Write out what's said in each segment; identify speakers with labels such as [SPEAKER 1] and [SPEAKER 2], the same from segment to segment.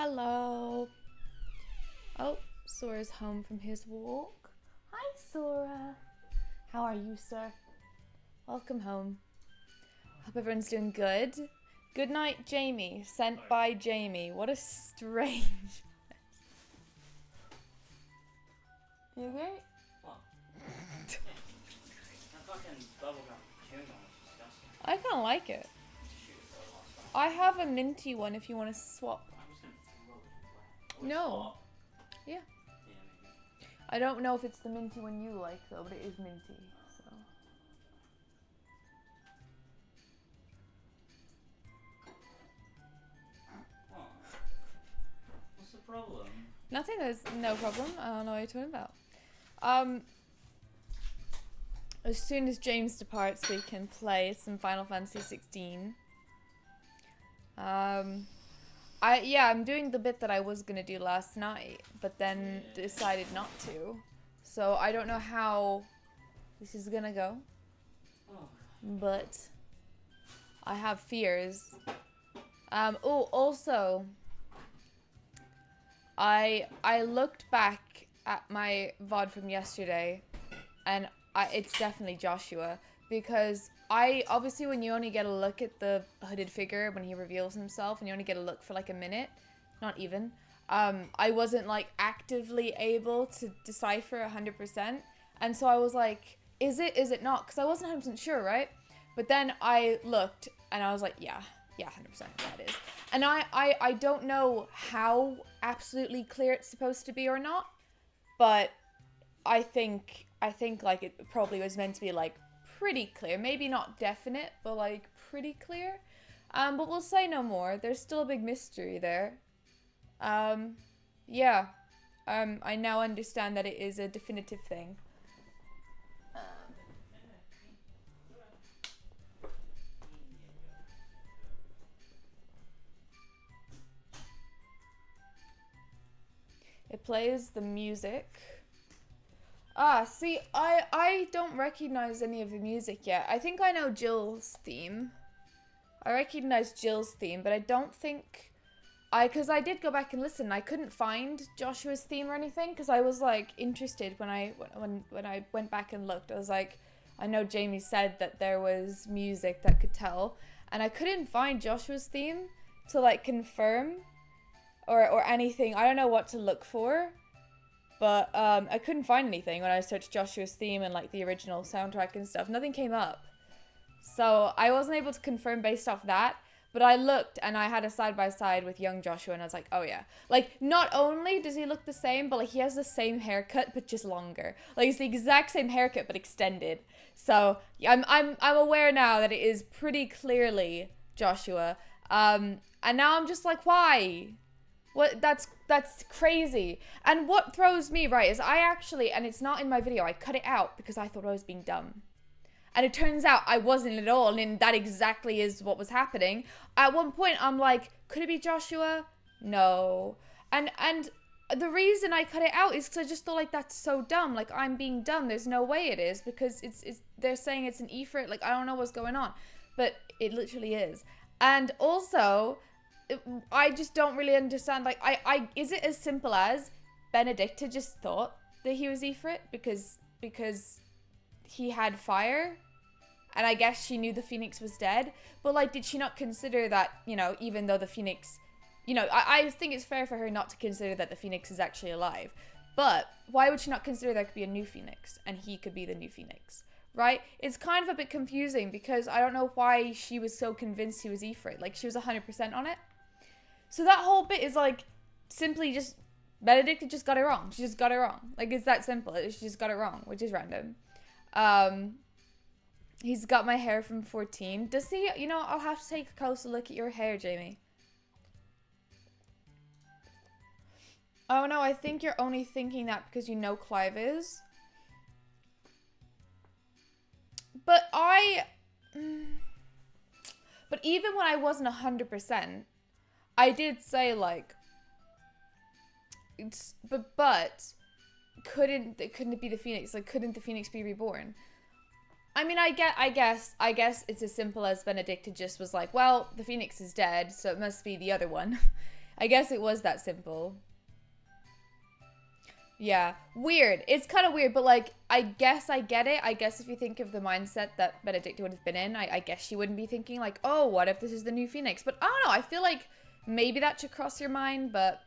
[SPEAKER 1] Hello. Oh, Sora's home from his walk. Hi, Sora. How are you, sir? Welcome home. Hope everyone's doing good. Good night, Jamie. Sent by Jamie. What a strange. You okay?
[SPEAKER 2] What? That fucking bubblegum chewing gum was disgusting.
[SPEAKER 1] I kind of like it.
[SPEAKER 2] Shoot, that was last time.
[SPEAKER 1] I have a minty one if you want to swap.
[SPEAKER 2] I'm just gonna throw it away.
[SPEAKER 1] No. Yeah.
[SPEAKER 2] Yeah, maybe.
[SPEAKER 1] I don't know if it's the minty one you like though, but it is minty. So.
[SPEAKER 2] Oh. What's the problem?
[SPEAKER 1] Nothing. There's no problem. I don't know what you're talking about. As soon as James departs, we can play some Final Fantasy 16. I'm doing the bit that I was gonna do last night, but then decided not to. So I don't know how this is gonna go,
[SPEAKER 2] Oh.
[SPEAKER 1] but I have fears. Also, I looked back at my VOD from yesterday, and it's definitely Joshua, because I obviously, when you only get a look at the hooded figure when he reveals himself, and you only get a look for like a minute, not even, I wasn't like actively able to decipher 100%, and so I was like, is it not? Because I wasn't 100% sure, right? But then I looked, and I was like, yeah, 100%, yeah, it is. And I don't know how absolutely clear it's supposed to be or not, but I think like it probably was meant to be like pretty clear, maybe not definite, but like pretty clear. But we'll say no more. There's still a big mystery there. Yeah. I now understand that it is a definitive thing. It plays the music. See, I don't recognize any of the music yet. I think I know Jill's theme. I recognize Jill's theme, but I don't think because I did go back and listen. I couldn't find Joshua's theme or anything because I was like interested when I went back and looked. I was like, I know Jamie said that there was music that could tell, and I couldn't find Joshua's theme to like confirm or anything. I don't know what to look for. But I couldn't find anything when I searched Joshua's theme and like the original soundtrack and stuff. Nothing came up. So I wasn't able to confirm based off that. But I looked and I had a side by side with young Joshua and I was like, oh yeah. Like not only does he look the same, but like he has the same haircut but just longer. Like it's the exact same haircut but extended. So I'm aware now that it is pretty clearly Joshua. And now I'm just like, why? What that's crazy. And what throws me, right, is I actually, and it's not in my video, I cut it out because I thought I was being dumb. And it turns out I wasn't at all, and that exactly is what was happening. At one point I'm like, could it be Joshua? No. And the reason I cut it out is because I just thought like that's so dumb. Like I'm being dumb. There's no way it is because it's they're saying it's an Ifrit. Like I don't know what's going on. But it literally is. And also I just don't really understand. Like, is it as simple as Benedicta just thought that he was Ifrit because he had fire, and I guess she knew the Phoenix was dead. But like, did she not consider that, you know, even though the Phoenix, you know, I think it's fair for her not to consider that the Phoenix is actually alive. But why would she not consider there could be a new Phoenix and he could be the new Phoenix? Right? It's kind of a bit confusing because I don't know why she was so convinced he was Ifrit. Like, she was 100% on it. So that whole bit is like simply just Benedicta just got it wrong. She just got it wrong. Like it's that simple. She just got it wrong, which is random. He's got my hair from 14. Does he? You know, I'll have to take a closer look at your hair, Jamie. Oh no, I think you're only thinking that because you know Clive is. But even when I wasn't 100%, I did say like, but couldn't it be the Phoenix? Like, couldn't the Phoenix be reborn? I mean, I guess it's as simple as Benedicta just was like, well, the Phoenix is dead, so it must be the other one. I guess it was that simple. Yeah, weird. It's kind of weird, but like, I guess I get it. I guess if you think of the mindset that Benedicta would have been in, I guess she wouldn't be thinking like, oh, what if this is the new Phoenix? But I don't know. I feel like maybe that should cross your mind, but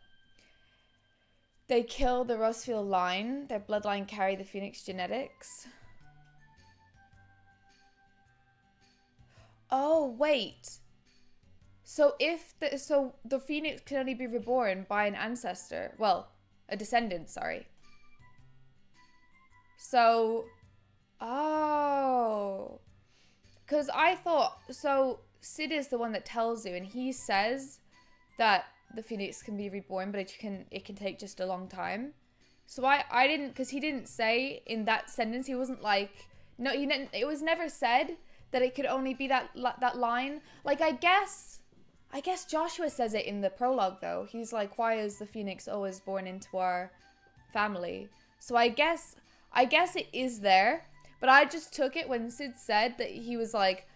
[SPEAKER 1] they kill the Rosfield line. Their bloodline carry the Phoenix genetics. Oh, wait. So if the Phoenix can only be reborn by an ancestor. Well, a descendant, sorry. So, oh. Because I thought, so Sid is the one that tells you, and he says that the Phoenix can be reborn, but it can take just a long time. So I didn't, because he didn't say in that sentence, he wasn't like, no, he didn't, it was never said that it could only be that line. Like, I guess Joshua says it in the prologue, though. He's like, why is the Phoenix always born into our family? So I guess it is there, but I just took it when Sid said that he was like,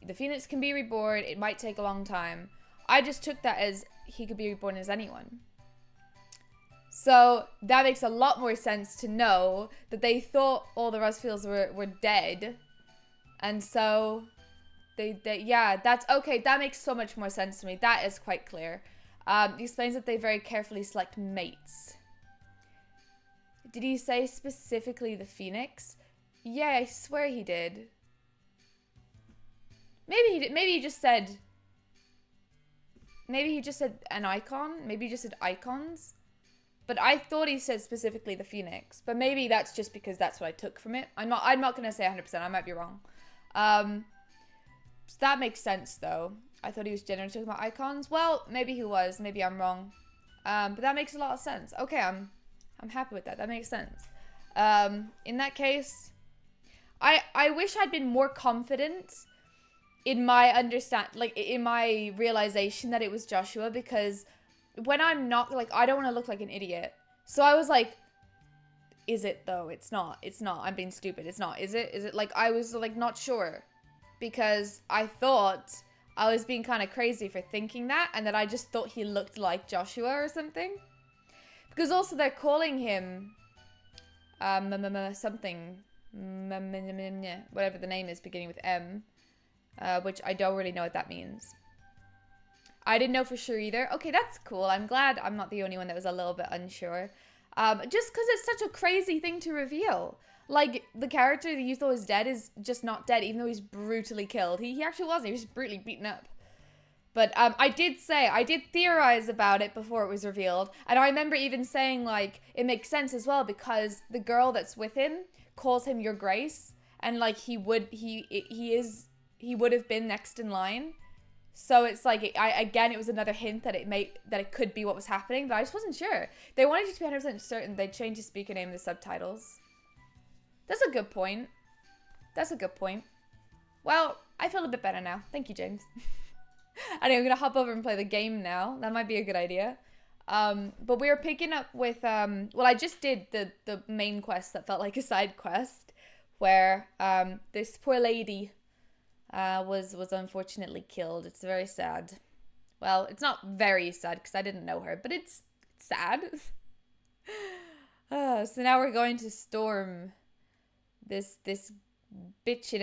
[SPEAKER 1] the Phoenix can be reborn, it might take a long time. I just took that as he could be reborn as anyone. So that makes a lot more sense to know that they thought all the Rusfields were dead. And so yeah, that's okay. That makes so much more sense to me. That is quite clear. He explains that they very carefully select mates. Did he say specifically the Phoenix? Yeah, I swear he did. Maybe he did. Maybe he just said an icon. Maybe he just said icons. But I thought he said specifically the Phoenix. But maybe that's just because that's what I took from it. I'm not going to say 100%. I might be wrong. So that makes sense, though. I thought he was generally talking about icons. Well, maybe he was. Maybe I'm wrong. But that makes a lot of sense. Okay, I'm happy with that. That makes sense. In that case, I wish I'd been more confident in my in my realization that it was Joshua, because when I'm not, like, I don't want to look like an idiot. So I was like, is it though? It's not. It's not. I'm being stupid. It's not. Is it? Is it? Like, I was like not sure, because I thought I was being kind of crazy for thinking that, and that I just thought he looked like Joshua or something. Because also they're calling him something, whatever the name is beginning with M, which I don't really know what that means. I didn't know for sure either. Okay, that's cool. I'm glad I'm not the only one that was a little bit unsure. Just because it's such a crazy thing to reveal. Like, the character that you thought was dead is just not dead, even though he's brutally killed. He actually wasn't. He was just brutally beaten up. But I did theorize about it before it was revealed. And I remember even saying, like, it makes sense as well, because the girl that's with him calls him Your Grace. And, like, he would have been next in line. So it's like, it was another hint that it could be what was happening, but I just wasn't sure. They wanted you to be 100% certain they'd change his speaker name in the subtitles. That's a good point. Well, I feel a bit better now. Thank you, James. Anyway, I'm going to hop over and play the game now. That might be a good idea. But we were picking up with, well, I just did the main quest that felt like a side quest, where this poor lady was unfortunately killed. It's very sad. Well, it's not very sad because I didn't know her, but it's sad. So now we're going to storm this bitchin'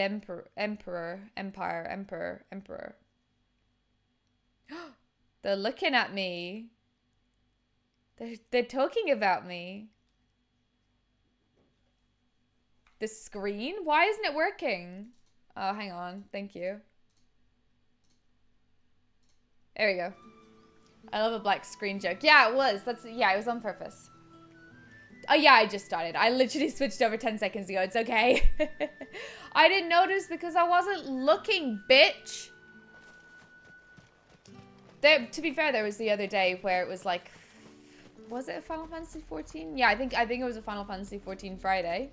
[SPEAKER 1] emperor. They're looking at me. They're talking about me. The screen? Why isn't it working? Oh, hang on. Thank you. There we go. I love a black screen joke. Yeah, it was. It was on purpose. Oh, yeah, I just started. I literally switched over 10 seconds ago. It's okay. I didn't notice because I wasn't looking, bitch. To be fair, there was the other day where it was like, was it a Final Fantasy 14? Yeah, I think it was a Final Fantasy 14 Friday.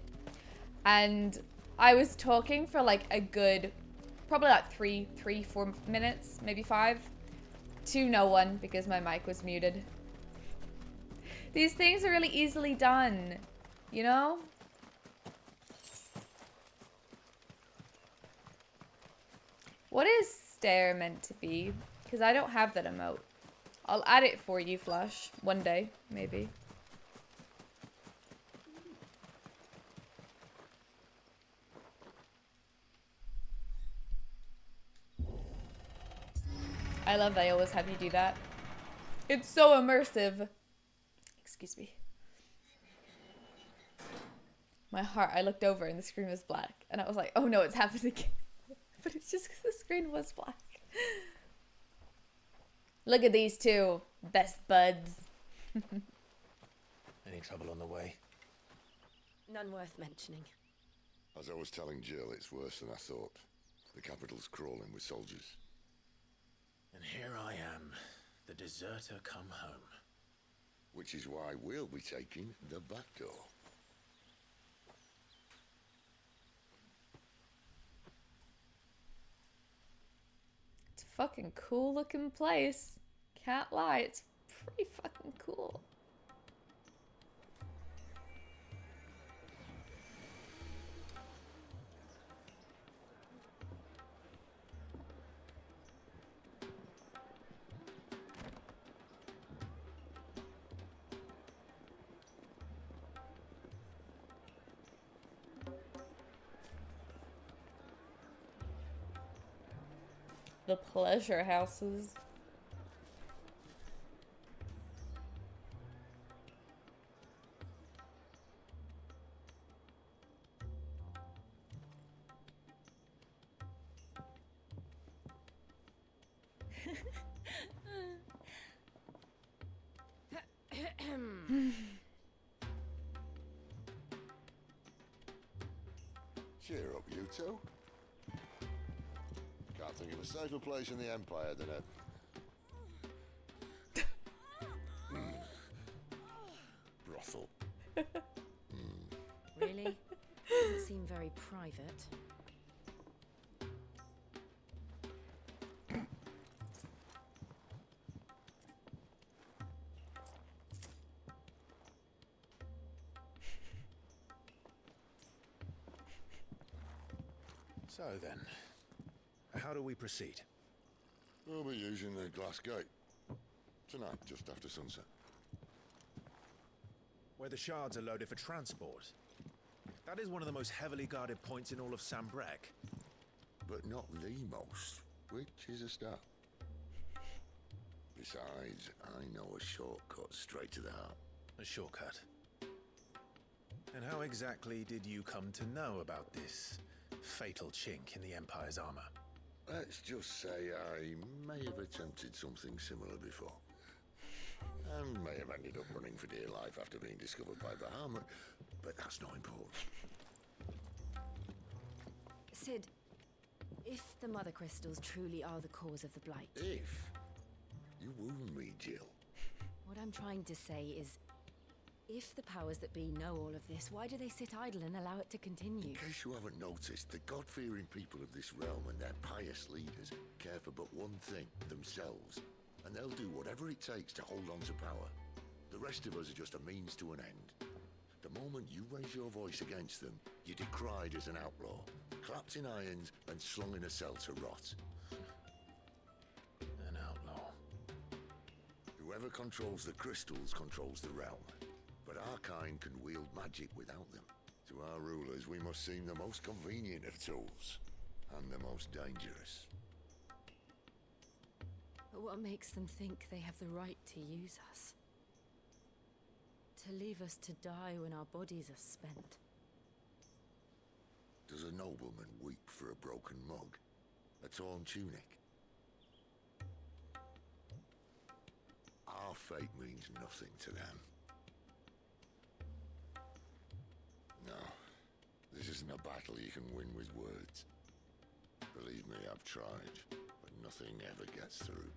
[SPEAKER 1] And I was talking for like a good, probably like 4 minutes, maybe 5, to no one because my mic was muted. These things are really easily done, you know? What is stare meant to be? Because I don't have that emote. I'll add it for you, Flash. One day, maybe. I love they always have you do that. It's so immersive. Excuse me. My heart, I looked over and the screen was black. And I was like, oh no, it's happened again. But it's just because the screen was black. Look at these two. Best buds.
[SPEAKER 3] Any trouble on the way?
[SPEAKER 4] None worth mentioning.
[SPEAKER 5] As I was telling Jill, it's worse than I thought. The capital's crawling with soldiers.
[SPEAKER 3] And here I am, the deserter come home.
[SPEAKER 5] Which is why we'll be taking the back door.
[SPEAKER 1] It's a fucking cool looking place. Can't lie, it's pretty fucking cool. The pleasure houses.
[SPEAKER 5] Cheer up, you two. Can't think of a safer place in the Empire than a... brothel.
[SPEAKER 4] Really? Doesn't seem very private.
[SPEAKER 3] So then, how do we proceed?
[SPEAKER 5] We'll be using the glass gate. Tonight, just after sunset.
[SPEAKER 3] Where the shards are loaded for transport. That is one of the most heavily guarded points in all of Sambrek.
[SPEAKER 5] But not the most, which is a start. Besides, I know a shortcut straight to the heart.
[SPEAKER 3] A shortcut. And how exactly did you come to know about this fatal chink in the Empire's armor?
[SPEAKER 5] Let's just say I may have attempted something similar before. And may have ended up running for dear life after being discovered by Bahamut, but that's not important.
[SPEAKER 4] Sid, if the Mother Crystals truly are the cause of the Blight...
[SPEAKER 5] If you wound me, Jill.
[SPEAKER 4] What I'm trying to say is, if the powers that be know all of this, why do they sit idle and allow it to continue?
[SPEAKER 5] In case you haven't noticed, the God-fearing people of this realm and their pious leaders care for but one thing, themselves. And they'll do whatever it takes to hold on to power. The rest of us are just a means to an end. The moment you raise your voice against them, you're decried as an outlaw, clapped in irons and slung in a cell to rot.
[SPEAKER 3] An outlaw.
[SPEAKER 5] Whoever controls the crystals controls the realm. But our kind can wield magic without them. To our rulers, we must seem the most convenient of tools, and the most dangerous.
[SPEAKER 4] But what makes them think they have the right to use us? To leave us to die when our bodies are spent?
[SPEAKER 5] Does a nobleman weep for a broken mug? A torn tunic? Our fate means nothing to them. No, this isn't a battle you can win with words. Believe me, I've tried, but nothing ever gets through.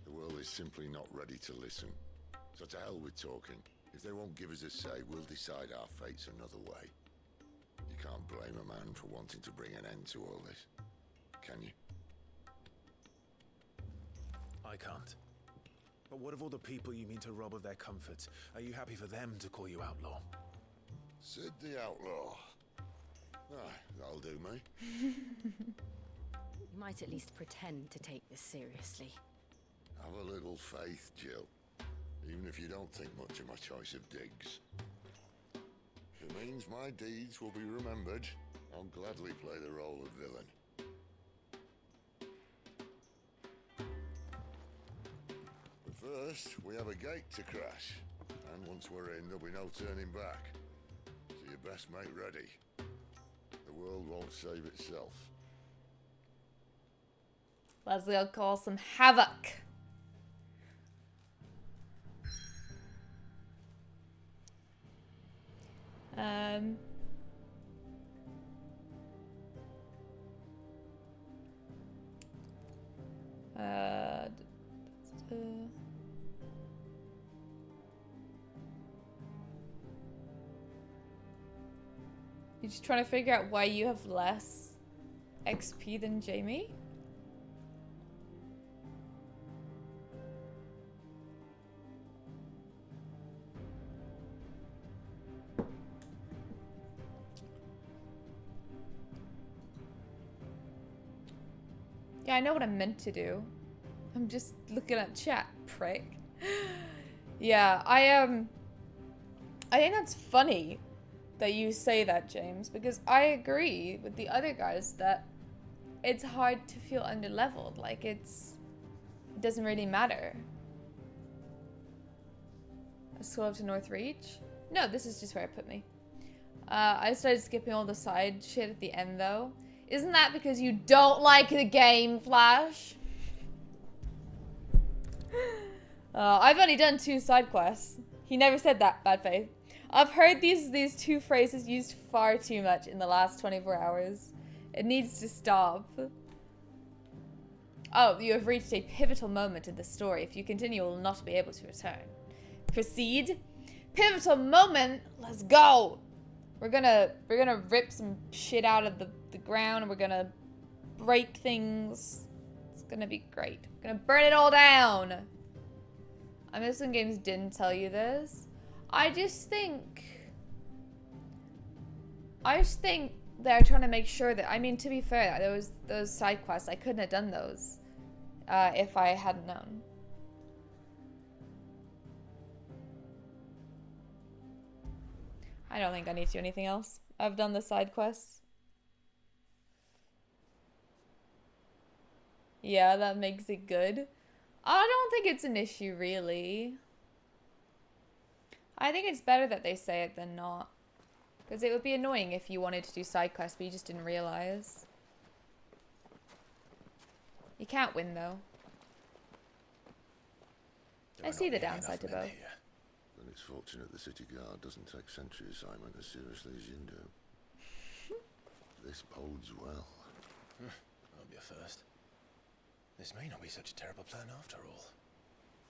[SPEAKER 5] The world is simply not ready to listen. So to hell with talking. If they won't give us a say, we'll decide our fates another way. You can't blame a man for wanting to bring an end to all this, can you?
[SPEAKER 3] I can't. But what of all the people you mean to rob of their comforts? Are you happy for them to call you outlaw?
[SPEAKER 5] Sid the Outlaw. Ah, that'll do me.
[SPEAKER 4] You might at least pretend to take this seriously.
[SPEAKER 5] Have a little faith, Jill. Even if you don't think much of my choice of digs. If it means my deeds will be remembered, I'll gladly play the role of villain. But first, we have a gate to crash. And once we're in, there'll be no turning back. So you best make ready. The world won't save itself.
[SPEAKER 1] Leslie, I'll call some havoc. Um. You're just trying to figure out why you have less XP than Jamie? Yeah, I know what I'm meant to do. I'm just looking at chat, prick. Yeah, I think that's funny that you say that, James, because I agree with the other guys that it's hard to feel underleveled. Like, it doesn't really matter. A scroll up to North Reach? No, this is just where it put me. I started skipping all the side shit at the end, though. Isn't that because you don't like the game, Flash? I've only done 2 side quests. He never said that, bad faith. I've heard these 2 phrases used far too much in the last 24 hours. It needs to stop. Oh, you have reached a pivotal moment in the story. If you continue, you will not be able to return. Proceed. Pivotal moment. Let's go. We're gonna rip some shit out of the ground, and we're gonna break things. It's gonna be great. We're gonna burn it all down. I know some games didn't tell you this. I just think they're trying to make sure that, I mean, to be fair, those side quests, I couldn't have done those if I hadn't known. I don't think I need to do anything else. I've done the side quests. Yeah, that makes it good. I don't think it's an issue, really. I think it's better that they say it than not. Because it would be annoying if you wanted to do side quests, but you just didn't realize. You can't win, though. I see the downside to both.
[SPEAKER 5] Then it's fortunate the city guard doesn't take sentry assignment as seriously as you do. This bodes well.
[SPEAKER 3] That'll be a first. This may not be such a terrible plan after all.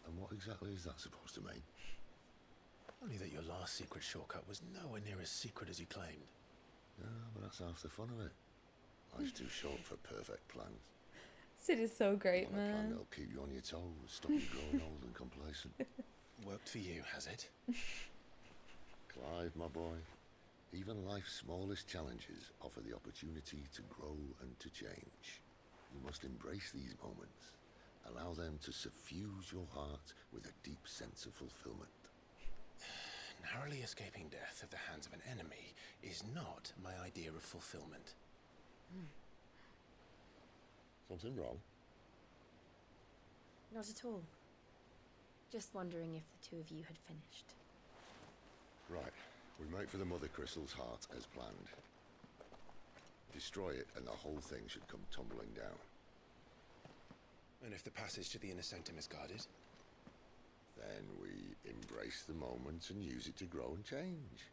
[SPEAKER 5] And what exactly is that supposed to mean?
[SPEAKER 3] Only that your last secret shortcut was nowhere near as secret as you claimed.
[SPEAKER 5] Yeah, but that's half the fun of it. Life's too short for perfect plans.
[SPEAKER 1] Sid is so great,
[SPEAKER 5] You want a plan
[SPEAKER 1] man.
[SPEAKER 5] that'll keep you on your toes, stop you growing old and complacent.
[SPEAKER 3] Worked for you, has it?
[SPEAKER 5] Clive, my boy, even life's smallest challenges offer the opportunity to grow and to change. You must embrace these moments. Allow them to suffuse your heart with a deep sense of fulfillment.
[SPEAKER 3] Narrowly escaping death at the hands of an enemy is not my idea of fulfillment.
[SPEAKER 5] Something wrong?
[SPEAKER 4] Not at all. Just wondering if the two of you had finished.
[SPEAKER 5] Right. We make for the Mother Crystal's heart as planned. Destroy it and the whole thing should come tumbling down.
[SPEAKER 3] And if the passage to the inner sanctum is guarded?
[SPEAKER 5] Then we embrace the moment and use it to grow and change.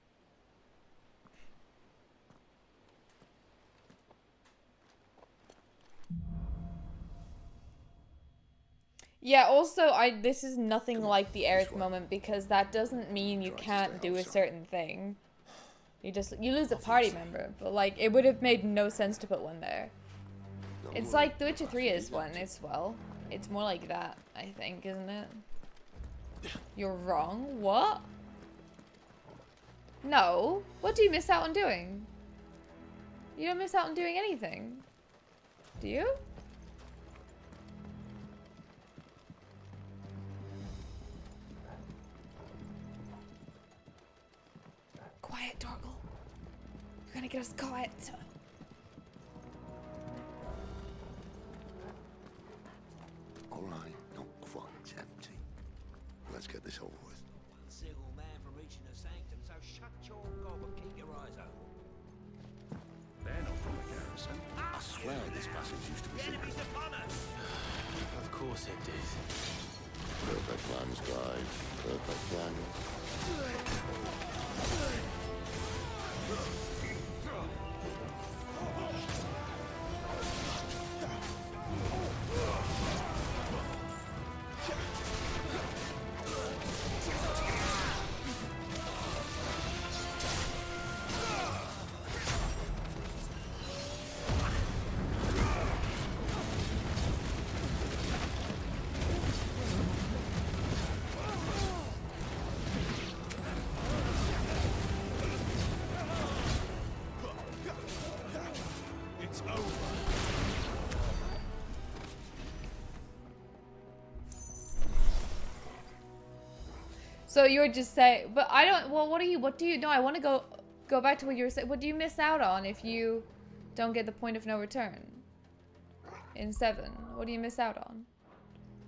[SPEAKER 1] Yeah, also, this is nothing like the Aerith moment, because that doesn't mean you can't do a certain thing. You lose a party member, but like, it would have made no sense to put one there. It's like The Witcher 3 is one as well. It's more like that, I think, isn't it? You're wrong? What? No. What do you miss out on doing? You don't miss out on doing anything. Do you? Torgal. You're gonna get us caught.
[SPEAKER 5] All right, not quite empty. Let's get this over with.
[SPEAKER 6] One single man from reaching the sanctum, so shut your gob and keep your eyes open.
[SPEAKER 3] They're not from the garrison.
[SPEAKER 5] I swear this passage used to be secret.
[SPEAKER 6] Upon us!
[SPEAKER 3] Of course it did.
[SPEAKER 5] Perfect plans, Clive. Perfect plans.
[SPEAKER 3] It's over.
[SPEAKER 1] So you were just saying, but I don't. Well, what do you know? I want to go back to what you were saying. What do you miss out on if you don't get the point of no return in 7? What do you miss out on?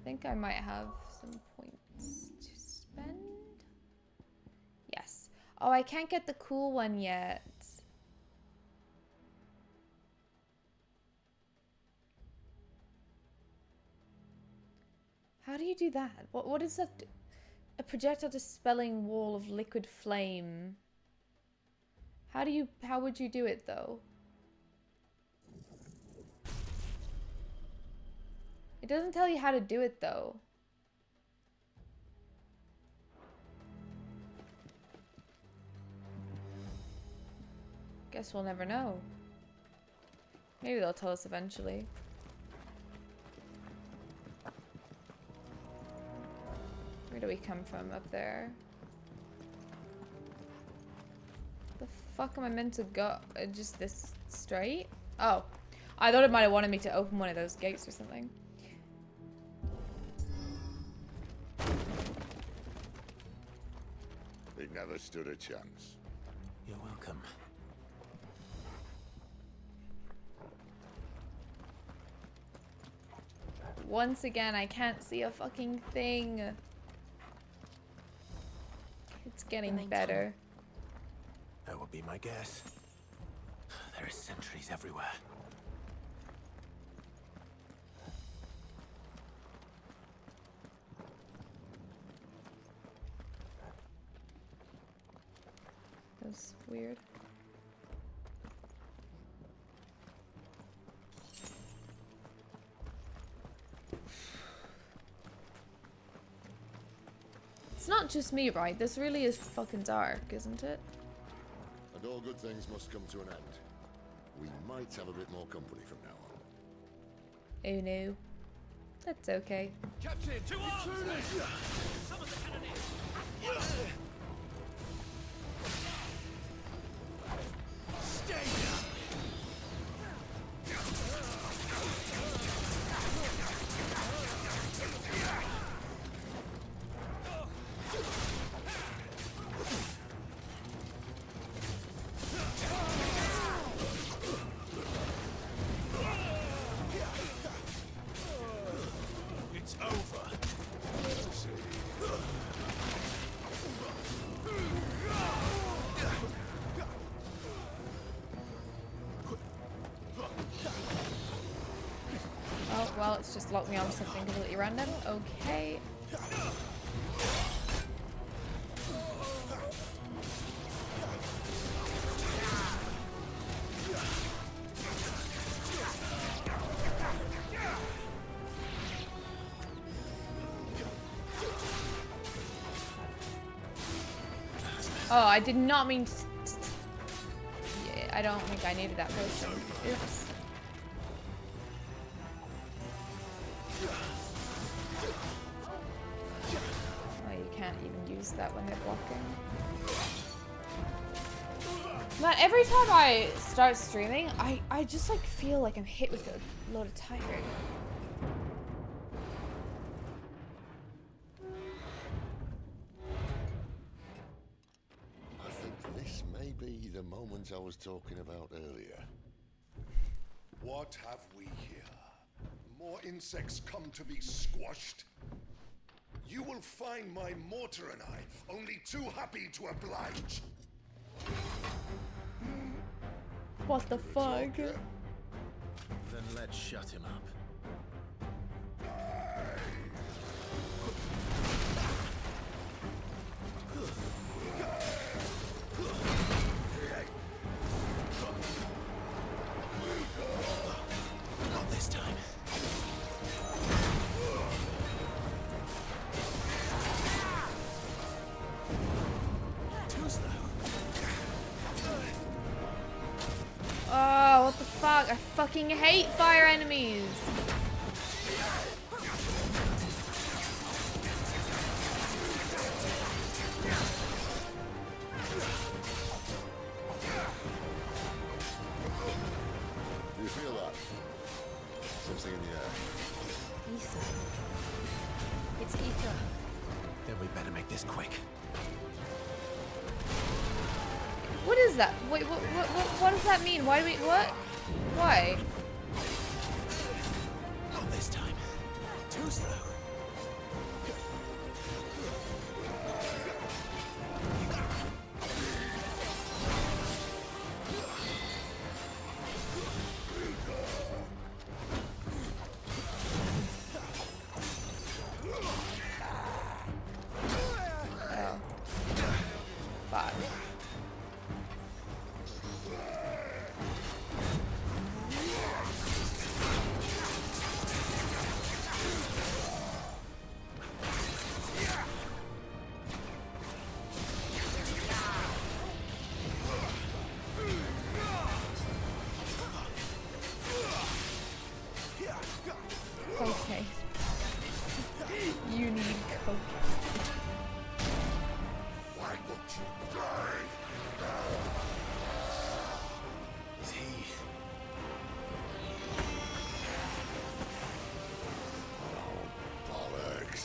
[SPEAKER 1] I think I might have some points to spend. Yes. Oh, I can't get the cool one yet. How do you do that? What is that? A projectile dispelling wall of liquid flame. How would you do it though? It doesn't tell you how to do it though. Guess we'll never know. Maybe they'll tell us eventually. Where do we come from? Up there? The fuck am I meant to go? Just this straight? Oh. I thought it might have wanted me to open one of those gates or something.
[SPEAKER 5] They never stood a chance.
[SPEAKER 3] You're welcome.
[SPEAKER 1] Once again, I can't see a fucking thing. It's getting better.
[SPEAKER 3] That would be my guess. There are sentries everywhere.
[SPEAKER 1] That's weird. It's not just me, right? This really is fucking dark, isn't it?
[SPEAKER 5] And all good things must come to an end. We might have a bit more company from now on.
[SPEAKER 1] Oh no. That's okay.
[SPEAKER 6] Captain, to arms! Summon the cannoneers! Stay down!
[SPEAKER 3] It's over.
[SPEAKER 1] Oh, well, it's just locked me on something completely random. Okay. Oh, I did not mean to... Yeah, I don't think I needed that potion. Oops. Oh, you can't even use that when they're blocking. Man, every time I start streaming, I just like feel like I'm hit with a load of tired.
[SPEAKER 5] I think this may be the moment I was talking about earlier.
[SPEAKER 7] What have we here? More insects come to be squashed? You will find my mortar and I only too happy to oblige.
[SPEAKER 1] What the fuck?
[SPEAKER 3] Then let's shut him up.
[SPEAKER 6] Not this time. Too slow.
[SPEAKER 1] Oh, what the fuck? I fucking hate fire enemies.
[SPEAKER 5] Do you feel that? Something in the air.
[SPEAKER 4] Ether. It's ether.
[SPEAKER 6] Then we better make this quick.
[SPEAKER 1] What is that? Wait, what does that mean? Why do we, what? Why?
[SPEAKER 6] Not this time. Too slow.
[SPEAKER 1] Oh. Fuck. Okay. You need coke.
[SPEAKER 7] Why won't you die?
[SPEAKER 3] Is he?
[SPEAKER 5] Bollocks.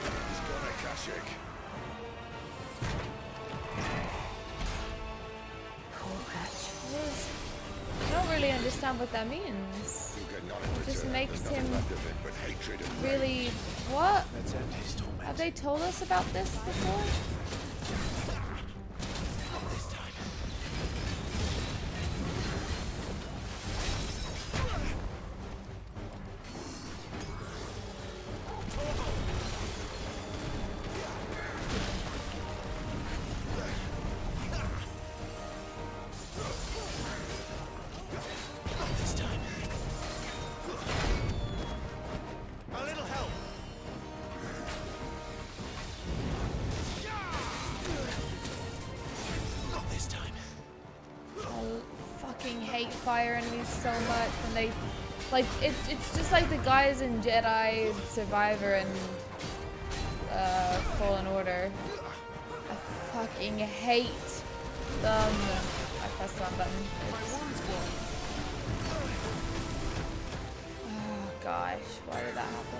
[SPEAKER 7] He's gonna Kashyyyk.
[SPEAKER 1] I don't really understand what that means.
[SPEAKER 5] You get nothing in
[SPEAKER 1] Just
[SPEAKER 5] return.
[SPEAKER 1] makes
[SPEAKER 5] There's nothing
[SPEAKER 1] him
[SPEAKER 5] left of it but hatred and
[SPEAKER 1] Really, what?
[SPEAKER 3] Let's end his torment.
[SPEAKER 1] Have they told us about this before?
[SPEAKER 6] Not this time. Not this time. A little help. Not this time.
[SPEAKER 1] I fucking hate fire enemies so much when they, like, it's just like the guys in Jedi Survivor and Fallen Order. I fucking hate them. I pressed the wrong button. Oh gosh, why did that happen?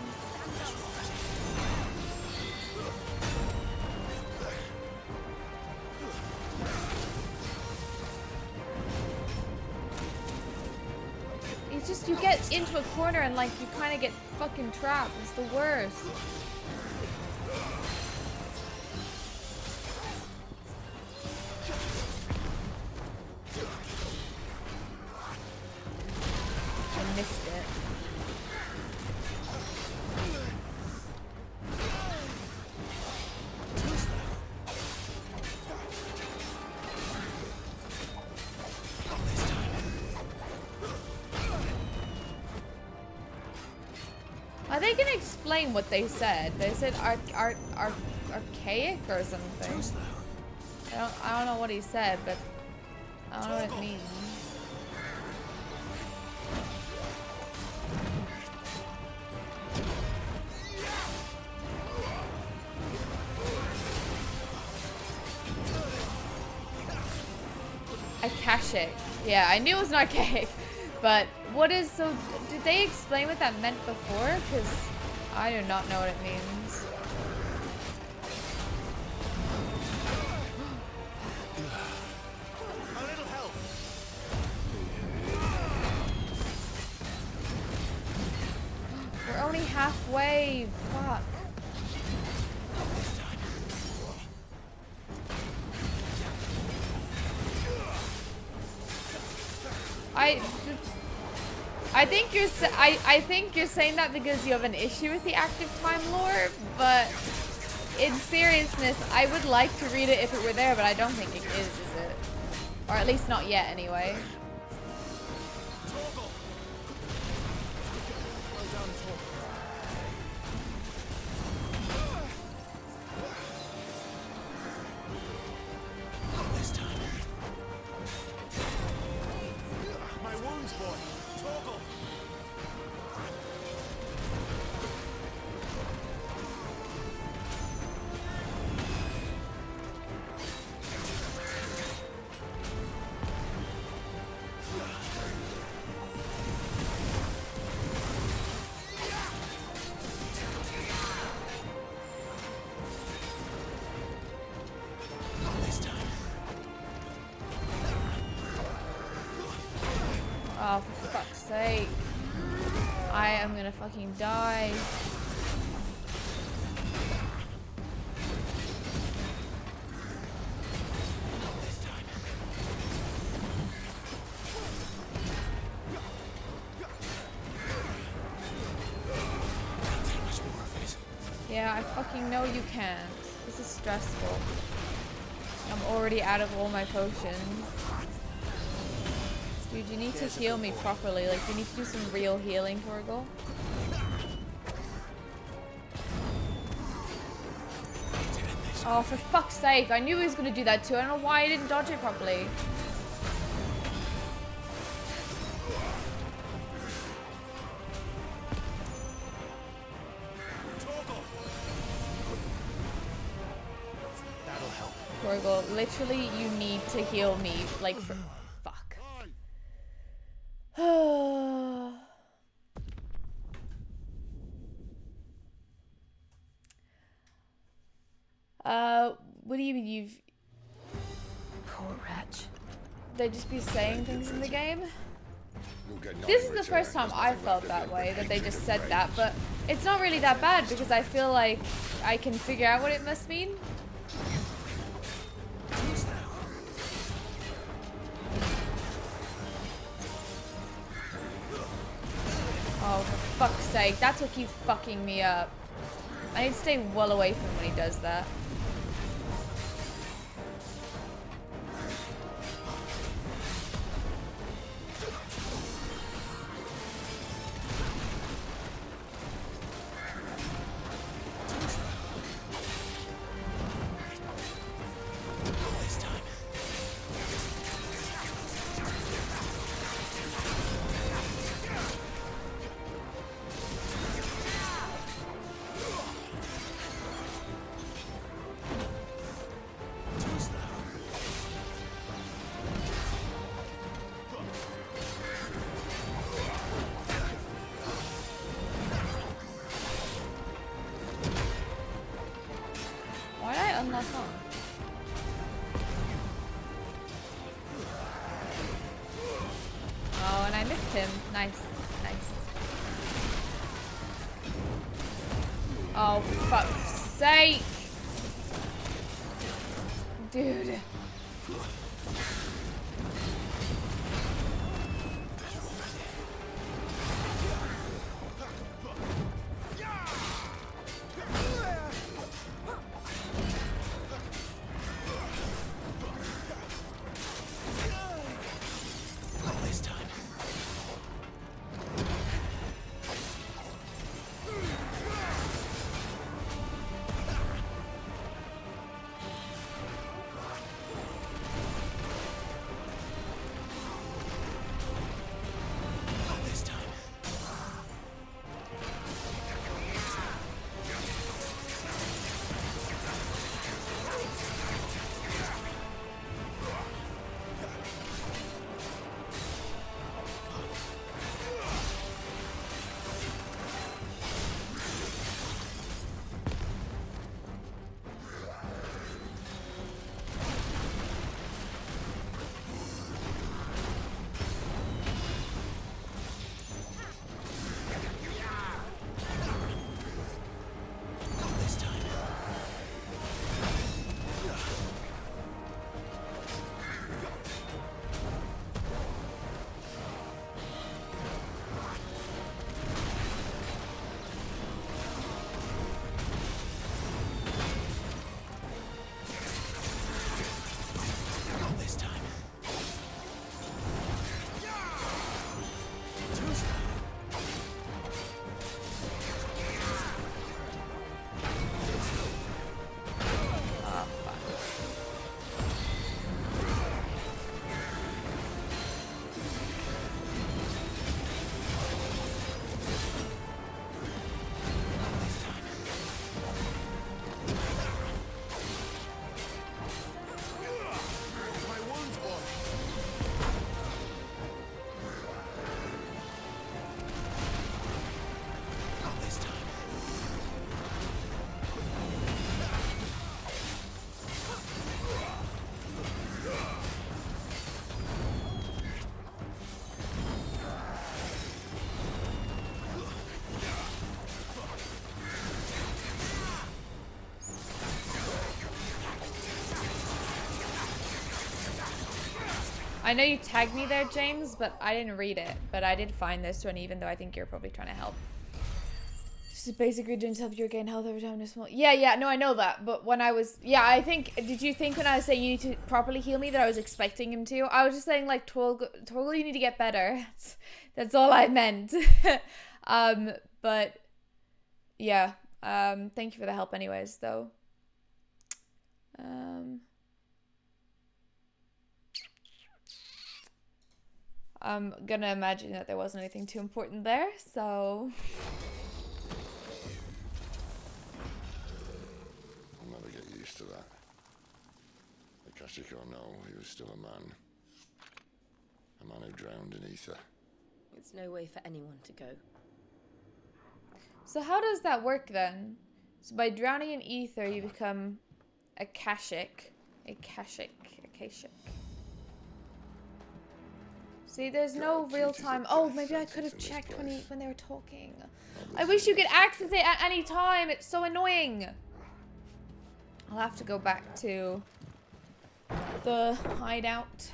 [SPEAKER 1] It's just, you get into a corner and like you kind of get fucking trapped. It's the worst. I missed it. Are they gonna explain what they said? They said archaic or something. I don't know what he said, but I don't know what it means. Akashic. Yeah, I knew it was an archaic. But what is, so did they explain what that meant before? Because I do not know what it means.
[SPEAKER 6] A
[SPEAKER 1] wave. Fuck. I think I think you're saying that because you have an issue with the active time lore, but in seriousness, I would like to read it if it were there, but I don't think it is it? Or at least not yet, anyway.
[SPEAKER 3] My wounds, boy. Torgal.
[SPEAKER 1] Oh, for fuck's sake. I am gonna fucking die. Yeah, I fucking know you can't. This is stressful. I'm already out of all my potions. Dude, you need to heal me properly. Like, you need to do some real healing, Torgal. Oh, for fuck's sake. I knew he was going to do that too. I don't know why I didn't dodge it properly.
[SPEAKER 3] That'll help.
[SPEAKER 1] Torgal, literally, you need to heal me. Like, for... Fuck. What do you mean you've...
[SPEAKER 4] Poor wretch.
[SPEAKER 1] They just be saying things in the game?
[SPEAKER 5] You'll get nothing
[SPEAKER 1] This is the
[SPEAKER 5] returned.
[SPEAKER 1] first time
[SPEAKER 5] There's
[SPEAKER 1] I
[SPEAKER 5] nothing
[SPEAKER 1] felt
[SPEAKER 5] left
[SPEAKER 1] that
[SPEAKER 5] of
[SPEAKER 1] way,
[SPEAKER 5] the
[SPEAKER 1] that they
[SPEAKER 5] hatred
[SPEAKER 1] just
[SPEAKER 5] and
[SPEAKER 1] said
[SPEAKER 5] rage.
[SPEAKER 1] that, but it's not really that bad because I feel like I can figure out what it must mean. Oh, for fuck's sake, that's what keeps fucking me up. I need to stay well away from him when he does that. Why did I unlock on? Oh, and I missed him. Nice, nice. Oh, for fuck's sake! Dude. I know you tagged me there, James, but I didn't read it. But I did find this one, even though I think you're probably trying to help. Just a basic ingredient to help you gain health over time in a small. Yeah, no, I know that. But when I was, I think, did you think when I was saying you need to properly heal me that I was expecting him to? I was just saying like, Torgal, you need to get better. That's all I meant. But yeah, thank you for the help, anyways, though. I'm gonna imagine that there wasn't anything too important there, so.
[SPEAKER 5] I'll never get used to that. Akashic or no, he was still a man. A man who drowned in ether.
[SPEAKER 4] It's no way for anyone to go.
[SPEAKER 1] So how does that work then? So by drowning in ether, you become Akashic. See, there's no real time. Oh, maybe I could have checked when they were talking. I wish you could access it at any time. It's so annoying. I'll have to go back to the hideout.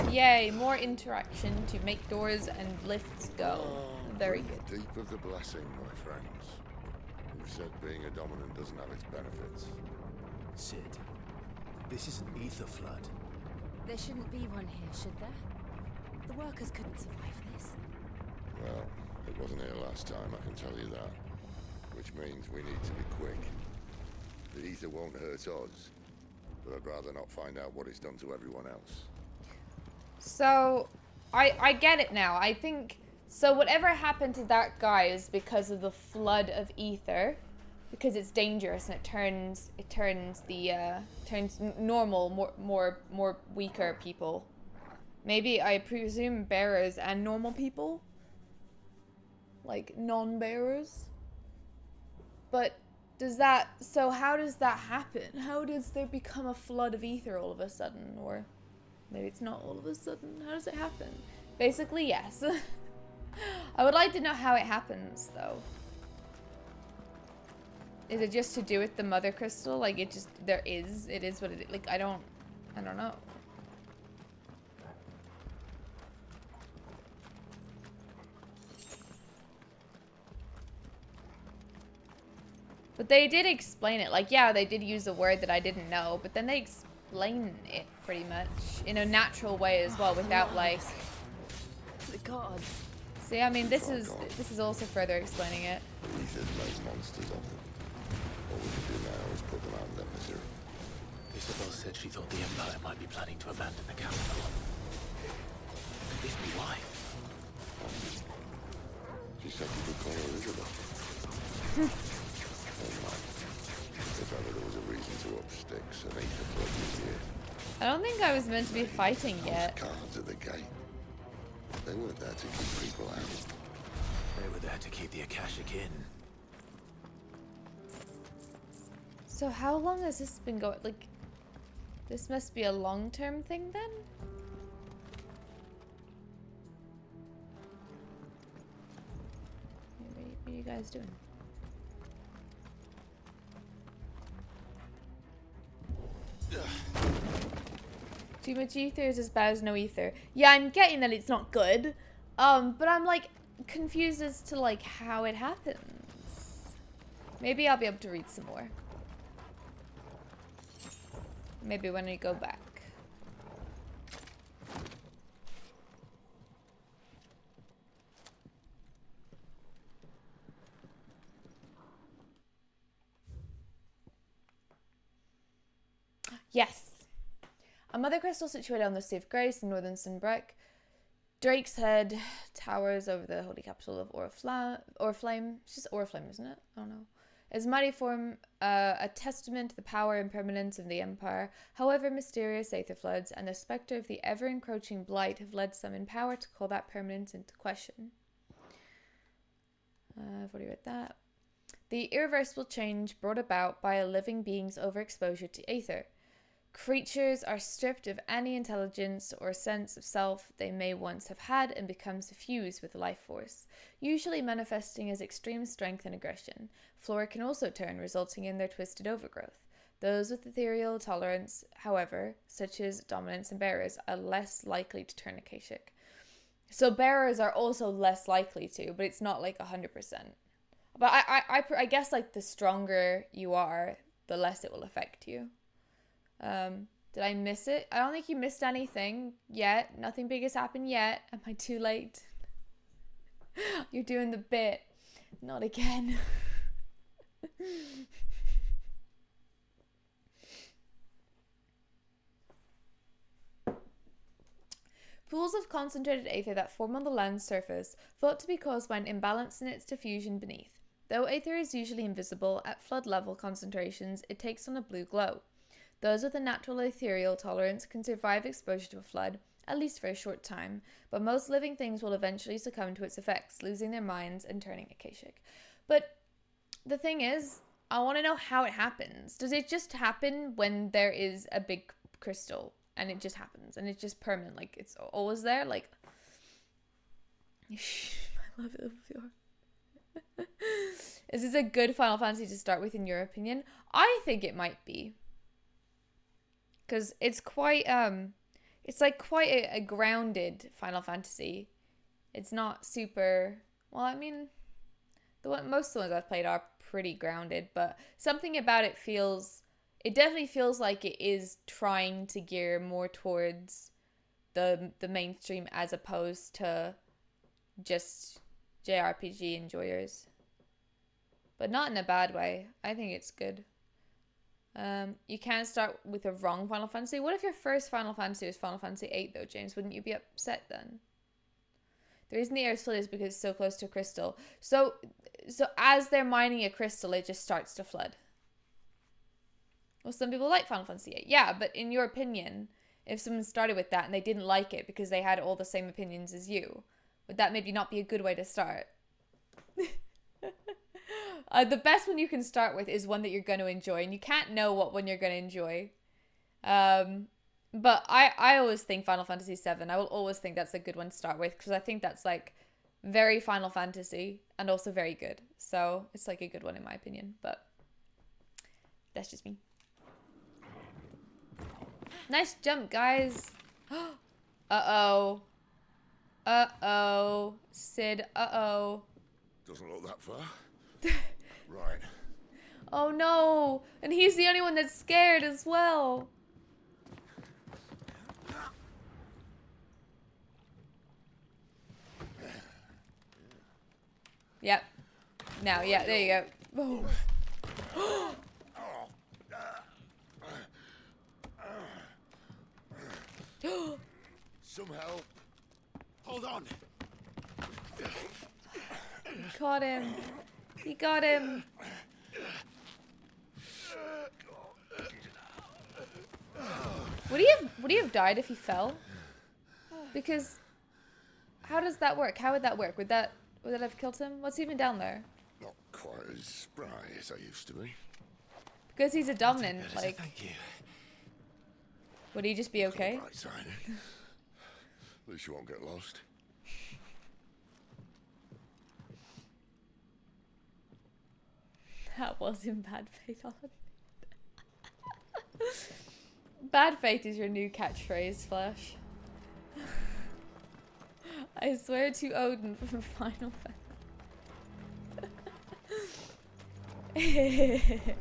[SPEAKER 1] Yay, more interaction to make doors and lifts go. Very good.
[SPEAKER 5] Deep of the blessing, my friends. Who said being a dominant doesn't have its benefits?
[SPEAKER 3] Sid, this is an ether flood.
[SPEAKER 4] There shouldn't be one here, should there? The workers couldn't survive this.
[SPEAKER 5] Well, it wasn't here last time, I can tell you that. Which means we need to be quick. The ether won't hurt us, but I'd rather not find out what it's done to everyone else.
[SPEAKER 1] So, I get it now. I think, so whatever happened to that guy is because of the flood of ether, because it's dangerous and it turns normal, more weaker people. Maybe, I presume, bearers and normal people? Like, non-bearers? But so how does that happen? How does there become a flood of ether all of a sudden, or... Maybe it's not all of a sudden. How does it happen? Basically, yes. I would like to know how it happens, though. Is it just to do with the mother crystal? Like, it is what it is. Like, I don't know. But they did explain it. Like, yeah, they did use a word that I didn't know, but then they explain it pretty much in a natural way as well, without like
[SPEAKER 4] The gods.
[SPEAKER 1] See, I mean, this is also further explaining it.
[SPEAKER 5] Ether's made monsters of them. All we can do now is put them out of their misery.
[SPEAKER 3] Isabel said she thought the Empire might be planning to abandon the capital. Could this be why?
[SPEAKER 5] She said you could call her Isabel. Never mind. If ever there was a reason to up sticks, an ether flood was here.
[SPEAKER 1] I don't think I was meant to be fighting yet.
[SPEAKER 5] Cards at the gate. They weren't there to keep people out.
[SPEAKER 3] They were there to keep the Akashic in.
[SPEAKER 1] So how long has this been going? Like, this must be a long-term thing then? What are you guys doing? Too much ether is as bad as no ether. Yeah, I'm getting that it's not good. But I'm like confused as to like how it happens. Maybe I'll be able to read some more. Maybe when we go back. Yes. A mother crystal situated on the Sea of Grace in northern Sinbreck. Drake's Head towers over the holy capital of Oriflame. It's just Oriflame, isn't it? I don't know. Its mighty form, a testament to the power and permanence of the Empire. However, mysterious aether floods and the spectre of the ever-encroaching blight have led some in power to call that permanence into question. I've already read that. the irreversible change brought about by a living being's overexposure to aether. Creatures are stripped of any intelligence or sense of self they may once have had and become suffused with life force, usually manifesting as extreme strength and aggression. Flora can also turn, resulting in their twisted overgrowth. Those with ethereal tolerance, however, such as dominants and bearers, are less likely to turn akashic. So bearers are also less likely to, but it's not like 100%. But I guess like the stronger you are, the less it will affect you. Did I miss it? I don't think you missed anything yet. Nothing big has happened yet. Am I too late? You're doing the bit. Not again. Pools of concentrated aether that form on the land's surface, thought to be caused by an imbalance in its diffusion beneath. Though aether is usually invisible, at flood level concentrations it takes on a blue glow. Those with a natural ethereal tolerance can survive exposure to a flood, at least for a short time, but most living things will eventually succumb to its effects, losing their minds and turning akashic. But the thing is, I want to know how it happens. Does it just happen when there is a big crystal? And it just happens, and it's just permanent, like it's always there, like I love it. Is this a good Final Fantasy to start with in your opinion? I think it might be, because it's quite it's like quite a grounded Final Fantasy. It's not super, well, I mean, most of the ones I've played are pretty grounded, but something about it feels, it definitely feels like it is trying to gear more towards the mainstream as opposed to just JRPG enjoyers. But not in a bad way. I think it's good. You can't start with a wrong Final Fantasy. What if your first Final Fantasy was Final Fantasy VIII though, James? Wouldn't you be upset then? The reason the air is flooded is because it's so close to a crystal. So as they're mining a crystal, it just starts to flood. Well, some people like Final Fantasy VIII. Yeah, but in your opinion, if someone started with that and they didn't like it because they had all the same opinions as you, would that maybe not be a good way to start? The best one you can start with is one that you're going to enjoy, and you can't know what one you're going to enjoy. But I always think Final Fantasy VII, I will always think that's a good one to start with, because I think that's like very Final Fantasy and also very good. So it's like a good one in my opinion, but that's just me. Nice jump, guys. Uh-oh. Uh-oh. Sid, uh-oh.
[SPEAKER 5] Doesn't look that far. Right.
[SPEAKER 1] Oh no! And he's the only one that's scared as well. Yep. Now, yeah, there you go. Oh.
[SPEAKER 5] Some help. Hold on.
[SPEAKER 1] Caught him. He got him. Would he have died if he fell? Because how does that work? How would that work? Would that have killed him? What's even down there?
[SPEAKER 5] Not quite as spry as I used to be.
[SPEAKER 1] Because he's a dominant, like,
[SPEAKER 3] Thank you.
[SPEAKER 1] would he just be okay?
[SPEAKER 5] Right side. At least you won't get lost.
[SPEAKER 1] That was in bad faith. Bad faith is your new catchphrase, Flash. I swear to Odin from Final Fantasy.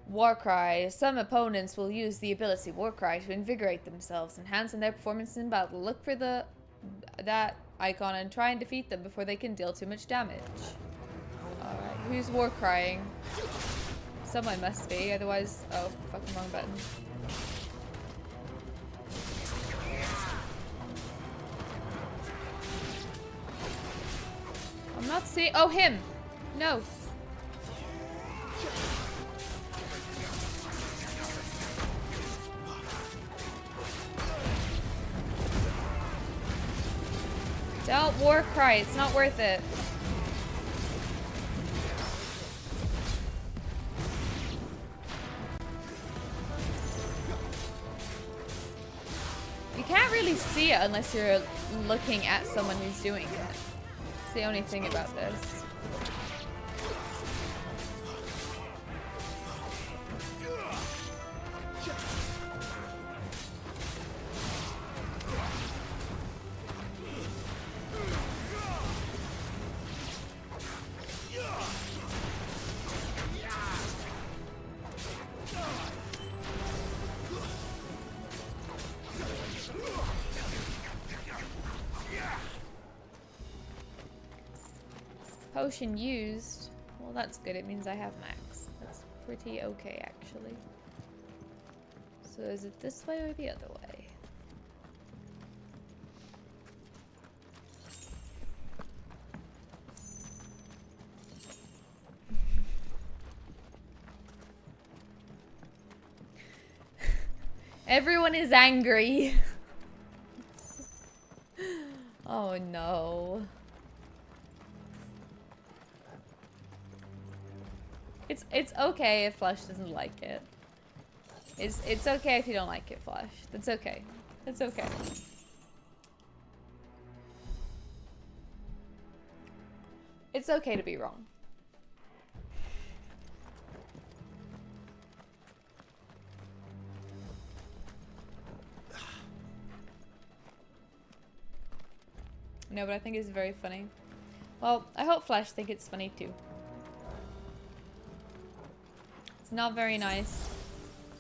[SPEAKER 1] Warcry. Some opponents will use the ability Warcry to invigorate themselves, enhancing their performance in battle. Look for that icon and try and defeat them before they can deal too much damage. Alright, who's Warcrying? Someone must be, otherwise... Oh, fucking wrong button. I'm not seeing... Oh, him! No. Don't war cry. It's not worth it. You can't really see it unless you're looking at someone who's doing it. It's the only thing about this. Potion used. Well, that's good. It means I have max. That's pretty okay, actually. So is it this way or the other way? Everyone is angry. Oh no. It's okay if Flesh doesn't like it. It's okay if you don't like it, Flesh. That's okay. That's okay. It's okay to be wrong. No, but I think it's very funny. Well, I hope Flesh think it's funny too. It's not very nice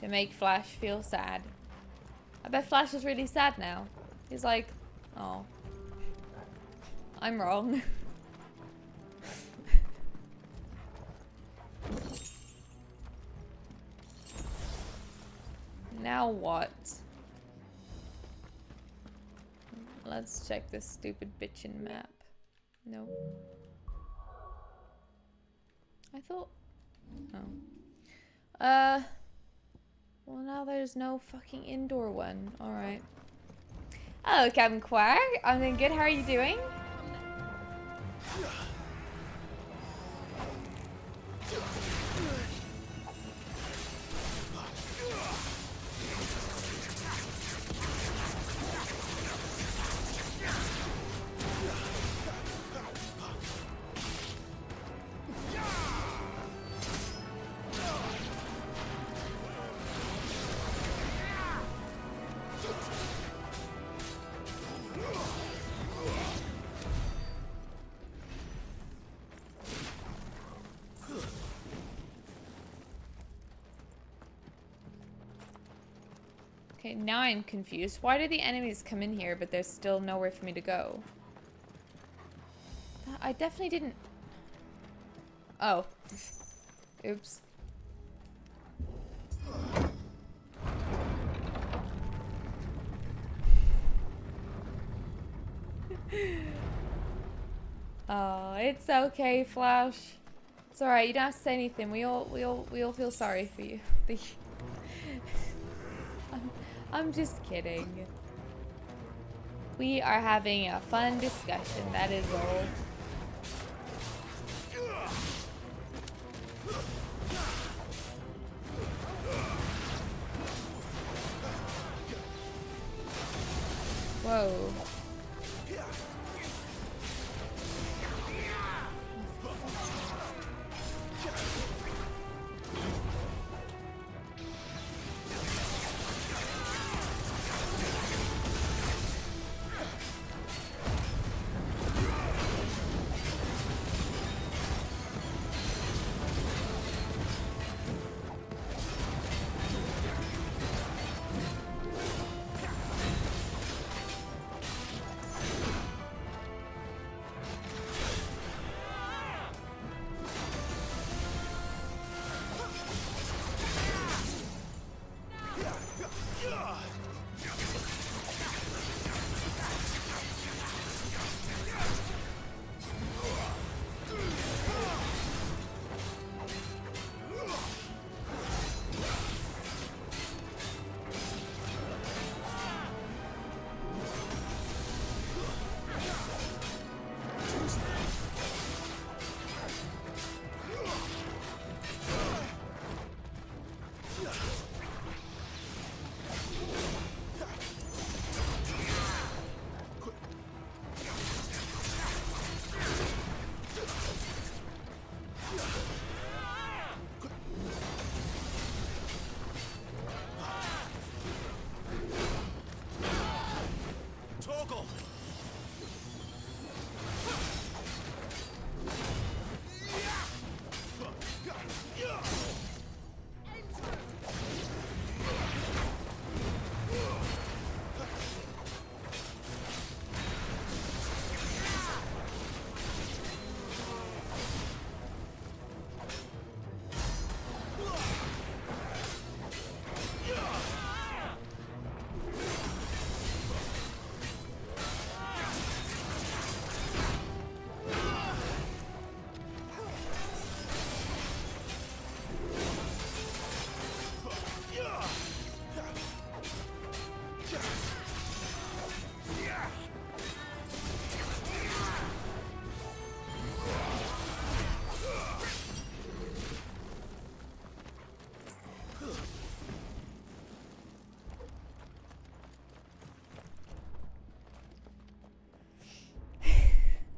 [SPEAKER 1] to make Flash feel sad. I bet Flash is really sad now. He's like, oh, I'm wrong. Now what? Let's check this stupid bitchin' map. Nope. I thought... Oh. Well, now there's no fucking indoor one. Alright. Hello, Captain Quag. I'm doing good. How are you doing? Okay, now I'm confused. Why do the enemies come in here, but there's still nowhere for me to go? I definitely didn't... Oh. Oops. Oh, it's okay, Flash. It's alright, you don't have to say anything. We all feel sorry for you. I'm just kidding. We are having a fun discussion, that is all. Whoa.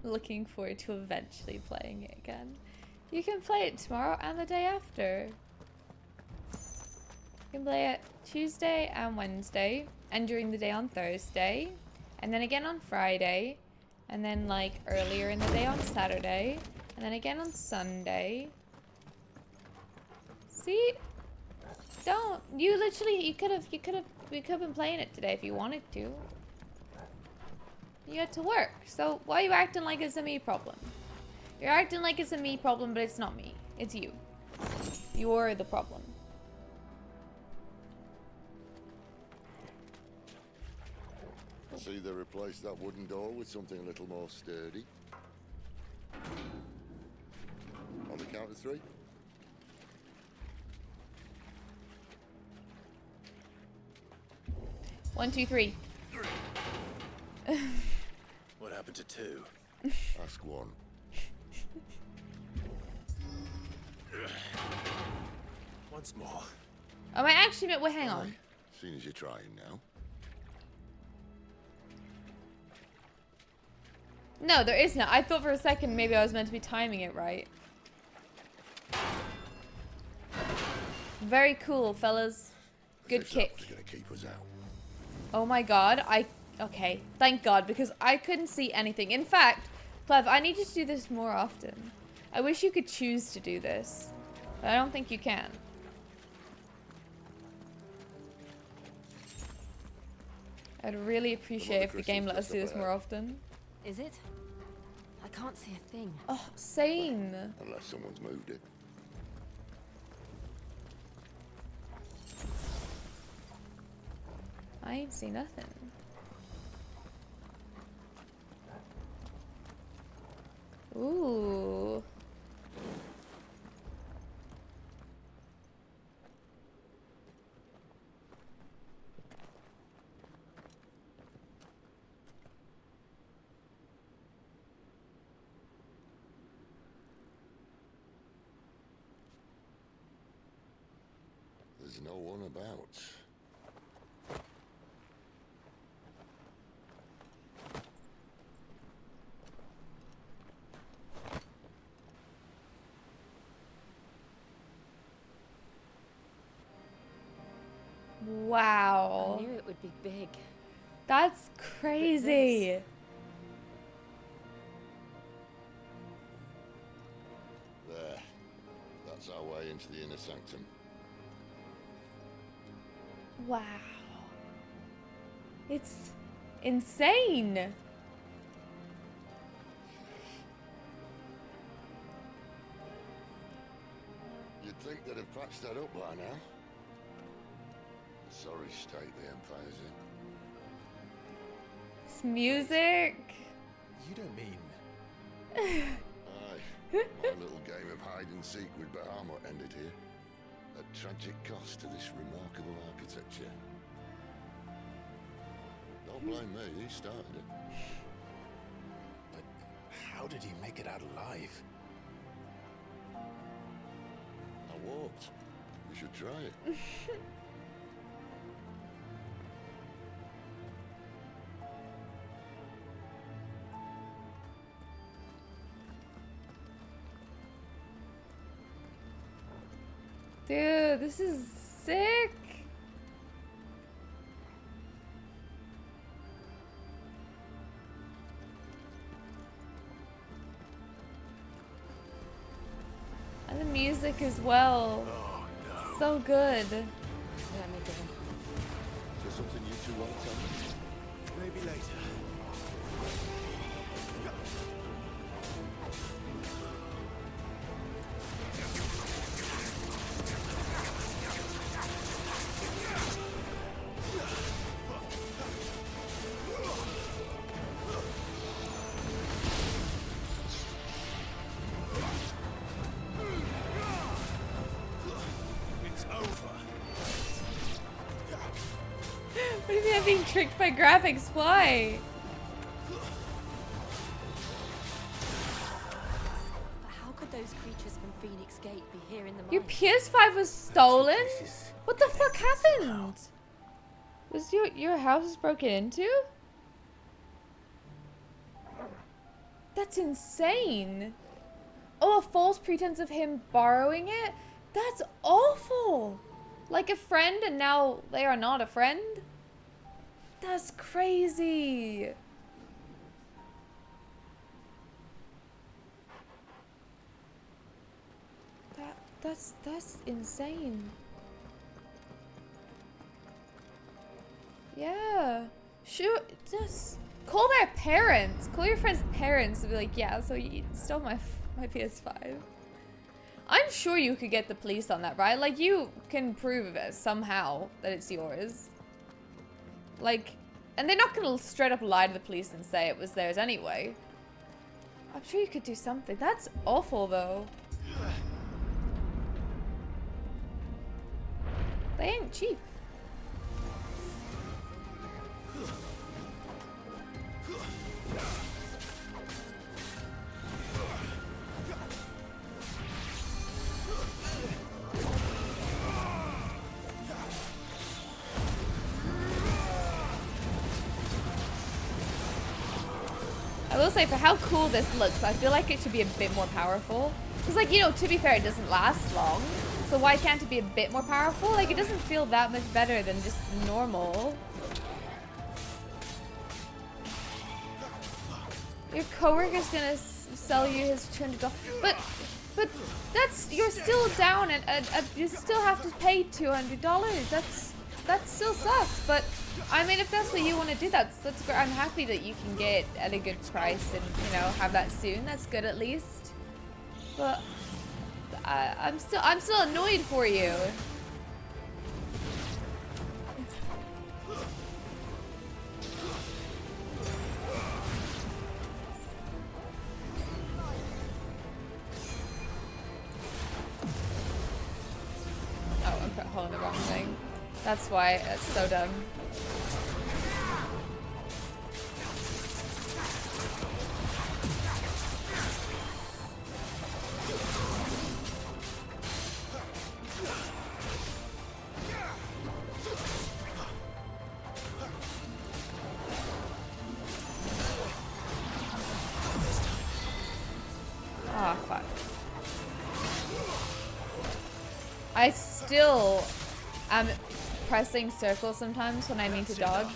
[SPEAKER 1] looking forward to eventually playing it again. You can play it tomorrow and the day after. You can play it Tuesday and Wednesday, and during the day on Thursday, and then again on Friday, and then like earlier in the day on Saturday, and then again on Sunday. See? Don't. You literally, we could have been playing it today if you wanted to. You had to work. So why are you acting like it's a me problem? You're acting like it's a me problem, but it's not me. It's you. You're the problem.
[SPEAKER 5] See, they replaced that wooden door with something a little more sturdy. On the count of 3.
[SPEAKER 1] 1, 2, 3.
[SPEAKER 3] What happened to 2?
[SPEAKER 5] Ask 1.
[SPEAKER 3] Once more.
[SPEAKER 1] Oh, I actually meant, well, hang on.
[SPEAKER 5] Seeing as you're trying now.
[SPEAKER 1] No, there is not. I thought for a second maybe I was meant to be timing it right. Very cool, fellas. Good
[SPEAKER 5] As if
[SPEAKER 1] kick.
[SPEAKER 5] that was gonna keep us out.
[SPEAKER 1] Oh my god, okay, thank god, because I couldn't see anything. In fact, Clev, I need you to do this more often. I wish you could choose to do this, but I don't think you can. I'd really appreciate if the game let us do this more often.
[SPEAKER 4] Is it? I can't see a thing.
[SPEAKER 1] Oh, same.
[SPEAKER 5] Unless someone's moved it.
[SPEAKER 1] I ain't see nothing. Ooh.
[SPEAKER 5] There's no one about.
[SPEAKER 1] Wow.
[SPEAKER 4] I knew it would be big.
[SPEAKER 1] That's crazy.
[SPEAKER 5] There. That's our way into the inner sanctum.
[SPEAKER 1] Wow. It's insane.
[SPEAKER 5] You'd think they'd have patched that up by now. Sorry state the Empire's in.
[SPEAKER 1] It's music.
[SPEAKER 3] You don't mean...
[SPEAKER 5] Aye. My little game of hide and seek with Bahamut ended here. At tragic cost to this remarkable architecture. Don't blame me, he started it.
[SPEAKER 3] But how did he make it out alive?
[SPEAKER 5] I walked. You should try it.
[SPEAKER 1] Dude, this is sick. And the music as well.
[SPEAKER 3] Oh, no.
[SPEAKER 1] So good.
[SPEAKER 4] Let me go.
[SPEAKER 5] Is there something you two want to tell me?
[SPEAKER 3] Maybe later. It's over.
[SPEAKER 1] What do you mean I'm being tricked by graphics? Why?
[SPEAKER 4] But how could those creatures from Phoenix Gate be here in the
[SPEAKER 1] Your
[SPEAKER 4] mine?
[SPEAKER 1] PS5 was stolen?
[SPEAKER 3] This is...
[SPEAKER 1] What the fuck happened? Was your house broken into? That's insane. Oh, a false pretense of him borrowing it? That's awful. Like a friend and now they are not a friend? That's crazy. That's insane. Yeah. Sure, just call their parents. Call your friend's parents and be like, yeah, so you stole my PS5. I'm sure you could get the police on that, right? Like, you can prove it somehow that it's yours. Like, and they're not gonna straight up lie to the police and say it was theirs anyway. I'm sure you could do something. That's awful, though. They ain't cheap. I will say, for how cool this looks, I feel like it should be a bit more powerful. Because, like, you know, to be fair, it doesn't last long. So why can't it be a bit more powerful? Like, it doesn't feel that much better than just normal. Your coworker's gonna sell you his $200. But that's, you're still down and you still have to pay $200. That still sucks. But I mean, if that's what you want to do, that's great. I'm happy that you can get at a good price and, you know, have that soon. That's good at least. But I'm still annoyed for you. Oh, I'm holding the wrong thing. That's why. That's so dumb. Ah, fuck. I still am pressing circle sometimes when I mean to dodge.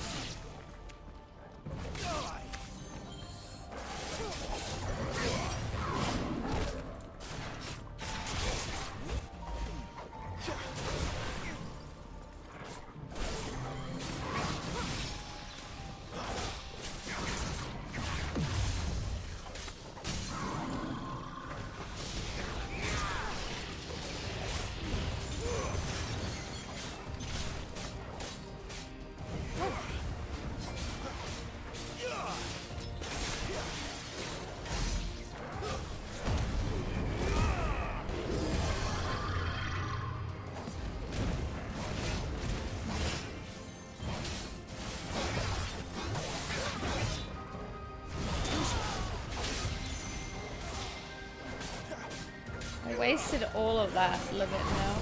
[SPEAKER 1] I wasted all of that limit now.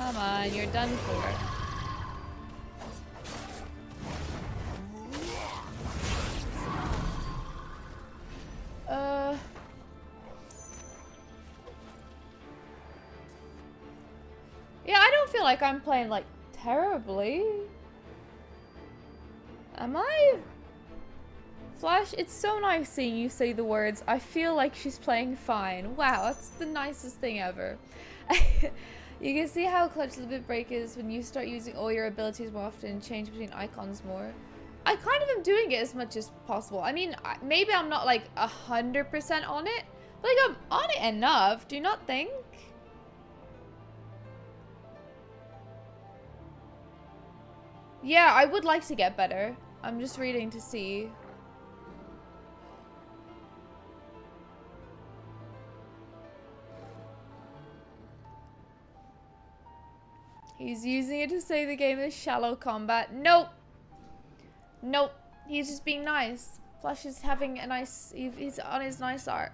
[SPEAKER 1] Come on, you're done for. Yeah, I don't feel like I'm playing, like, terribly. Am I? Flash, it's so nice seeing you say the words, I feel like she's playing fine. Wow, that's the nicest thing ever. You can see how clutch the bit break is when you start using all your abilities more often and change between icons more. I kind of am doing it as much as possible. I mean, maybe I'm not like 100% on it, but like I'm on it enough. Do you not think? Yeah, I would like to get better. I'm just reading to see. He's using it to say the game is shallow combat. Nope. Nope. He's just being nice. Flash is having a nice... He's on his nice arc.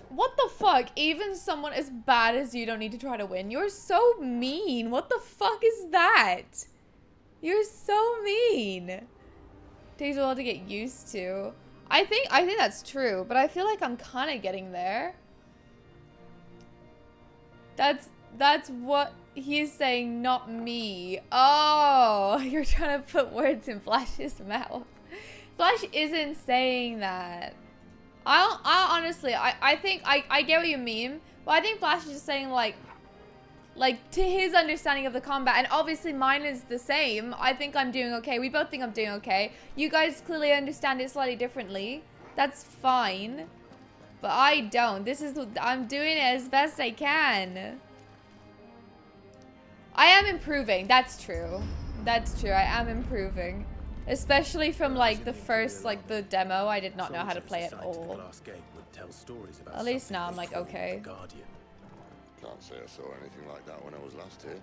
[SPEAKER 1] What the fuck? Even someone as bad as you don't need to try to win. You're so mean. What the fuck is that? You're so mean. Takes a while to get used to. I think that's true, but I feel like I'm kind of getting there. That's what he's saying, not me. Oh, you're trying to put words in Flash's mouth. Flash isn't saying that. I honestly, I think I get what you mean, but I think Flash is just saying like to his understanding of the combat, and obviously mine is the same. I think I'm doing okay. We both think I'm doing okay. You guys clearly understand it slightly differently. That's fine, but I don't. I'm doing it as best I can. I am improving. That's true. That's true. I am improving. Especially from like the first, like the demo, I did not know how to play at all. At least now I'm like, okay.
[SPEAKER 5] Can't say I saw anything like that when I was last here.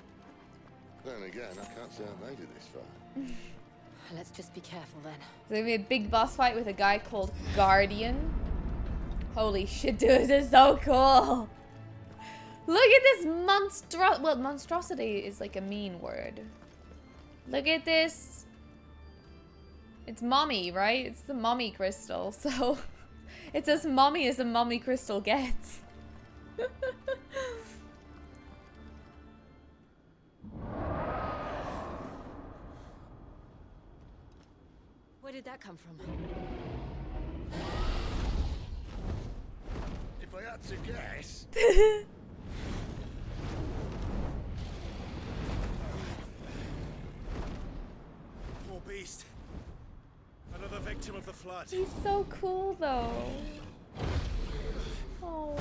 [SPEAKER 5] Then again, I can't say I made it this far.
[SPEAKER 4] Let's just be careful then.
[SPEAKER 1] There's gonna be a big boss fight with a guy called Guardian. Holy shit, dude, this is so cool. Look at this monstrosity is like a mean word. Look at this. It's mommy, right? It's the mommy crystal, so it's as mommy as a mommy crystal gets.
[SPEAKER 4] Where did that come from?
[SPEAKER 5] If I had to guess...
[SPEAKER 3] Poor beast. Another victim of the flood.
[SPEAKER 1] He's so cool, though. Oh.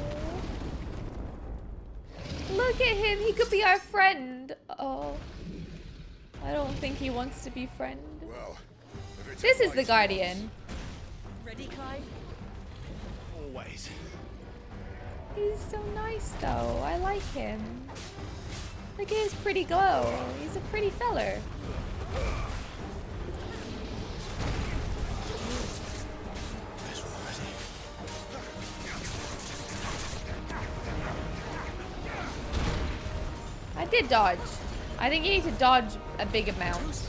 [SPEAKER 1] Look at him. He could be our friend. Oh. I don't think he wants to be friend.
[SPEAKER 5] Well,
[SPEAKER 1] this is the Guardian.
[SPEAKER 4] Ready, Clive?
[SPEAKER 3] Always.
[SPEAKER 1] He's so nice, though. I like him. Look at his pretty glow. He's a pretty feller. I did dodge. I think you need to dodge a big amount.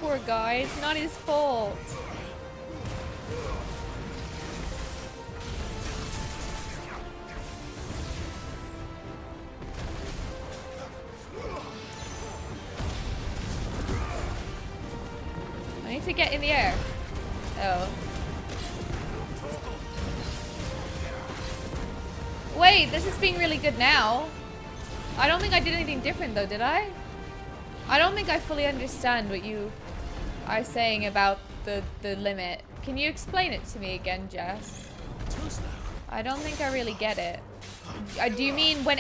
[SPEAKER 1] Poor guy, it's not his fault. I need to get in the air. Oh. Wait, this is being really good now. I don't think I did anything different though, did I? I don't think I fully understand what you are saying about the limit. Can you explain it to me again, Jess? I don't think I really get it. Do you mean when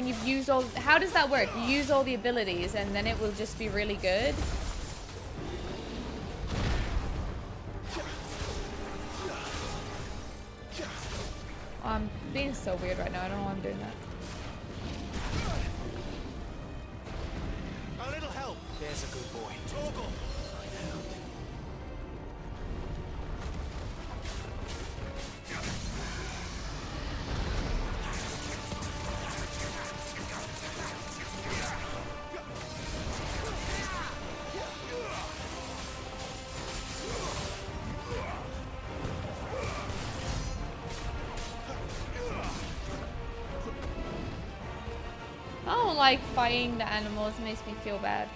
[SPEAKER 1] you've used all... How does that work? You use all the abilities and then it will just be really good? Oh, I'm being so weird right now. I don't know why I'm doing that.
[SPEAKER 3] A little help. There's a good boy. Torgal.
[SPEAKER 1] don't like fighting the animals. It makes me feel bad.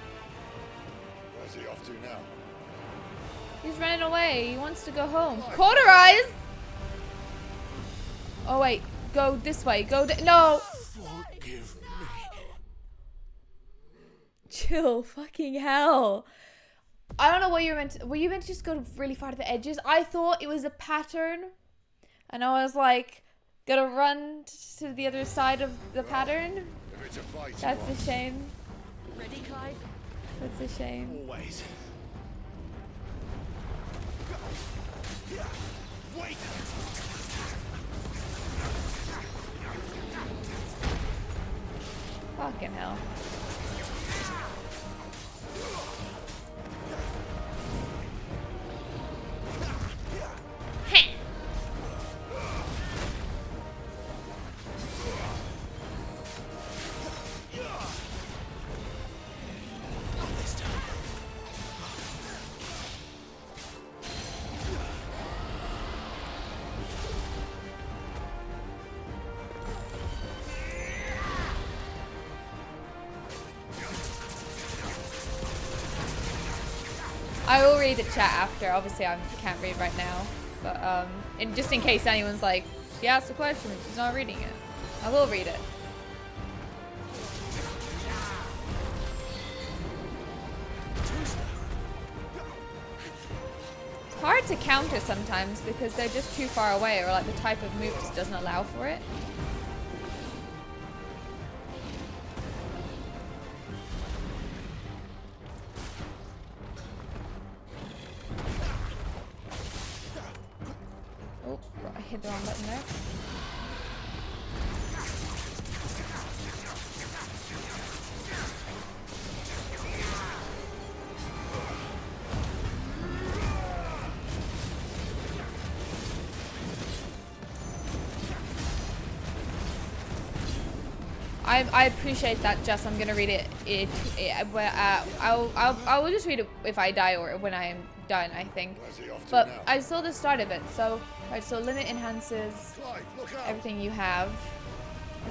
[SPEAKER 5] Where's he off to now?
[SPEAKER 1] He's running away. He wants to go home. Cauterize! Oh, wait. Go this way. No!
[SPEAKER 6] Forgive me.
[SPEAKER 1] Chill. Fucking hell. I don't know what you were meant to... Were you meant to just go really far to the edges? I thought it was a pattern. And I was like, gonna run to the other side of the pattern.
[SPEAKER 5] If it's a fight,
[SPEAKER 1] That's a shame.
[SPEAKER 4] Ready, Clive?
[SPEAKER 1] That's a shame.
[SPEAKER 3] Always.
[SPEAKER 6] Wait!
[SPEAKER 1] Fucking hell. I will read the chat after. Obviously, I can't read right now. But, just in case anyone's like, she asked a question, she's not reading it. I will read it. It's hard to counter sometimes because they're just too far away, or like the type of move just doesn't allow for it. Oh, I hit the wrong button there. I appreciate that, Jess. I'm gonna read it. I will just read it if I die or when I am done, I think.
[SPEAKER 5] Where's he off to
[SPEAKER 1] But
[SPEAKER 5] now?
[SPEAKER 1] I saw the start of it. So, right. So limit enhances
[SPEAKER 5] Clive, look out!
[SPEAKER 1] everything you have.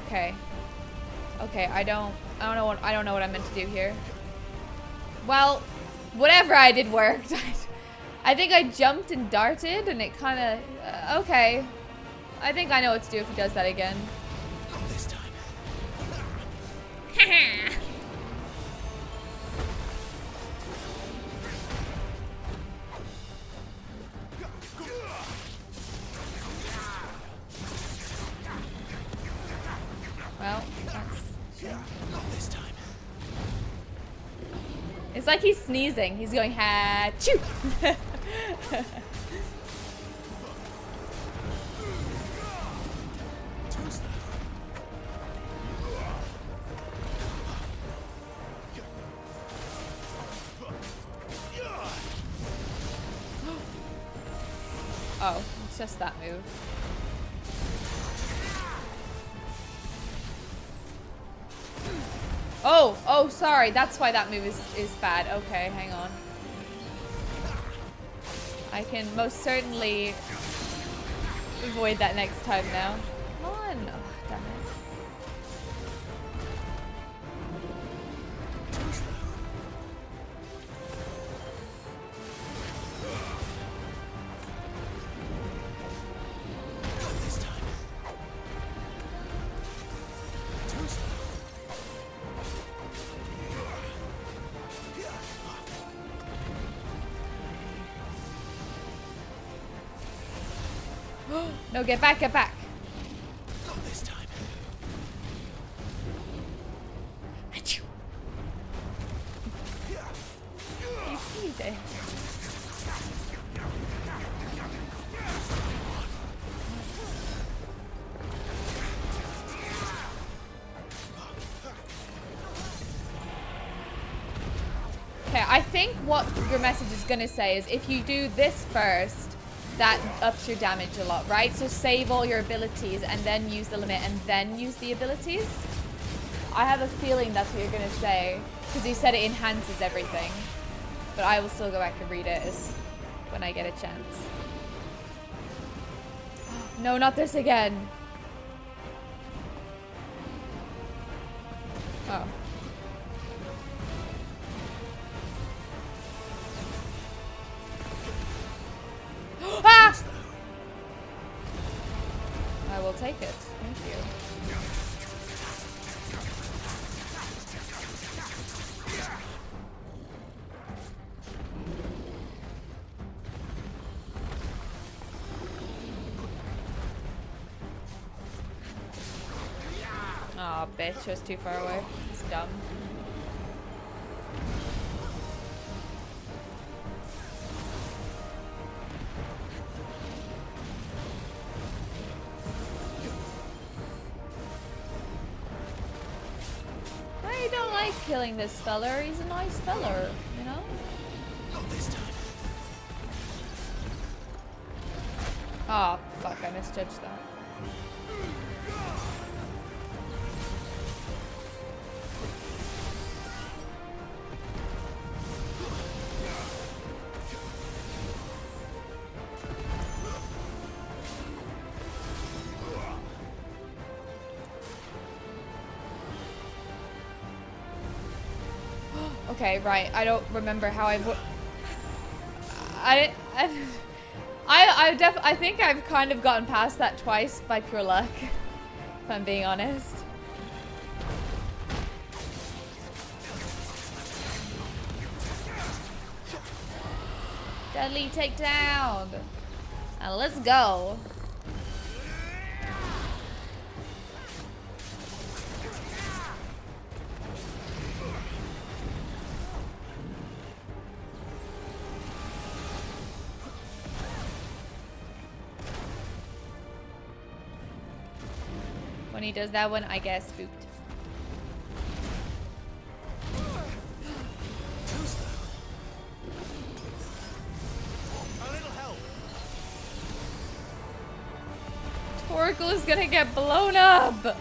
[SPEAKER 1] Okay. Okay. I don't know what I'm meant to do here. Well, whatever I did worked. I think I jumped and darted, and it kind of okay. I think I know what to do if he does that again.
[SPEAKER 6] Not this time.
[SPEAKER 1] Well, that's...
[SPEAKER 6] Not this time.
[SPEAKER 1] It's like he's sneezing. He's going ha-choo.
[SPEAKER 6] Too slow.
[SPEAKER 1] Oh, it's just that move. Oh, sorry. That's why that move is bad. Okay, hang on. I can most certainly avoid that next time now. Come on. Oh, damn it.
[SPEAKER 6] Too slow. Not this time. Too slow.
[SPEAKER 1] No, get back, get back.
[SPEAKER 6] Not this time.
[SPEAKER 1] Achoo. He's sneezing. Okay, I think what your message is going to say is if you do this first, that ups your damage a lot, right? So save all your abilities and then use the limit and then use the abilities. I have a feeling that's what you're going to say because you said it enhances everything. But I will still go back and read it when I get a chance. No, not this again. Oh. Ah! I will take it. Thank you. Aw, bitch, I was too far away. It's dumb. I don't like killing this fella. He's a nice fella, you know?
[SPEAKER 6] Not this time.
[SPEAKER 1] Oh, fuck, I misjudged that. Okay, right. I don't remember how I I think I've kind of gotten past that twice by pure luck, if I'm being honest. Deadly takedown. Now let's go. When he does that one, I get spooked.
[SPEAKER 6] A little help.
[SPEAKER 1] Torgal is gonna get blown up.
[SPEAKER 6] Not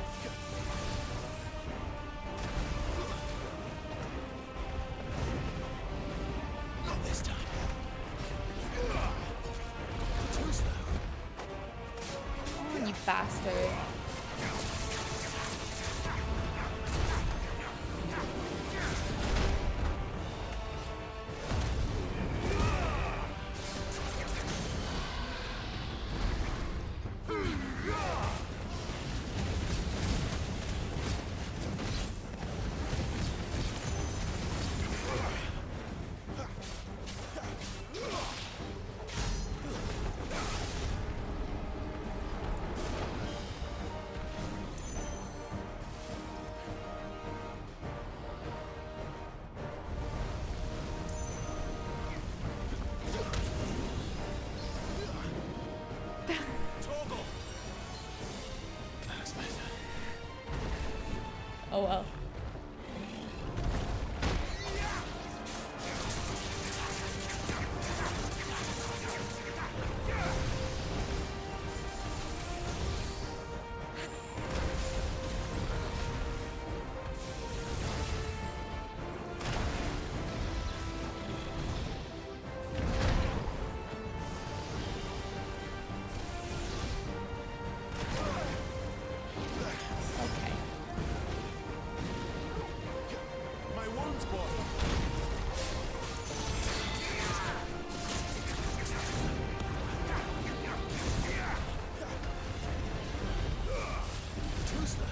[SPEAKER 6] this time. Too slow.
[SPEAKER 1] Oh, you bastard. Oh well.
[SPEAKER 6] My wound's boy. Too slow.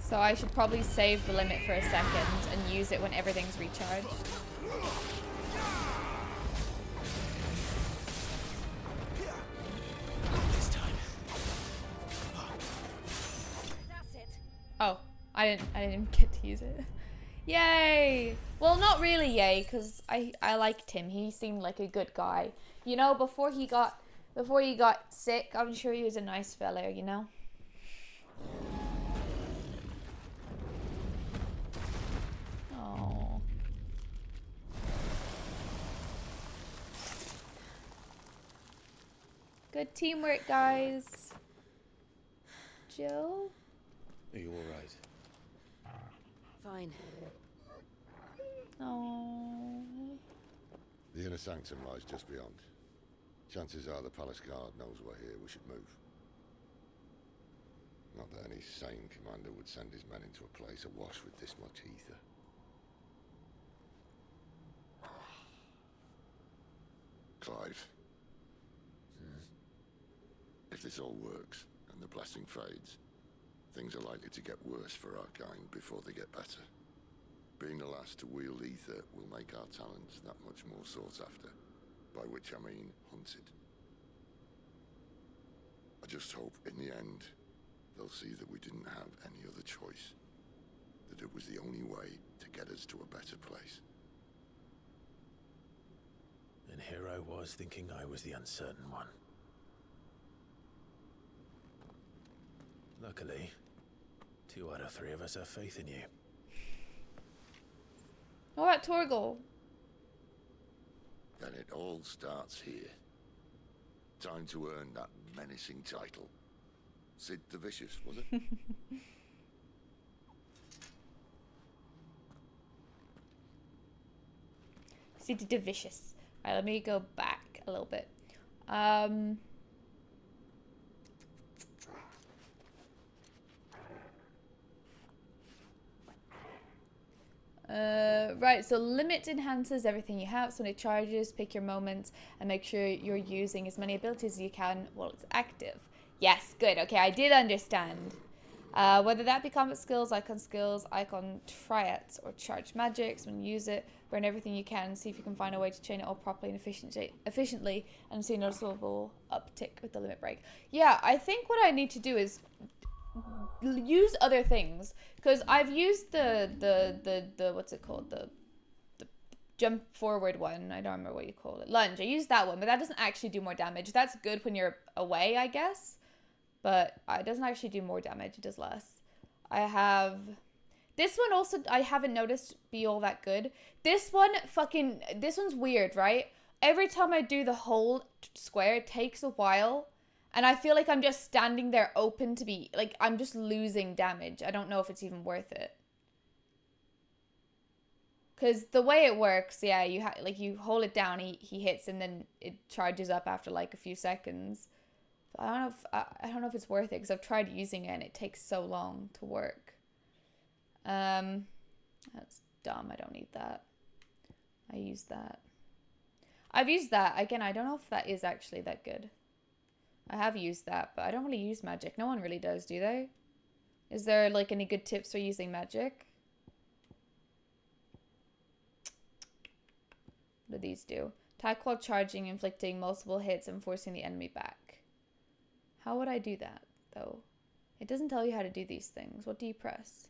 [SPEAKER 1] So I should probably save the limit for a second and use it when everything's recharged.
[SPEAKER 6] This time.
[SPEAKER 1] Oh, I didn't even get to use it. Yay! Well, not really yay, because I liked him. He seemed like a good guy. You know, before he got sick, I'm sure he was a nice fellow, you know? Oh. Good teamwork, guys. Jill?
[SPEAKER 3] Are you all right?
[SPEAKER 4] Fine.
[SPEAKER 1] Oh.
[SPEAKER 5] The Inner Sanctum lies just beyond. Chances are the Palace Guard knows we're here. We should move. Not that any sane commander would send his men into a place awash with this much ether. Clive. If this all works, and the blessing fades, things are likely to get worse for our kind before they get better. Being the last to wield ether will make our talents that much more sought after, by which I mean hunted. I just hope, in the end, they'll see that we didn't have any other choice. That it was the only way to get us to a better place.
[SPEAKER 3] And here I was thinking I was the uncertain one. Luckily, 2 out of 3 of us have faith in you.
[SPEAKER 1] What about Torgal?
[SPEAKER 5] Then it all starts here. Time to earn that menacing title. Sid the Vicious, was it?
[SPEAKER 1] Sid the Vicious. Alright, let me go back a little bit. Right, so limit enhances everything you have, so when it charges, pick your moments and make sure you're using as many abilities as you can while it's active. Yes, good, okay, I did understand. Whether that be combat skills, icon triads, or charge magics, when you use it, burn everything you can, see if you can find a way to chain it all properly and efficiently, and see a noticeable uptick with the limit break. Yeah, I think what I need to do is use other things, because I've used the what's it called, the jump forward one, I don't remember what you call it, lunge. I used that one, but that doesn't actually do more damage. That's good when you're away, I guess, but it doesn't actually do more damage, it does less. I have this one also, I haven't noticed be all that good. This one's weird, right? Every time I do the whole square, it takes a while. And I feel like I'm just standing there open to be, like, I'm just losing damage. I don't know if it's even worth it. Because the way it works, yeah, you hold it down, he hits, and then it charges up after, like, a few seconds. But I don't know if it's worth it, because I've tried using it, and it takes so long to work. That's dumb. I don't need that. I use that. I've used that. Again, I don't know if that is actually that good. I have used that, but I don't really use magic. No one really does, do they? Is there, like, any good tips for using magic? What do these do? Attack while charging, inflicting multiple hits, and forcing the enemy back. How would I do that, though? It doesn't tell you how to do these things. What do you press?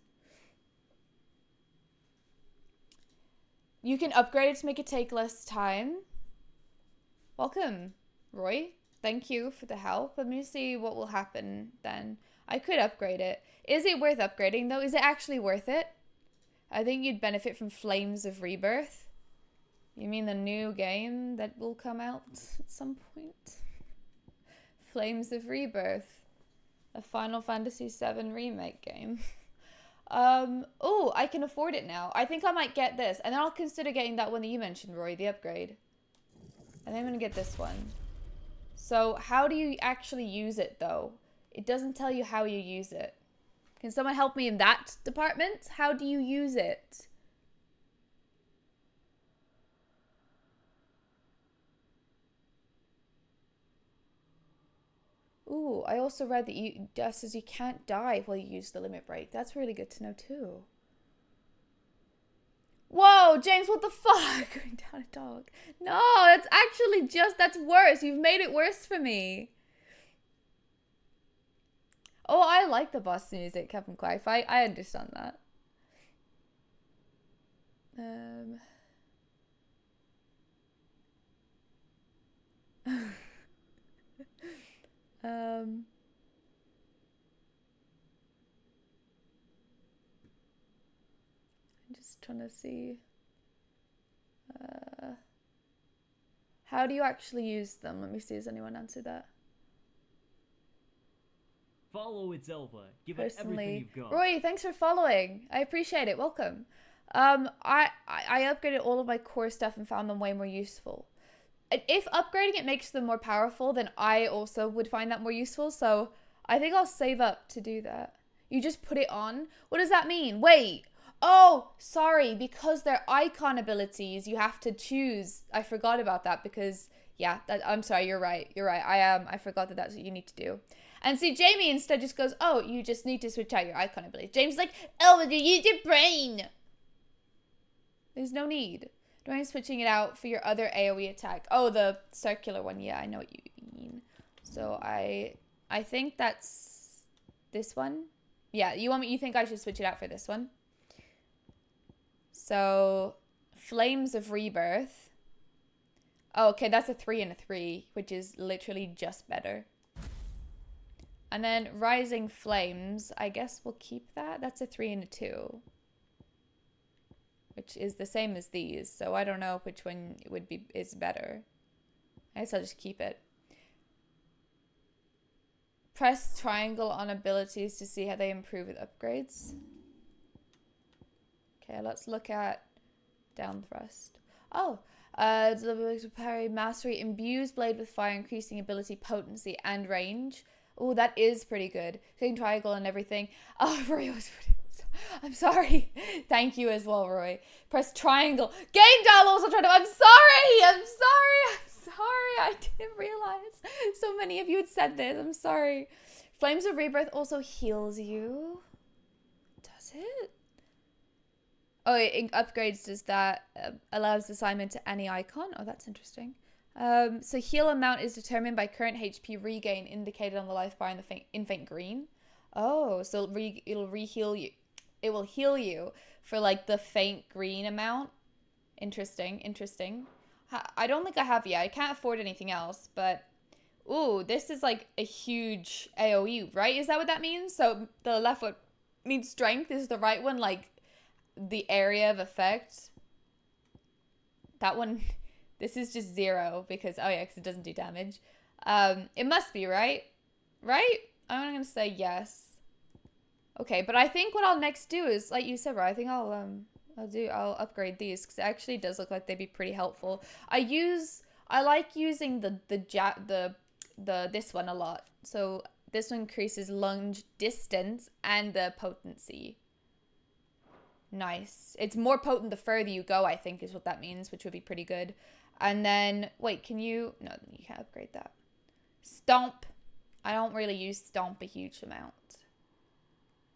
[SPEAKER 1] You can upgrade it to make it take less time. Welcome, Roy. Thank you for the help. Let me see what will happen then. I could upgrade it. Is it worth upgrading though? Is it actually worth it? I think you'd benefit from Flames of Rebirth. You mean the new game that will come out at some point? Flames of Rebirth. A Final Fantasy VII remake game. Oh, I can afford it now. I think I might get this. And then I'll consider getting that one that you mentioned, Roy, the upgrade. And then I'm going to get this one. So how do you actually use it, though? It doesn't tell you how you use it. Can someone help me in that department? How do you use it? Ooh, I also read that you says you can't die while you use the limit break. That's really good to know, too. Whoa, James, what the fuck? Going down a dog. No, that's actually that's worse. You've made it worse for me. Oh, I like the boss music, Captain Quack. I understand that. I'm just trying to see. How do you actually use them? Let me see, has anyone answered that?
[SPEAKER 8] Follow its Zelva. Give it everything you've got.
[SPEAKER 1] Roy, thanks for following. I appreciate it. Welcome. I upgraded all of my core stuff and found them way more useful. if upgrading it makes them more powerful, then I also would find that more useful. So I think I'll save up to do that. You just put it on. What does that mean? Wait. Oh, sorry. Because they're icon abilities, you have to choose. I forgot about that because, yeah, I'm sorry. You're right. You're right. I forgot that that's what you need to do. And see, Jamie instead just goes, oh, you just need to switch out your icon abilities. James is like, oh, you use your brain. There's no need. Don't switching it out for your other AoE attack. Oh, the circular one. Yeah, I know what you mean. So I think that's this one. Yeah, you think I should switch it out for this one? So, Flames of Rebirth. Oh, okay, that's a 3 and a 3, which is literally just better. And then Rising Flames, I guess we'll keep that. That's a 3 and a 2. Which is the same as these, so I don't know which one is better. I guess I'll just keep it. Press triangle on abilities to see how they improve with upgrades. Okay, let's look at down thrust. Oh, parry mastery imbues blade with fire, increasing ability, potency, and range. Oh, that is pretty good. Clicking triangle and everything. Oh, Roy was pretty. I'm sorry. Thank you as well, Roy. Press triangle. Game dial also trying to. I'm sorry. I didn't realize so many of you had said this. I'm sorry. Flames of Rebirth also heals you. Does it? Oh, it upgrades. Does that allows assignment to any icon? Oh, that's interesting. So heal amount is determined by current HP regain indicated on the life bar in faint green. Oh, so it'll re-heal you. It will heal you for like the faint green amount. Interesting. I don't think I have yet. I can't afford anything else, but ooh, this is like a huge AoE, right? Is that what that means? So the left one means strength. Is the right one like the area of effect? That one, this is just 0 because, oh yeah, because it doesn't do damage. It must be, right? Right? I'm gonna say yes. Okay, but I think what I'll next do is, like you said, right? I think I'll upgrade these because it actually does look like they'd be pretty helpful. I like using this one a lot. So this one increases lunge distance and the potency. Nice. It's more potent the further you go, I think is what that means, which would be pretty good. And then, wait, no, you can't upgrade that. Stomp. I don't really use Stomp a huge amount,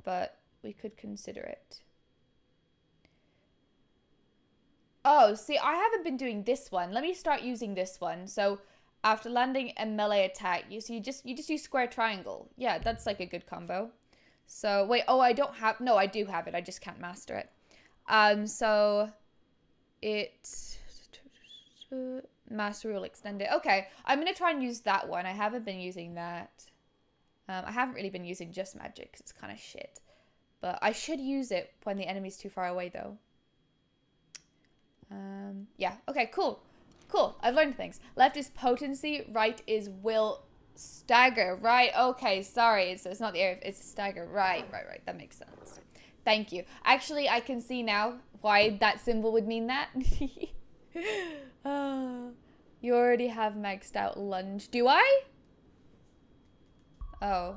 [SPEAKER 1] but we could consider it. Oh, see, I haven't been doing this one. Let me start using this one. So after landing a melee attack, you just use square triangle. Yeah, that's like a good combo. So wait, oh, I do have it. I just can't master it. So it mastery will extend it. Okay, I'm gonna try and use that one. I haven't been using that. I haven't really been using just magic because it's kind of shit. But I should use it when the enemy's too far away, though. Yeah. Okay, cool. Cool. I've learned things. Left is potency. Right is will stagger. Right. Okay, sorry. It's not the area. It's stagger. Right. That makes sense. Thank you. Actually, I can see now why that symbol would mean that. You already have maxed out lunge. Do I? Oh.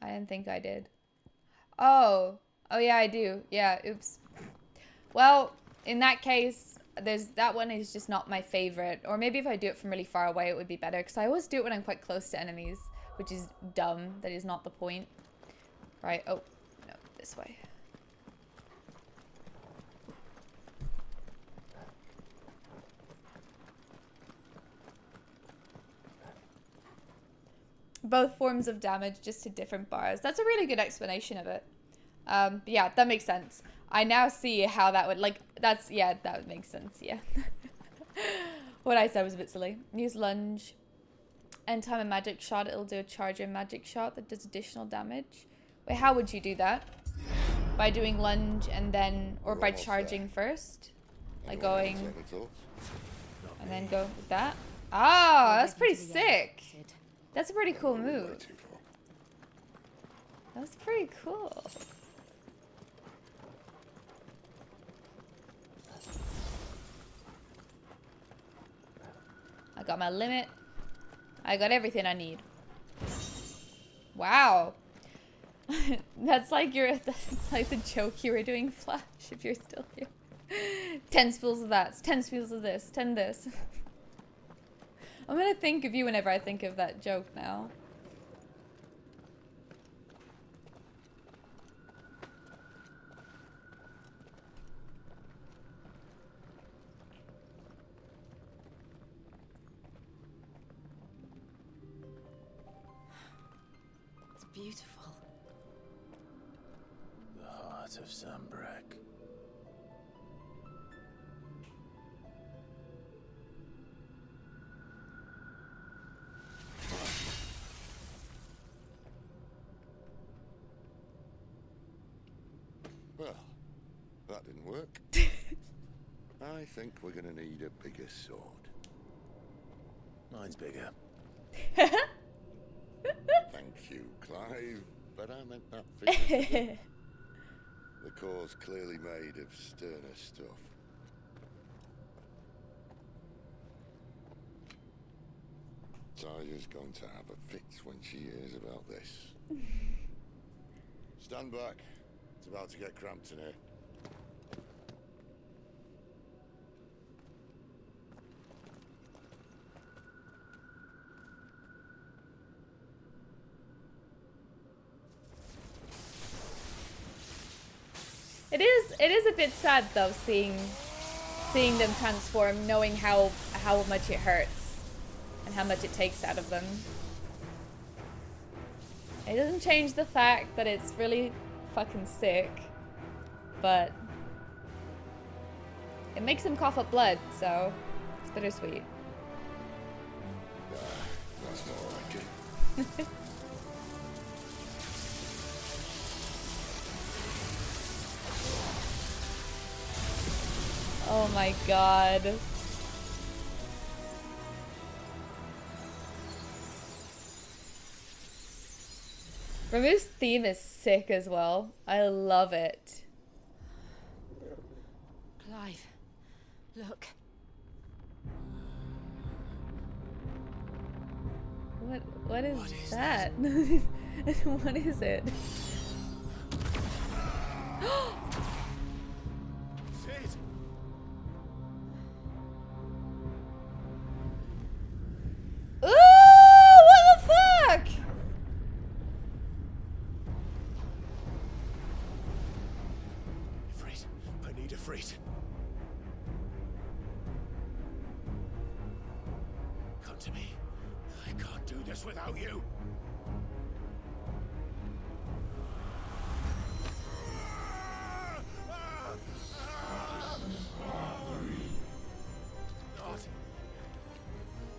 [SPEAKER 1] I didn't think I did. Oh yeah, I do. Yeah, oops. Well, in that case, that one is just not my favorite. Or maybe if I do it from really far away, it would be better. Because I always do it when I'm quite close to enemies, which is dumb. That is not the point. Right, oh, no, this way. Both forms of damage, just to different bars. That's a really good explanation of it. But yeah, that makes sense. I now see how that would, that would make sense, yeah. What I said was a bit silly. Use lunge. Anytime a magic shot, it'll do a charger magic shot that does additional damage. Wait, how would you do that? By doing lunge and then, or by charging first? Like going, and then go with that? Ah, that's pretty sick. That's a pretty cool move. That's pretty cool. got my limit. I got everything I need. Wow. That's like the joke you were doing, Flash, if you're still here. 10 spools of that, 10 spools of this, 10 this. I'm gonna think of you whenever I think of that joke now.
[SPEAKER 4] It's beautiful.
[SPEAKER 3] The heart of Zambrak.
[SPEAKER 5] Well, that didn't work. I think we're gonna need a bigger sword.
[SPEAKER 3] Mine's bigger.
[SPEAKER 5] Thank you, Clive, but I meant that figuratively. The core's clearly made of sterner stuff. Talia's going to have a fit when she hears about this. Stand back. It's about to get cramped in here.
[SPEAKER 1] It is a bit sad though, seeing them transform, knowing how much it hurts and how much it takes out of them. It doesn't change the fact that it's really fucking sick, but it makes them cough up blood, so it's bittersweet.
[SPEAKER 5] That's more like it.
[SPEAKER 1] Oh my god. Ramu's theme is sick as well. I love it.
[SPEAKER 4] Clive, look.
[SPEAKER 1] What is that? What is it?
[SPEAKER 3] Sid!
[SPEAKER 1] Ooh, what the fuck?
[SPEAKER 3] Ifrit, I need Ifrit. Come to me. I can't do this without you.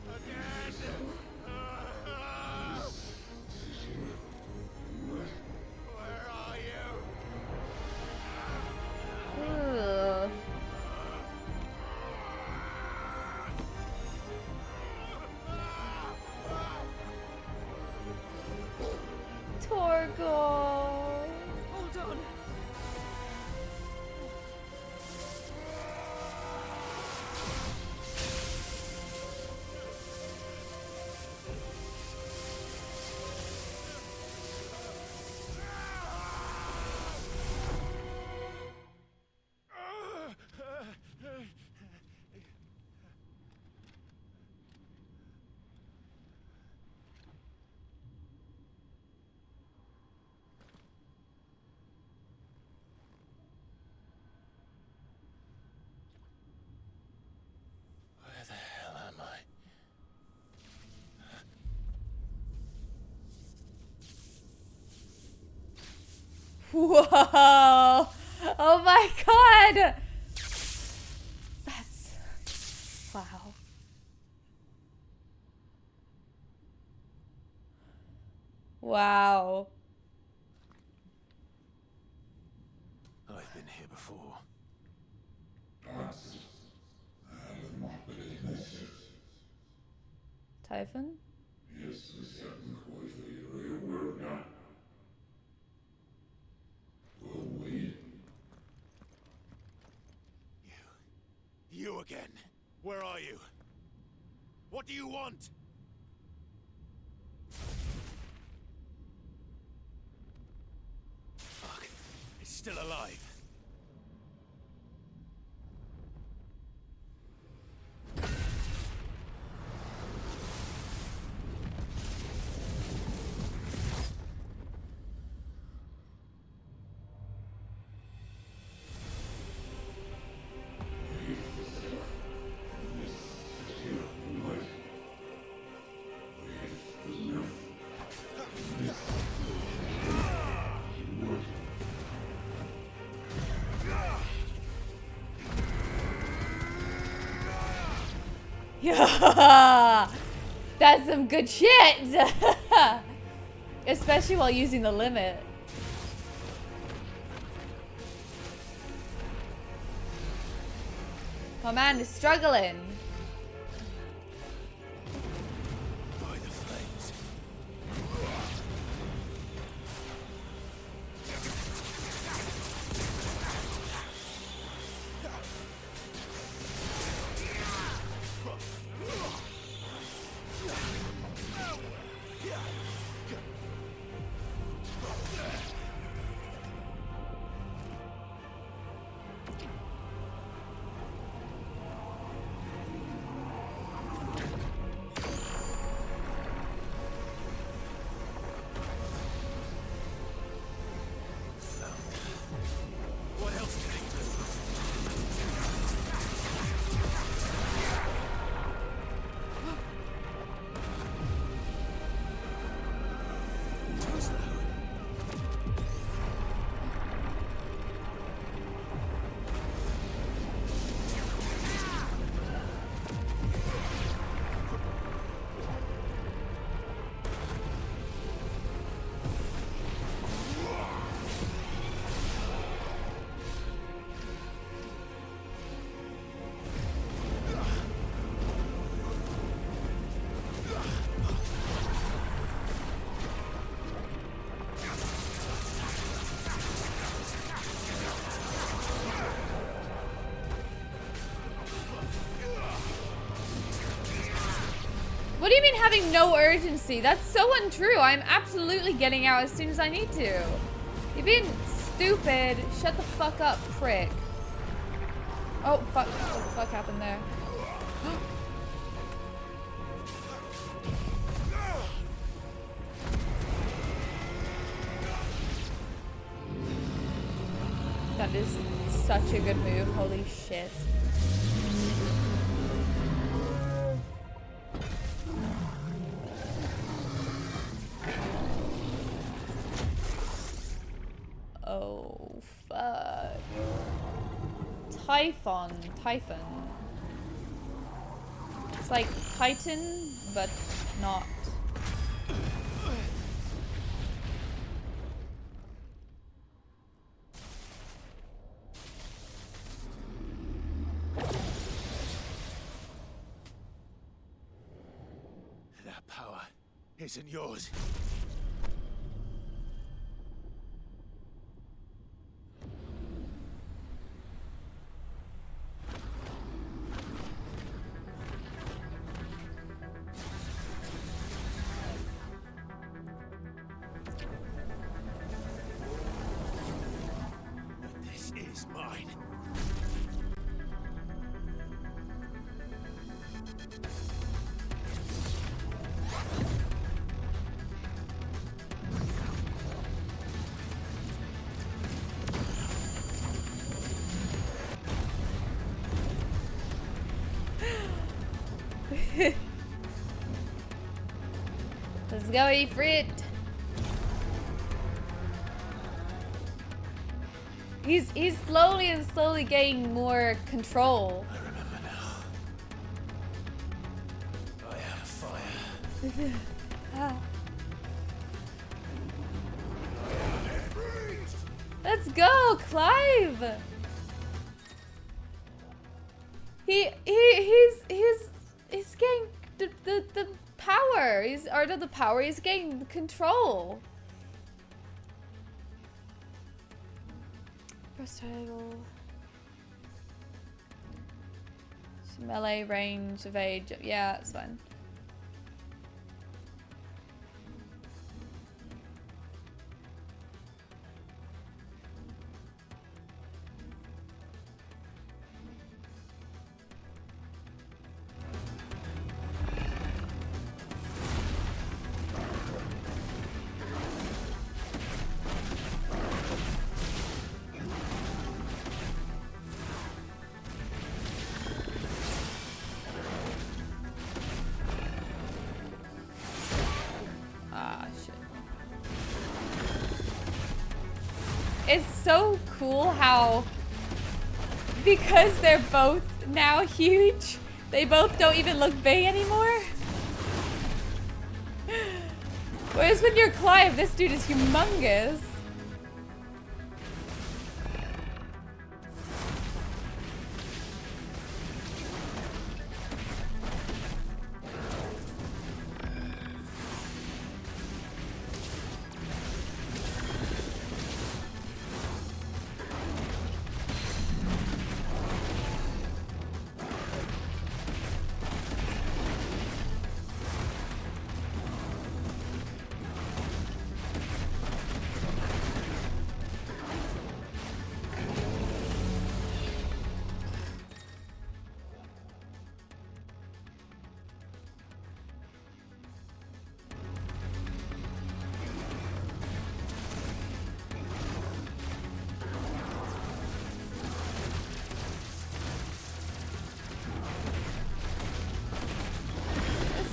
[SPEAKER 3] Not again. Where are you?
[SPEAKER 1] Ugh. Torgal.
[SPEAKER 4] Hold on.
[SPEAKER 3] Where the hell am I?
[SPEAKER 1] Whoa! Oh my god! That's... wow. Wow.
[SPEAKER 3] I've been here before.
[SPEAKER 1] Typhon?
[SPEAKER 3] You again. Where are you? What do you want? Fuck. It's still alive.
[SPEAKER 1] Yeah, that's some good shit. Especially while using the limit. My man is struggling.
[SPEAKER 3] By the flames. What else can I do? Who's that?
[SPEAKER 1] What do you mean having no urgency? That's so untrue. I'm absolutely getting out as soon as I need to. You're being stupid. Shut the fuck up, prick. Oh, fuck. What the fuck happened there? That is such a good move. Holy shit. Oh, fuck. Typhon. It's like Titan, but not.
[SPEAKER 3] That power isn't yours. This is mine.
[SPEAKER 1] Let's go, Ifrit. He's slowly gaining more control.
[SPEAKER 3] I remember now. I have fire.
[SPEAKER 1] Let's go, Clive. He's getting the power. He's not the power. He's getting the control. Press title. Melee, range, evade. Yeah, that's fine. It's so cool how, because they're both now huge, they both don't even look big anymore. Whereas when you're Clive, this dude is humongous.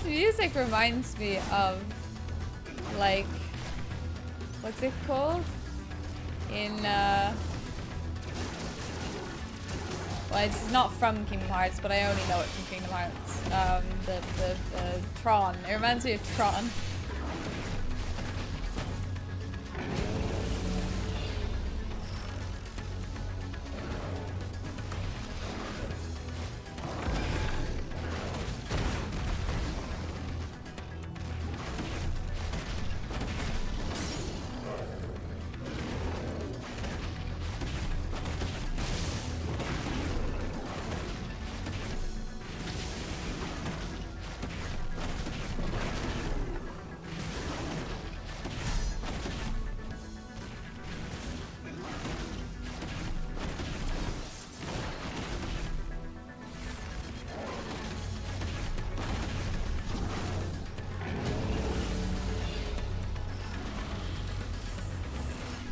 [SPEAKER 1] Music reminds me of, like, what's it called? In, well, it's not from Kingdom Hearts, but I only know it from Kingdom Hearts. The Tron. It reminds me of Tron.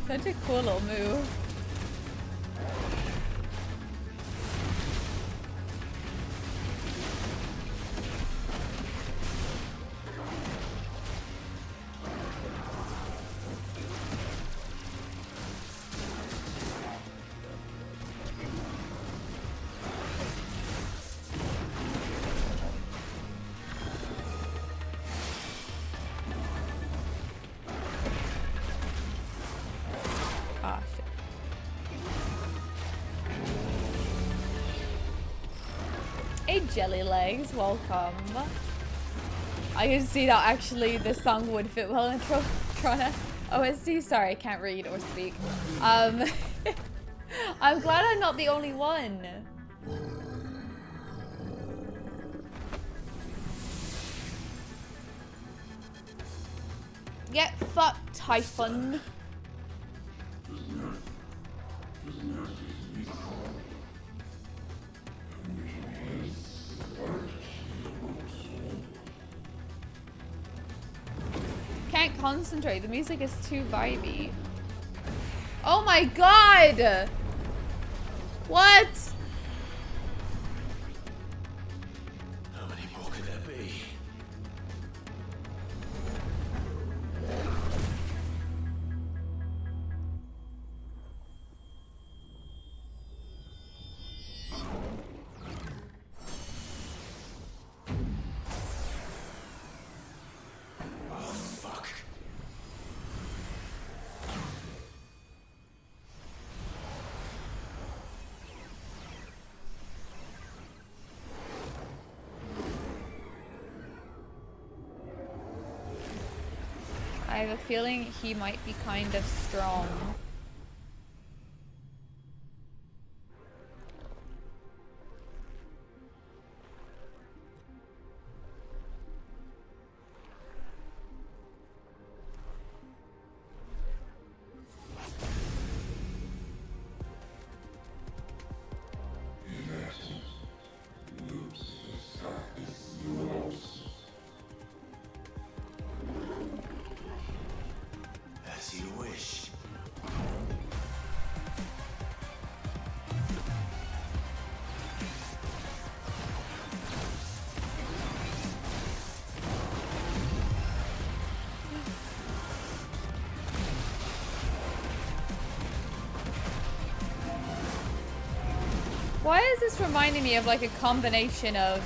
[SPEAKER 1] Such a cool little move. Hey Jelly Legs, welcome. I can see that actually this song would fit well in Trona OST. Sorry, I can't read or speak. I'm glad I'm not the only one. Get fucked, Typhon. Can't concentrate. The music is too vibey. Oh my god! What?
[SPEAKER 3] How many more could there be?
[SPEAKER 1] I have a feeling he might be kind of strong. Why is this reminding me of like a combination of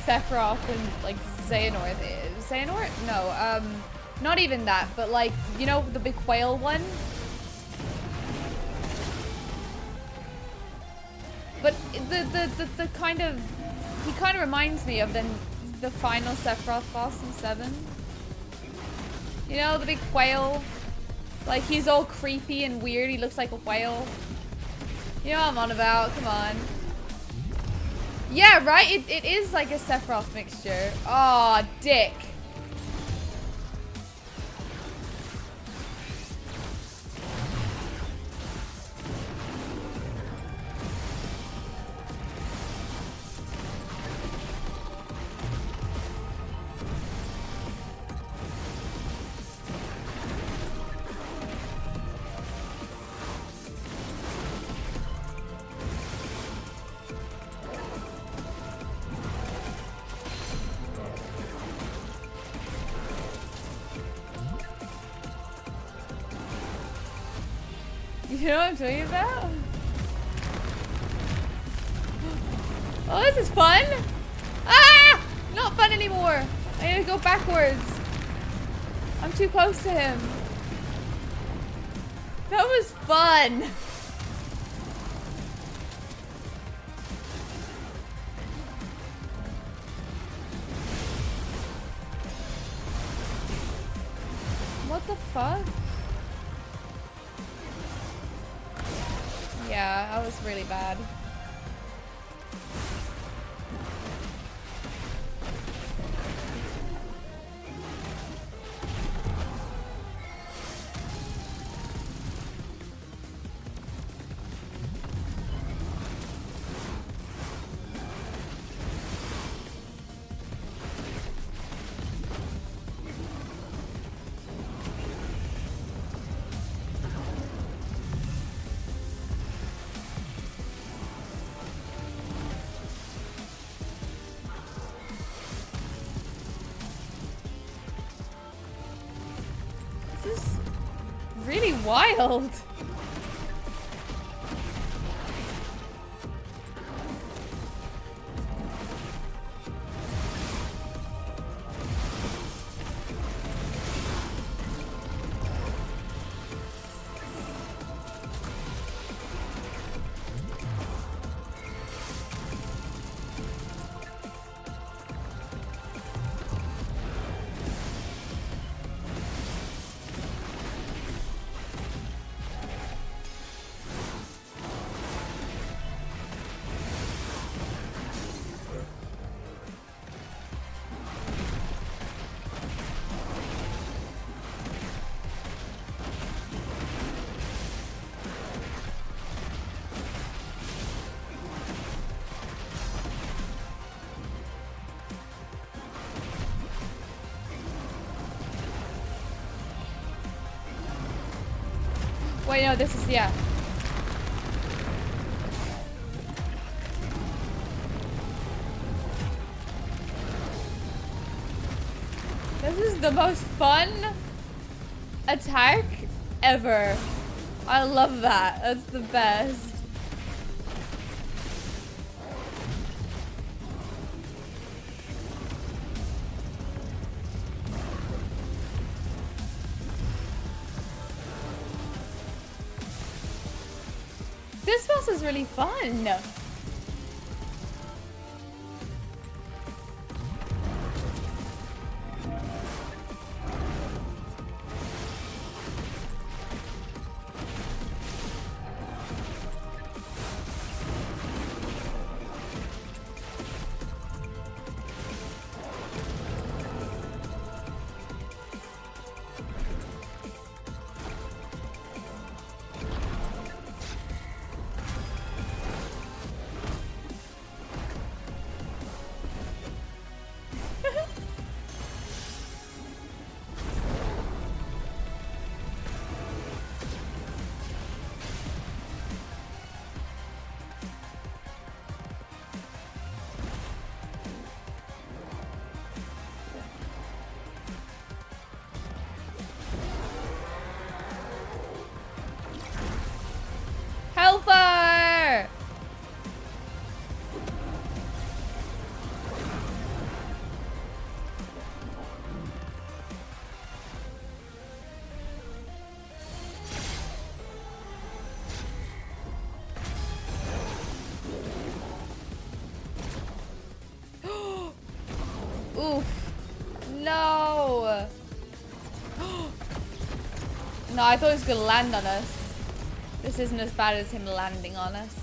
[SPEAKER 1] Sephiroth and like Xehanort? Xehanort? No, not even that, but like, you know, the big whale one? But the kind of, he kind of reminds me of the final Sephiroth boss in 7. You know, the big whale? Like, he's all creepy and weird, he looks like a whale. You know what I'm on about, come on. Yeah, right? It is like a Sephiroth mixture. Aw, dick. You know what I'm talking about? Oh, this is fun! Ah! Not fun anymore! I need to go backwards. I'm too close to him. That was fun! What the fuck? Yeah, that was really bad. This is really wild. Wait, no, this is, yeah. This is the most fun attack ever. I love that. That's the best. This boss is really fun. Oof. No. No, I thought he was gonna land on us. This isn't as bad as him landing on us.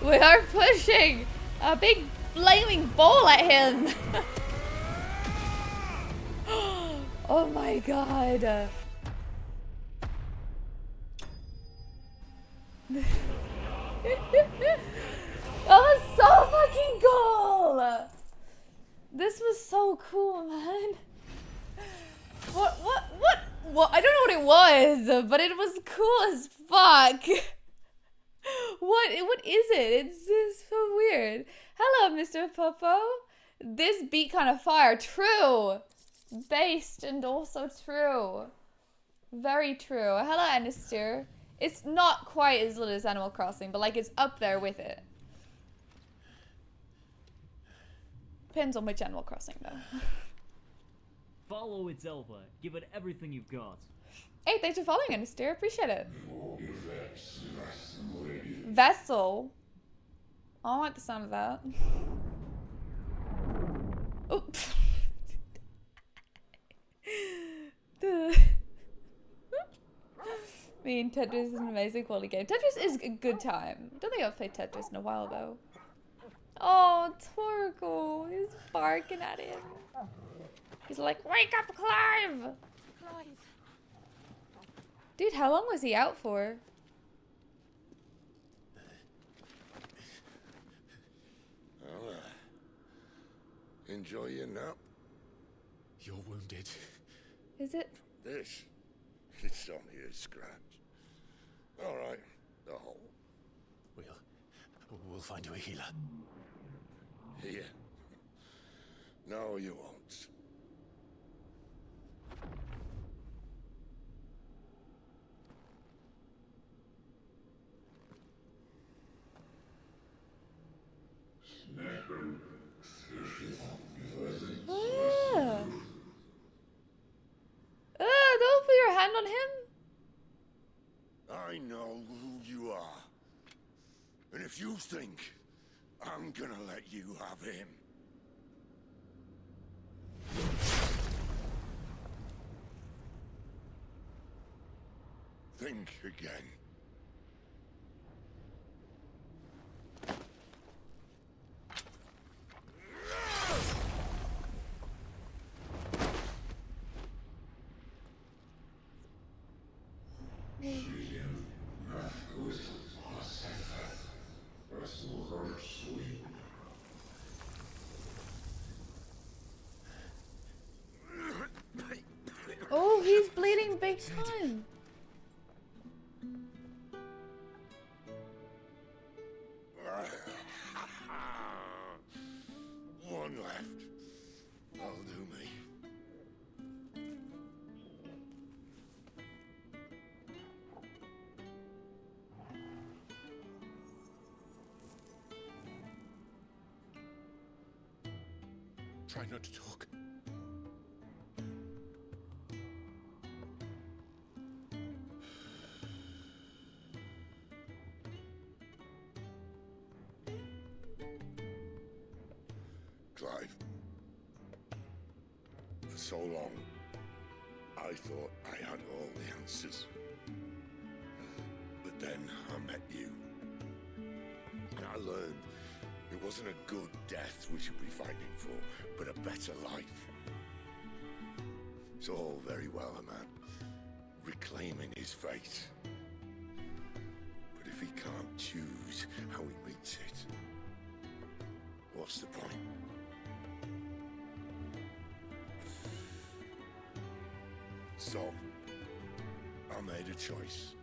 [SPEAKER 1] We are pushing a big flaming ball at him. Oh my god. That was so fucking cool. This was so cool, man. What? I don't know what it was, but it was cool as fuck. What is it? It's so weird. Hello, Mr. Popo. This beat kind of fire. True. Based and also true. Very true. Hello, Anister. It's not quite as lit as Animal Crossing, but like it's up there with it. Depends on which Animal Crossing though.
[SPEAKER 8] Follow it, Zelda. Give it everything you've got.
[SPEAKER 1] Hey, thanks for following, Anister. Appreciate it. Vessel. I don't like the sound of that. Oops. Me and Tetris is an amazing quality game. Tetris is a good time. I don't think I've played Tetris in a while though. Oh, Torgal. He's barking at him. He's like, wake up, Clive! Dude, how long was he out for?
[SPEAKER 5] Well, enjoy your nap.
[SPEAKER 3] You're wounded.
[SPEAKER 1] Is it?
[SPEAKER 5] This, it's only a scratch. All right, the hole.
[SPEAKER 3] We'll find you a healer.
[SPEAKER 5] Here. No, you won't.
[SPEAKER 1] Don't put your hand on him.
[SPEAKER 5] I know who you are. And if you think I'm gonna let you have him. Think again.
[SPEAKER 1] Oh, he's bleeding big time.
[SPEAKER 5] One left. That'll do me.
[SPEAKER 3] Try not to talk.
[SPEAKER 5] Clive. For so long, I thought I had all the answers. But then I met you. And I learned it wasn't a good death we should be fighting for, but a better life. It's all very well, a man reclaiming his fate. But if he can't choose how he meets it, what's the point? So, I made a choice.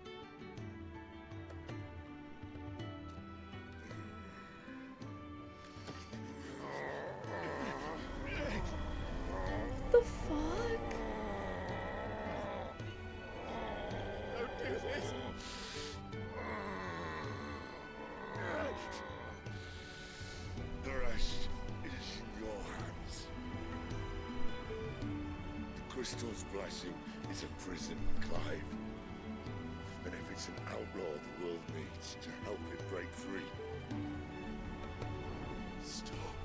[SPEAKER 1] The fuck?
[SPEAKER 5] Don't do this. The rest is in your hands. The crystal's blessing is a prison, Clive. And if it's an outlaw the world needs to help it break free. Stop.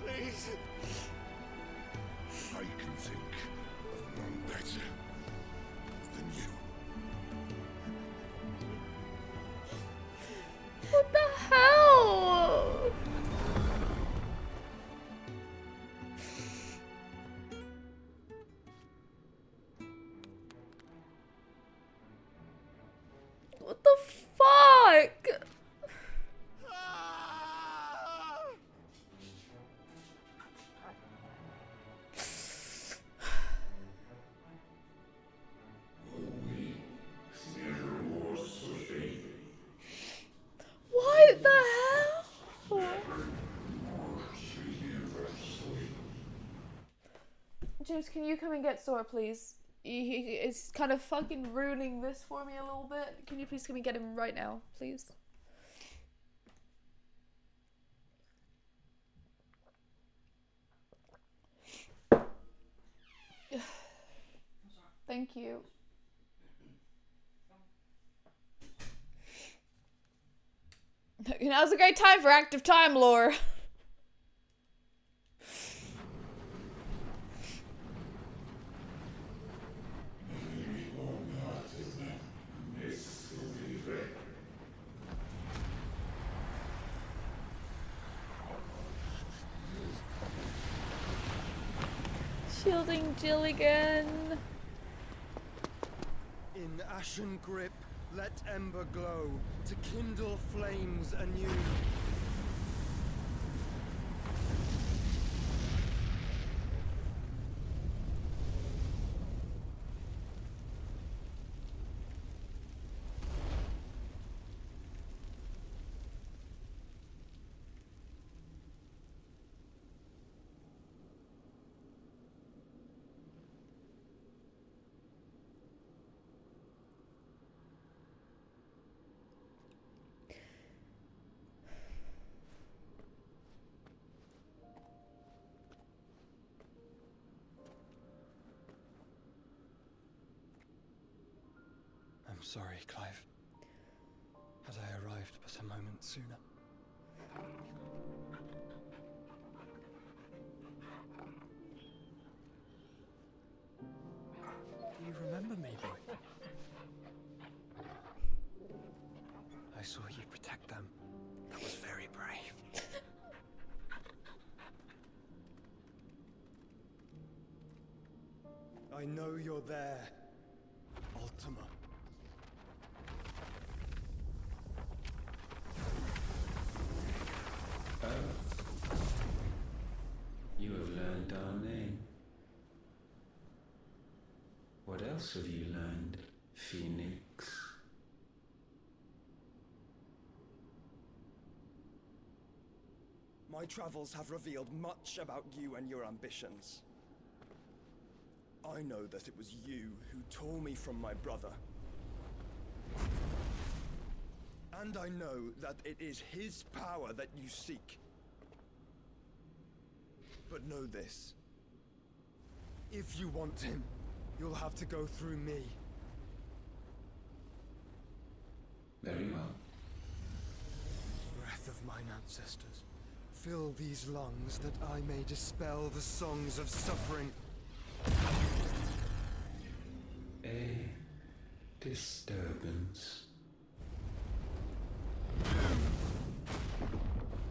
[SPEAKER 5] Please. I can think of none better than you.
[SPEAKER 1] What the hell? What the fuck? What the hell? James, can you come and get Sora, please? It's kind of fucking ruining this for me a little bit. Can you please come and get him right now, please? Thank you. Now's a great time for active time lore. Shielding Jill again.
[SPEAKER 9] In ashen grip, let ember glow to kindle flames anew. I'm sorry, Clive. Had I arrived but a moment sooner. Do you remember me, boy? I saw you protect them. That was very brave. I know you're there, Ultima.
[SPEAKER 10] You have learned our name. What else have you learned, Phoenix?
[SPEAKER 9] My travels have revealed much about you and your ambitions. I know that it was you who tore me from my brother. And I know that it is his power that you seek. But know this. If you want him, you'll have to go through me.
[SPEAKER 10] Very well.
[SPEAKER 9] Breath of mine ancestors, fill these lungs that I may dispel the songs of suffering.
[SPEAKER 10] A disturbance.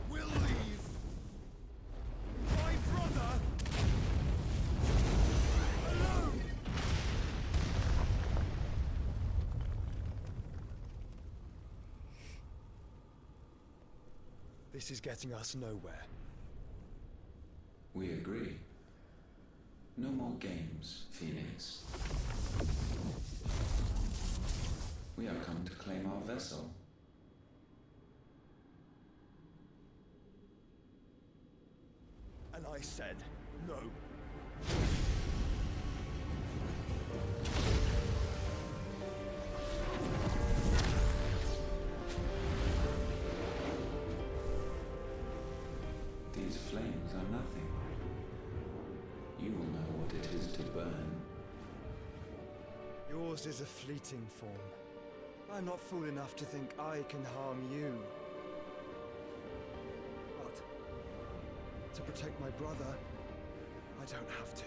[SPEAKER 9] We'll leave. My brother alone. This is getting us nowhere.
[SPEAKER 10] We agree. No more games, Phoenix. vessel.
[SPEAKER 9] And I said no.
[SPEAKER 10] These flames are nothing. You will know what it is to burn.
[SPEAKER 9] Yours is a fleeting form. I'm not fool enough to think I can harm you. But to protect my brother, I don't have to.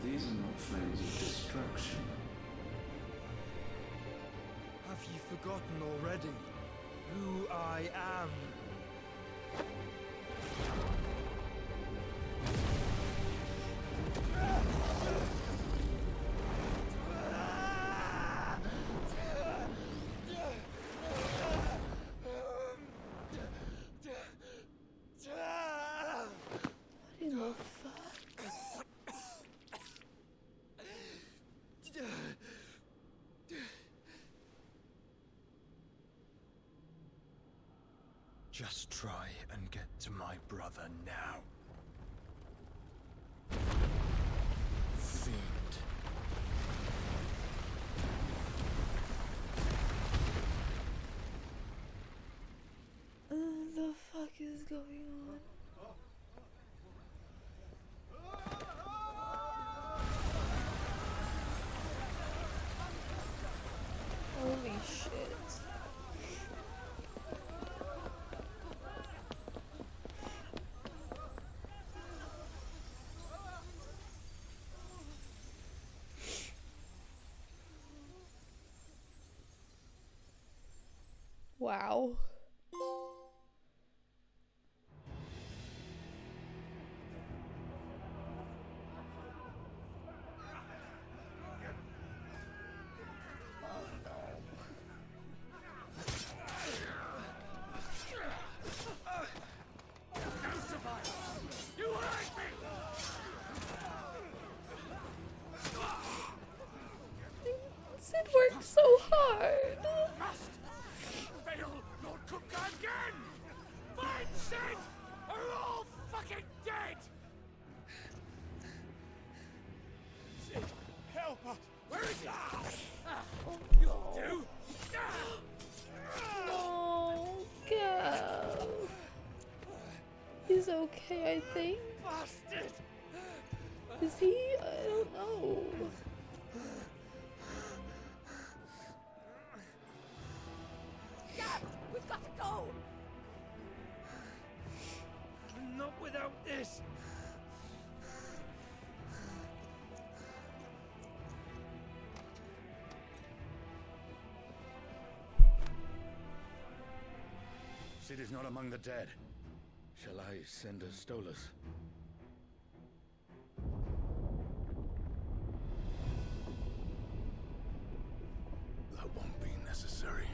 [SPEAKER 10] These are not flames of destruction.
[SPEAKER 9] Have you forgotten already who I am?
[SPEAKER 1] What in the fuck?
[SPEAKER 9] Just try and get to my brother now. Fiend.
[SPEAKER 1] The fuck is going on? Holy shit. Wow. Sid worked so hard.
[SPEAKER 6] Fail, Lord Kupka again! Find Sid! Are all fucking dead! Sid, help us! Where is he? You'll do!
[SPEAKER 1] No, Gav. He's okay, I think.
[SPEAKER 6] Bastard!
[SPEAKER 1] Is he? I don't know.
[SPEAKER 6] We've got to go! Not without this!
[SPEAKER 7] Sid is not among the dead. Shall I send a Stolas? That won't be necessary.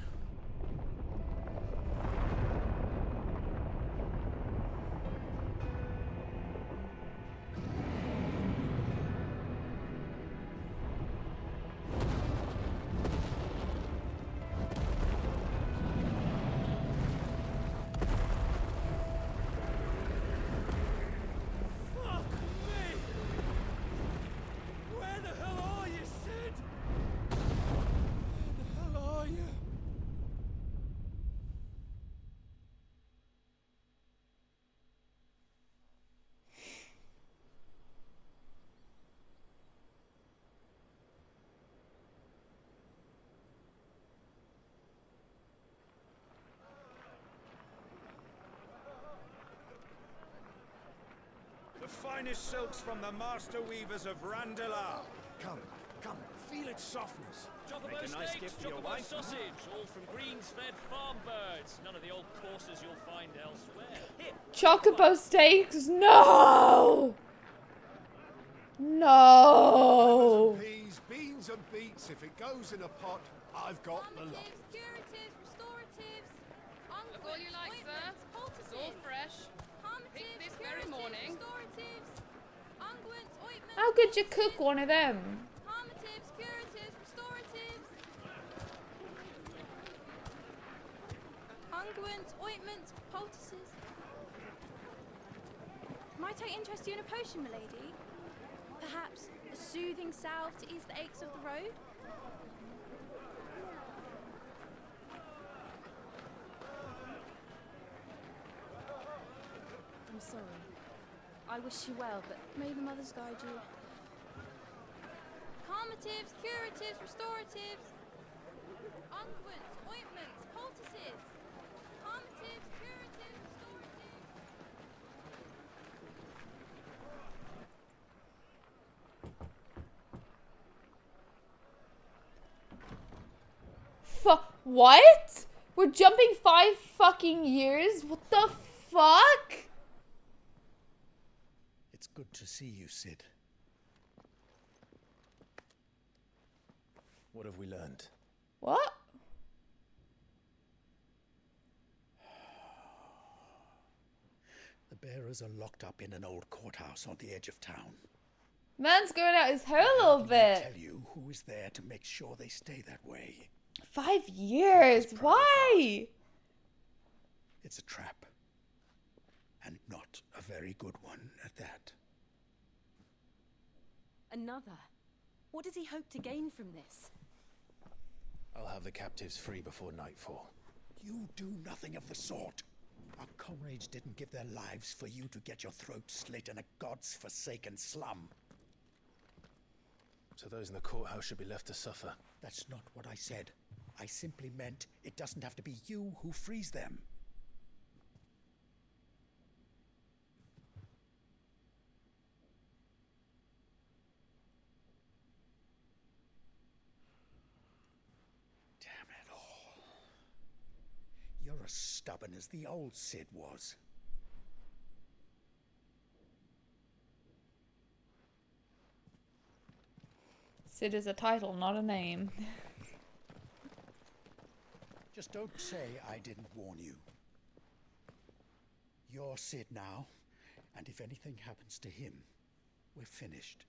[SPEAKER 6] The finest silks from the master weavers of Randalar. Come, feel its softness.
[SPEAKER 11] Chocobo
[SPEAKER 6] Make a nice
[SPEAKER 11] steaks,
[SPEAKER 6] gift for your
[SPEAKER 11] chocobo
[SPEAKER 6] wife.
[SPEAKER 11] sausage, all from greens-fed farm birds. None of the old courses you'll find elsewhere. Here.
[SPEAKER 1] Chocobo steaks? No! No!
[SPEAKER 12] Peas, beans and beets. If it goes in a pot, I've got the lot.
[SPEAKER 13] Curatives, restoratives,
[SPEAKER 14] Look all you like, sir. It's all fresh. Picked this very morning.
[SPEAKER 1] How could you cook one of them?
[SPEAKER 13] Harmatives, curatives, restoratives. Unguents, ointments, poultices. Might I interest you in a potion, milady? Perhaps a soothing salve to ease the aches of the road?
[SPEAKER 4] I'm sorry. I wish you well, but
[SPEAKER 13] May the mothers guide you. Calmatives, curatives, restoratives. Unguents, ointments, poultices. Calmatives, curatives, restoratives.
[SPEAKER 1] What? We're jumping 5 fucking years? What the fuck?
[SPEAKER 15] It's good to see you, Cid.
[SPEAKER 3] What have we learned?
[SPEAKER 1] What?
[SPEAKER 15] The bearers are locked up in an old courthouse on the edge of town.
[SPEAKER 1] Man's growing out his hair a little bit.
[SPEAKER 15] Tell you who is there to make sure they stay that way.
[SPEAKER 1] 5 years? Why?
[SPEAKER 15] It's a trap. And not a very good one at that.
[SPEAKER 4] another. What does he hope to gain from this?
[SPEAKER 3] I'll have the captives free before nightfall.
[SPEAKER 15] You do nothing of the sort. Our comrades didn't give their lives for you to get your throat slit in a god's forsaken slum.
[SPEAKER 3] So those in the courthouse should be left to suffer.
[SPEAKER 15] That's not what I said. I simply meant it doesn't have to be you who frees them. Damn it all. You're as stubborn as the old Cid was.
[SPEAKER 1] Cid is a title, not a name.
[SPEAKER 15] Just don't say I didn't warn you. You're Cid now, and if anything happens to him, we're finished.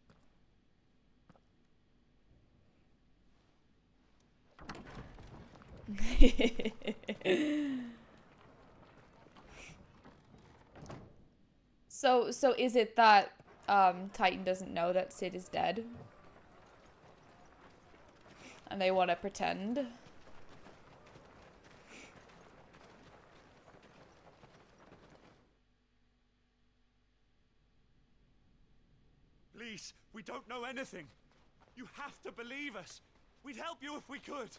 [SPEAKER 1] So is it that Titan doesn't know that Cid is dead? And they want to pretend?
[SPEAKER 6] Please, we don't know anything. You have to believe us. We'd help you if we could.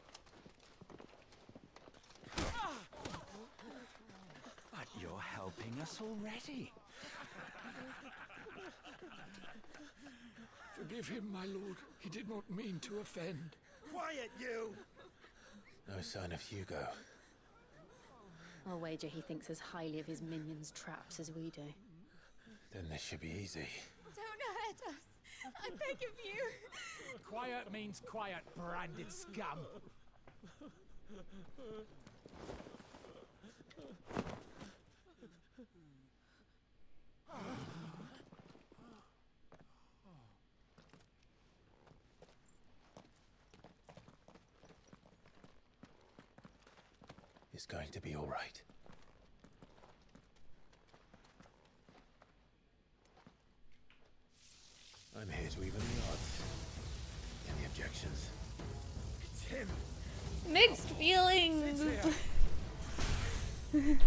[SPEAKER 16] But you're helping us already.
[SPEAKER 12] Forgive him, my lord. He did not mean to offend.
[SPEAKER 6] Quiet, you!
[SPEAKER 3] No sign of Hugo.
[SPEAKER 4] I'll wager he thinks as highly of his minions' traps as we do.
[SPEAKER 3] Then this should be easy.
[SPEAKER 13] Don't hurt us. I beg of you.
[SPEAKER 6] Quiet means quiet, branded scum.
[SPEAKER 3] It's going to be all right. I'm here to even the odds. Any objections?
[SPEAKER 6] It's him.
[SPEAKER 1] Mixed feelings.
[SPEAKER 6] Come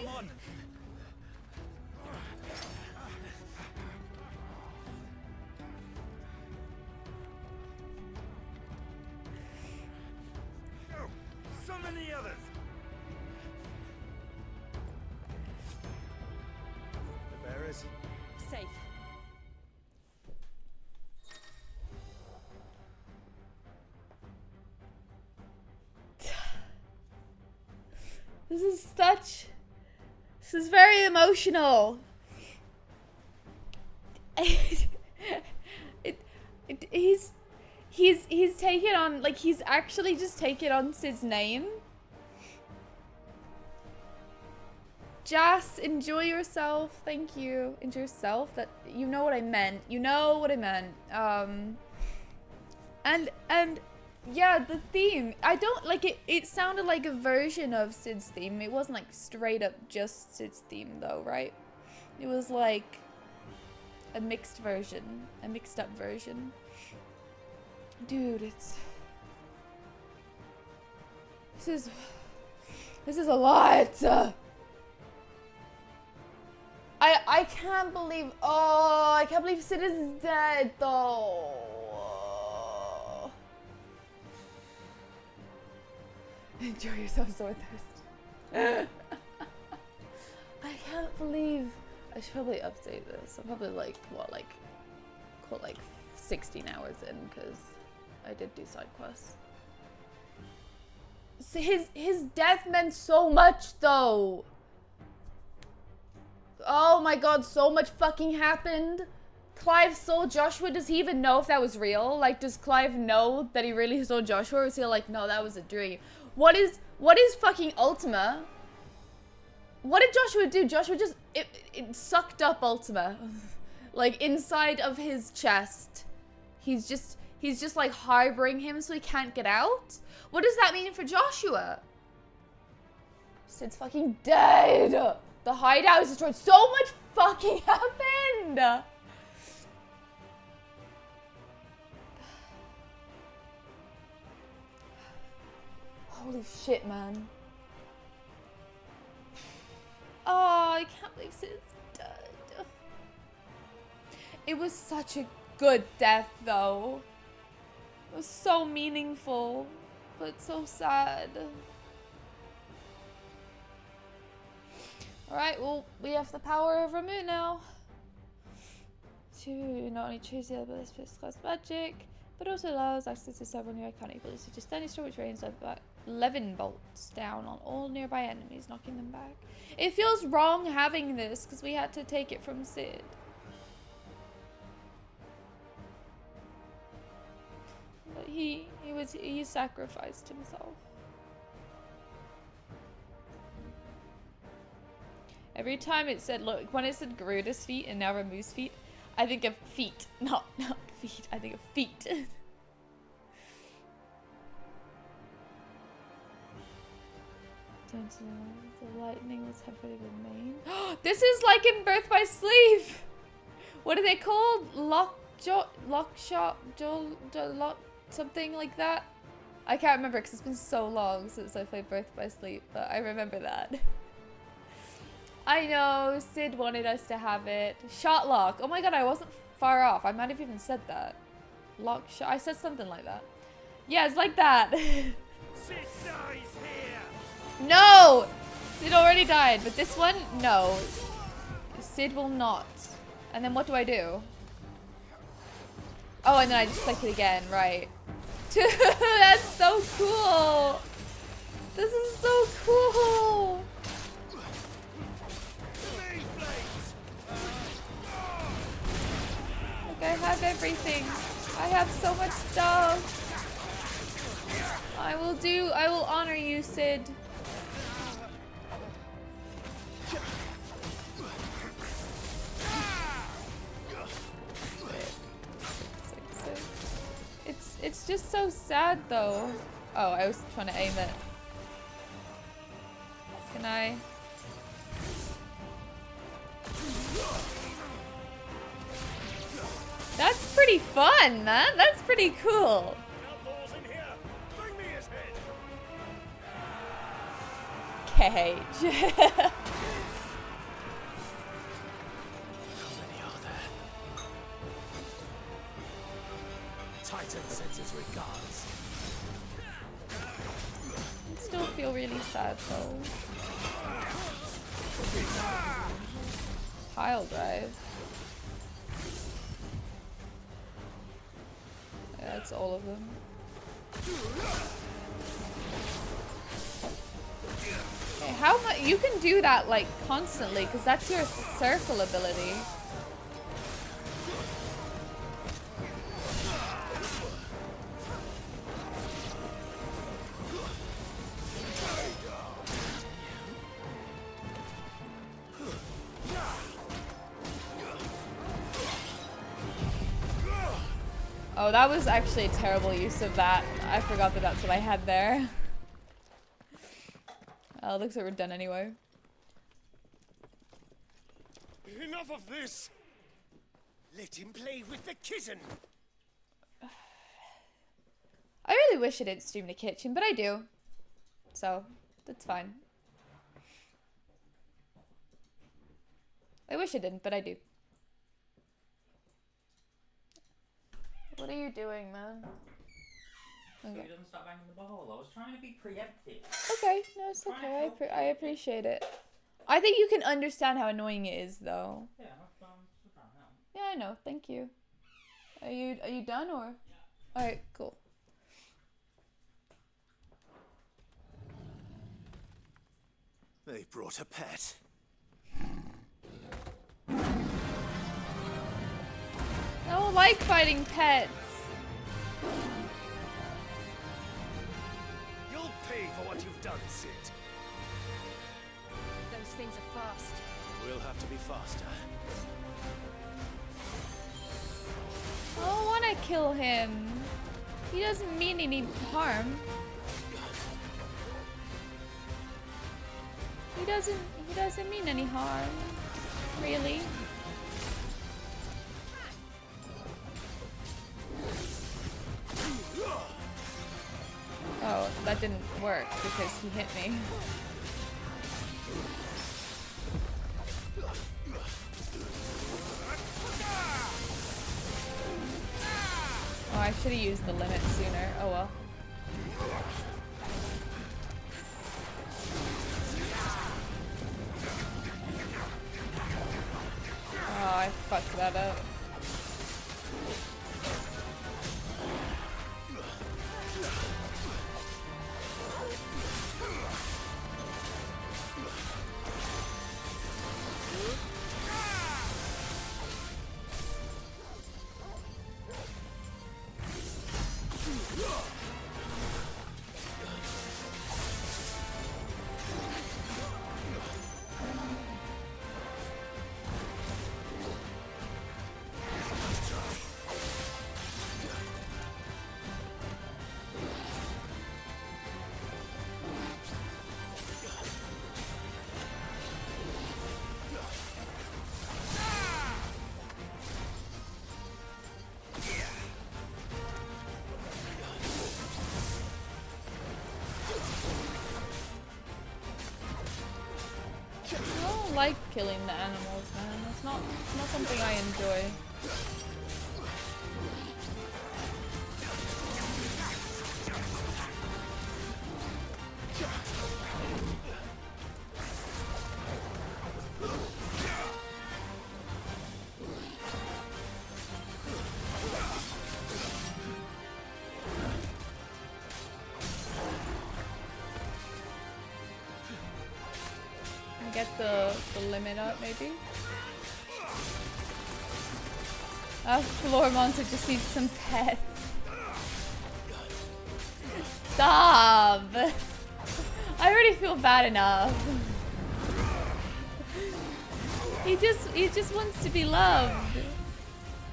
[SPEAKER 6] on. Summon the others.
[SPEAKER 1] This is very emotional. He's taken on, like, he's actually just taken on Cid's name. Jas, enjoy yourself. Thank you. Enjoy yourself. That, you know what I meant. You know what I meant. And yeah, the theme. I don't like it. It sounded like a version of Cid's theme. It wasn't like straight up just Cid's theme though, right? It was like a mixed version, a mixed up version. Dude, this is a lot. I can't believe, I can't believe Cid is dead though. Enjoy yourself, Swordthirst. I can't believe, I should probably update this. I'm probably like, what, like 16 hours in, because I did do side quests. So his death meant so much though. Oh my god, so much fucking happened. Clive saw Joshua. Does he even know if that was real? Like, does Clive know that he really saw Joshua, or is he like, no, that was a dream? What is fucking Ultima? What did Joshua do? Joshua just, it sucked up Ultima. Like, inside of his chest. He's just like harboring him so he can't get out? What does that mean for Joshua? Cid's fucking dead. The hideout is destroyed. So much fucking happened. Holy shit, man. Oh, I can't believe Cid's dead. It was such a good death, though. It was so meaningful, but so sad. Alright, well, we have the power of Ramuh now. To not only choose the ability to class magic, but also allows access to several nearby iconic abilities, such as Thunderstorm, which rains Levin bolts down on all nearby enemies, knocking them back. It feels wrong having this, because we had to take it from Cid. But he sacrificed himself. Every time it said, look, when it said Garuda's feet and now Ramuh's feet, I think of feet, not feet. I think of feet. The lightning was heavily remain. This is like in Birth by Sleep. What are they called? Lockshot, something like that. I can't remember because it's been so long since I played Birth by Sleep, but I remember that. I know, Cid wanted us to have it. Shotlock. Oh my god, I wasn't far off. I might have even said that. Lockshot. I said something like that. Yeah, it's like that.
[SPEAKER 6] Cid dies here.
[SPEAKER 1] No! Cid already died, but this one, no. Cid will not. And then what do I do? Oh, and then I just click it again, right. That's so cool! This is so cool! I have everything. I have so much stuff. I will honor you, Cid. It's just so sad though. Oh, I was trying to aim it. Can I? That's pretty fun, man. That's pretty cool. Cage.
[SPEAKER 6] How many are there? Titan sends his regards.
[SPEAKER 1] I still feel really sad though. Pile drive. Yeah, that's all of them. Okay, how much? You can do that like constantly because that's your circle ability. Oh, that was actually a terrible use of that. I forgot that that's what I had there. Oh, looks like we're done anyway.
[SPEAKER 17] Enough of this! Let him play with the kitten!
[SPEAKER 1] I really wish I didn't stream the kitchen, but I do. So, that's fine. I wish I didn't, but I do. What are you doing, man? Okay.
[SPEAKER 2] So he doesn't stop banging the ball. I was trying to be preemptive.
[SPEAKER 1] Okay, no, it's okay. I appreciate it. I think you can understand how annoying it is, though.
[SPEAKER 2] Yeah,
[SPEAKER 1] Yeah, I know. Thank you. Are you done or? Yeah. All right, cool.
[SPEAKER 16] They brought a pet.
[SPEAKER 1] I don't like fighting pets.
[SPEAKER 17] You'll pay for what you've done, Sid.
[SPEAKER 4] Those things are fast.
[SPEAKER 16] We'll have to be faster.
[SPEAKER 1] I don't want to kill him. He doesn't mean any harm. He doesn't mean any harm. Really. Oh, that didn't work because he hit me. Oh, I should have used the limit sooner. Oh well. Oh, I fucked that up. I don't like killing the animals, man. That's not something I enjoy. Get the limit up, maybe? Floor monster just needs some pets. Stop! I already feel bad enough. He just wants to be loved.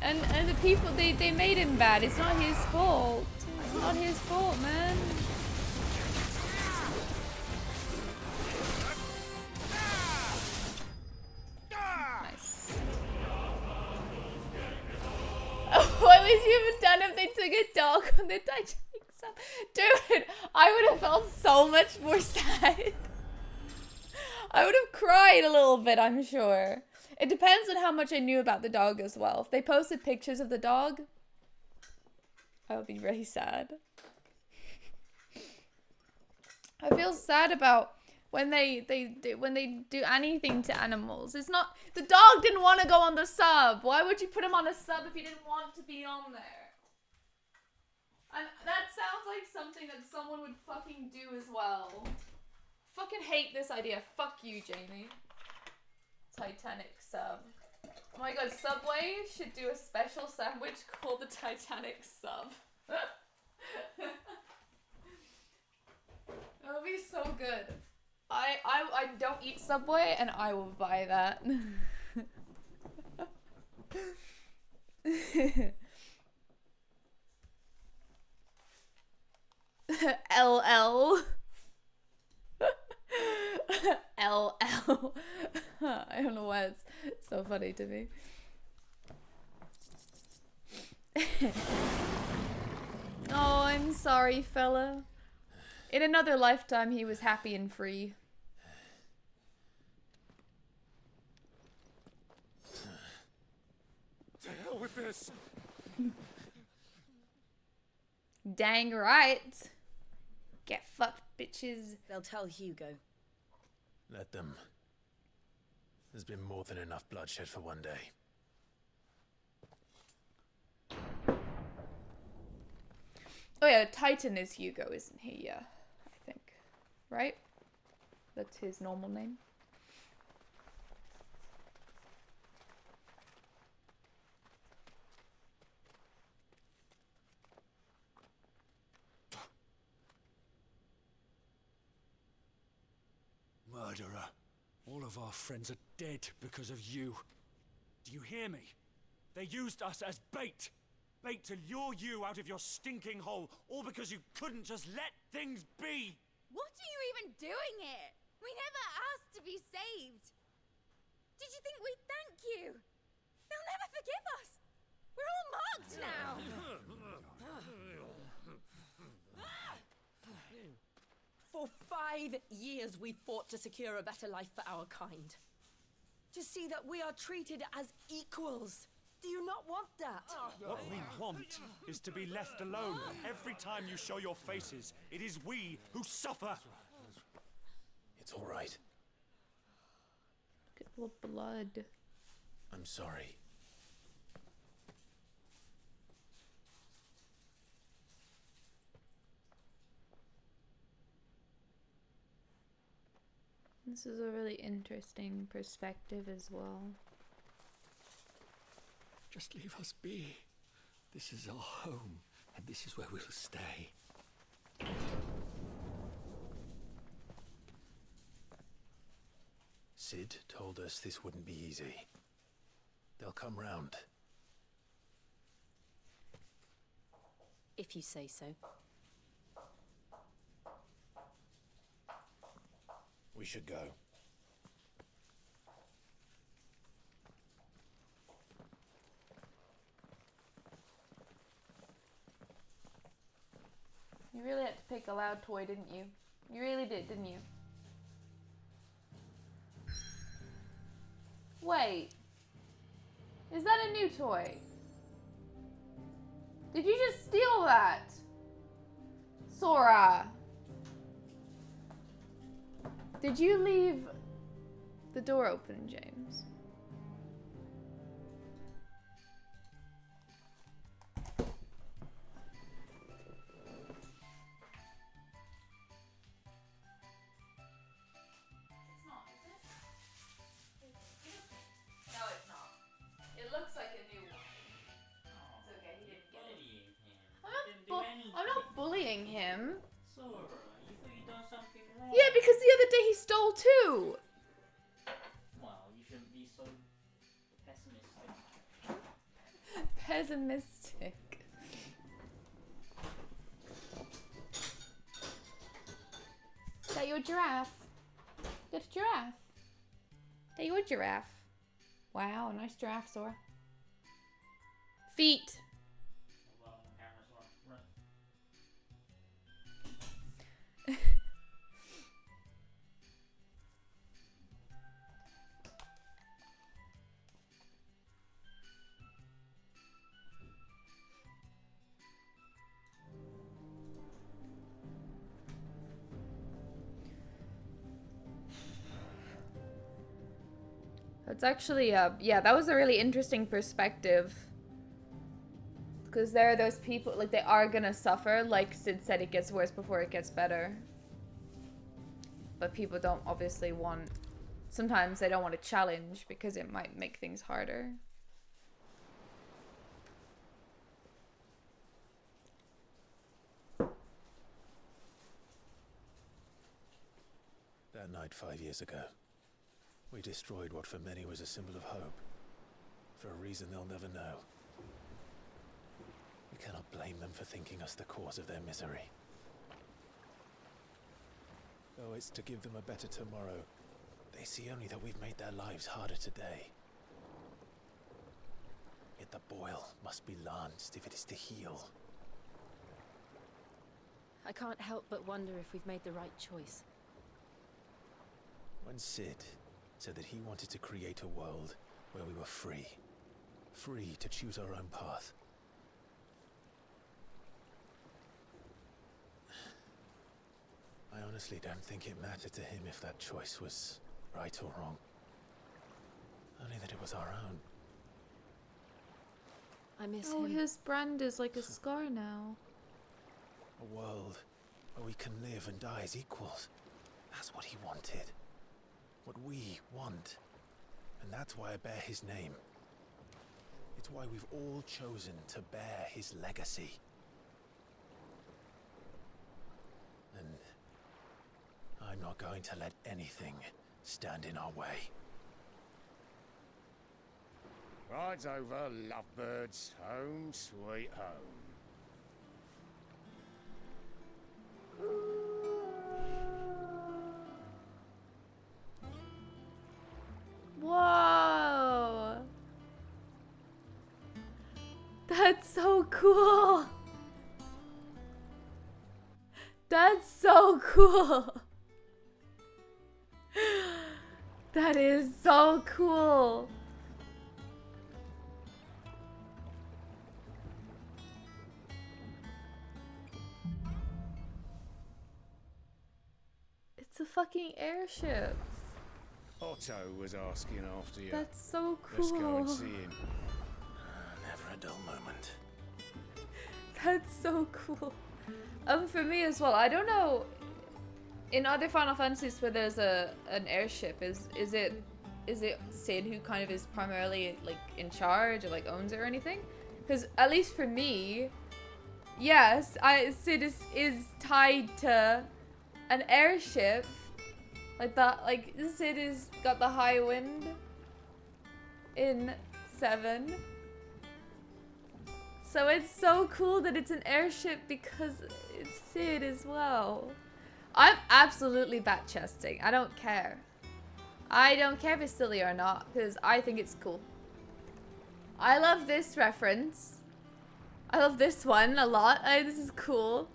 [SPEAKER 1] And the people, they made him bad. It's not his fault. It's not his fault, man. What would you have done if they took a dog on the Titanic sub? Dude, I would have felt so much more sad. I would have cried a little bit, I'm sure. It depends on how much I knew about the dog as well. If they posted pictures of the dog, I would be really sad. I feel sad about when they do anything to animals. It's not, the dog didn't want to go on the sub. Why would you put him on a sub if he didn't want to be on there? And that sounds like something that someone would fucking do as well. fucking hate this idea. Fuck you, Jamie. Titanic sub. Oh my god, Subway should do a special sandwich called the Titanic sub. That'll be so good. I don't eat Subway and I will buy that. LL. LL. I don't know why it's so funny to me. Oh, I'm sorry, fella. In another lifetime, he was happy and free.
[SPEAKER 17] To hell with this.
[SPEAKER 1] Dang right. Get fucked, bitches.
[SPEAKER 18] They'll tell Hugo.
[SPEAKER 3] Let them. There's been more than enough bloodshed for one day.
[SPEAKER 1] Oh yeah, Titan is Hugo, isn't he? Yeah, I think. Right? That's his normal name.
[SPEAKER 17] Murderer. All of our friends are dead because of you. Do you hear me? They used us as bait. Bait to lure you out of your stinking hole, all because you couldn't just let things be.
[SPEAKER 13] What are you even doing here? We never asked to be saved. Did you think we'd thank you? They'll never forgive us. We're all marked now.
[SPEAKER 18] For 5 years we fought to secure a better life for our kind. To see that we are treated as equals. Do you not want that?
[SPEAKER 17] What we want is to be left alone. Every time you show your faces, it is we who suffer.
[SPEAKER 3] It's all right.
[SPEAKER 1] Look at the blood.
[SPEAKER 3] I'm sorry.
[SPEAKER 1] This is a really interesting perspective as well.
[SPEAKER 15] Just leave us be. This is our home, and this is where we'll stay.
[SPEAKER 3] Sid told us this wouldn't be easy. They'll come round.
[SPEAKER 4] If you say so.
[SPEAKER 3] We should go.
[SPEAKER 1] You really had to pick a loud toy, didn't you? You really did, didn't you? Wait. Is that a new toy? Did you just steal that? Sora. Did you leave the door open, James? No, it's not. It looks like a new one. It's okay, he didn't get it. I'm not bullying him.
[SPEAKER 2] Sora, you thought you done something wrong?
[SPEAKER 1] Yeah, because the other day he stole too.
[SPEAKER 2] Well, you shouldn't be so pessimistic.
[SPEAKER 1] Pessimistic. Is that your giraffe? Got a giraffe. Is that your giraffe? Wow, nice giraffe, Sora. Feet. It's actually, yeah, that was a really interesting perspective. Because there are those people, like, they are gonna suffer. Like Sid said, it gets worse before it gets better. but people don't obviously want, sometimes they don't want to challenge because it might make things harder.
[SPEAKER 3] That night 5 years ago, we destroyed what for many was a symbol of hope. For a reason they'll never know. We cannot blame them for thinking us the cause of their misery. Though it's to give them a better tomorrow, they see only that we've made their lives harder today. Yet the boil must be lanced if it is to heal.
[SPEAKER 4] I can't help but wonder if we've made the right choice.
[SPEAKER 3] When Cid said that he wanted to create a world where we were free. Free to choose our own path. I honestly don't think it mattered to him if that choice was right or wrong. Only that it was our own.
[SPEAKER 4] I miss
[SPEAKER 1] him. Oh, his brand is like a
[SPEAKER 3] Hmm.
[SPEAKER 1] scar now.
[SPEAKER 3] A world where we can live and die as equals. That's what he wanted. What we want. And that's why I bear his name. It's why we've all chosen to bear his legacy. And I'm not going to let anything stand in our way.
[SPEAKER 6] Rides over, lovebirds, home sweet home.
[SPEAKER 1] Whoa! That's so cool! That's so cool! That is so cool! It's a fucking airship.
[SPEAKER 6] Otto was asking after you.
[SPEAKER 1] That's so cool.
[SPEAKER 6] Let's go and see him.
[SPEAKER 3] Never a dull moment.
[SPEAKER 1] That's so cool. For me as well, I don't know. In other Final Fantasies where there's an airship, is it Cid who kind of is primarily like in charge or like owns it or anything? Because at least for me, yes, Cid is tied to an airship. Like that, like Cid has got the high wind in 7. So it's so cool that it's an airship because it's Cid as well. I'm absolutely bat-chesting. I don't care. I don't care if it's silly or not because I think it's cool. I love this reference. I love this one a lot. This is cool.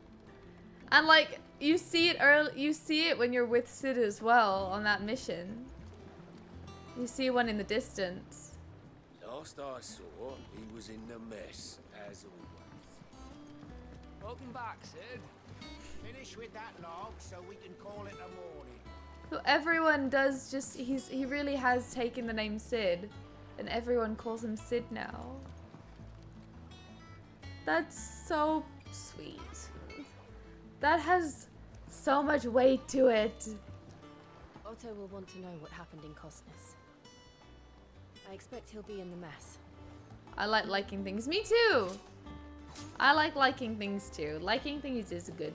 [SPEAKER 1] And like, you see it when you're with Cid as well on that mission. You see one in the distance.
[SPEAKER 19] Last I saw, he was in the mess, as always.
[SPEAKER 12] Welcome back, Cid. Finish with that log so we can call it a morning.
[SPEAKER 1] So everyone does just, he really has taken the name Cid. And everyone calls him Cid now. That's so sweet. That has so much weight to it.
[SPEAKER 4] Otto will want to know what happened in Costness. I expect he'll be in the mess.
[SPEAKER 1] I like liking things. Me too! I like liking things too. Liking things is good.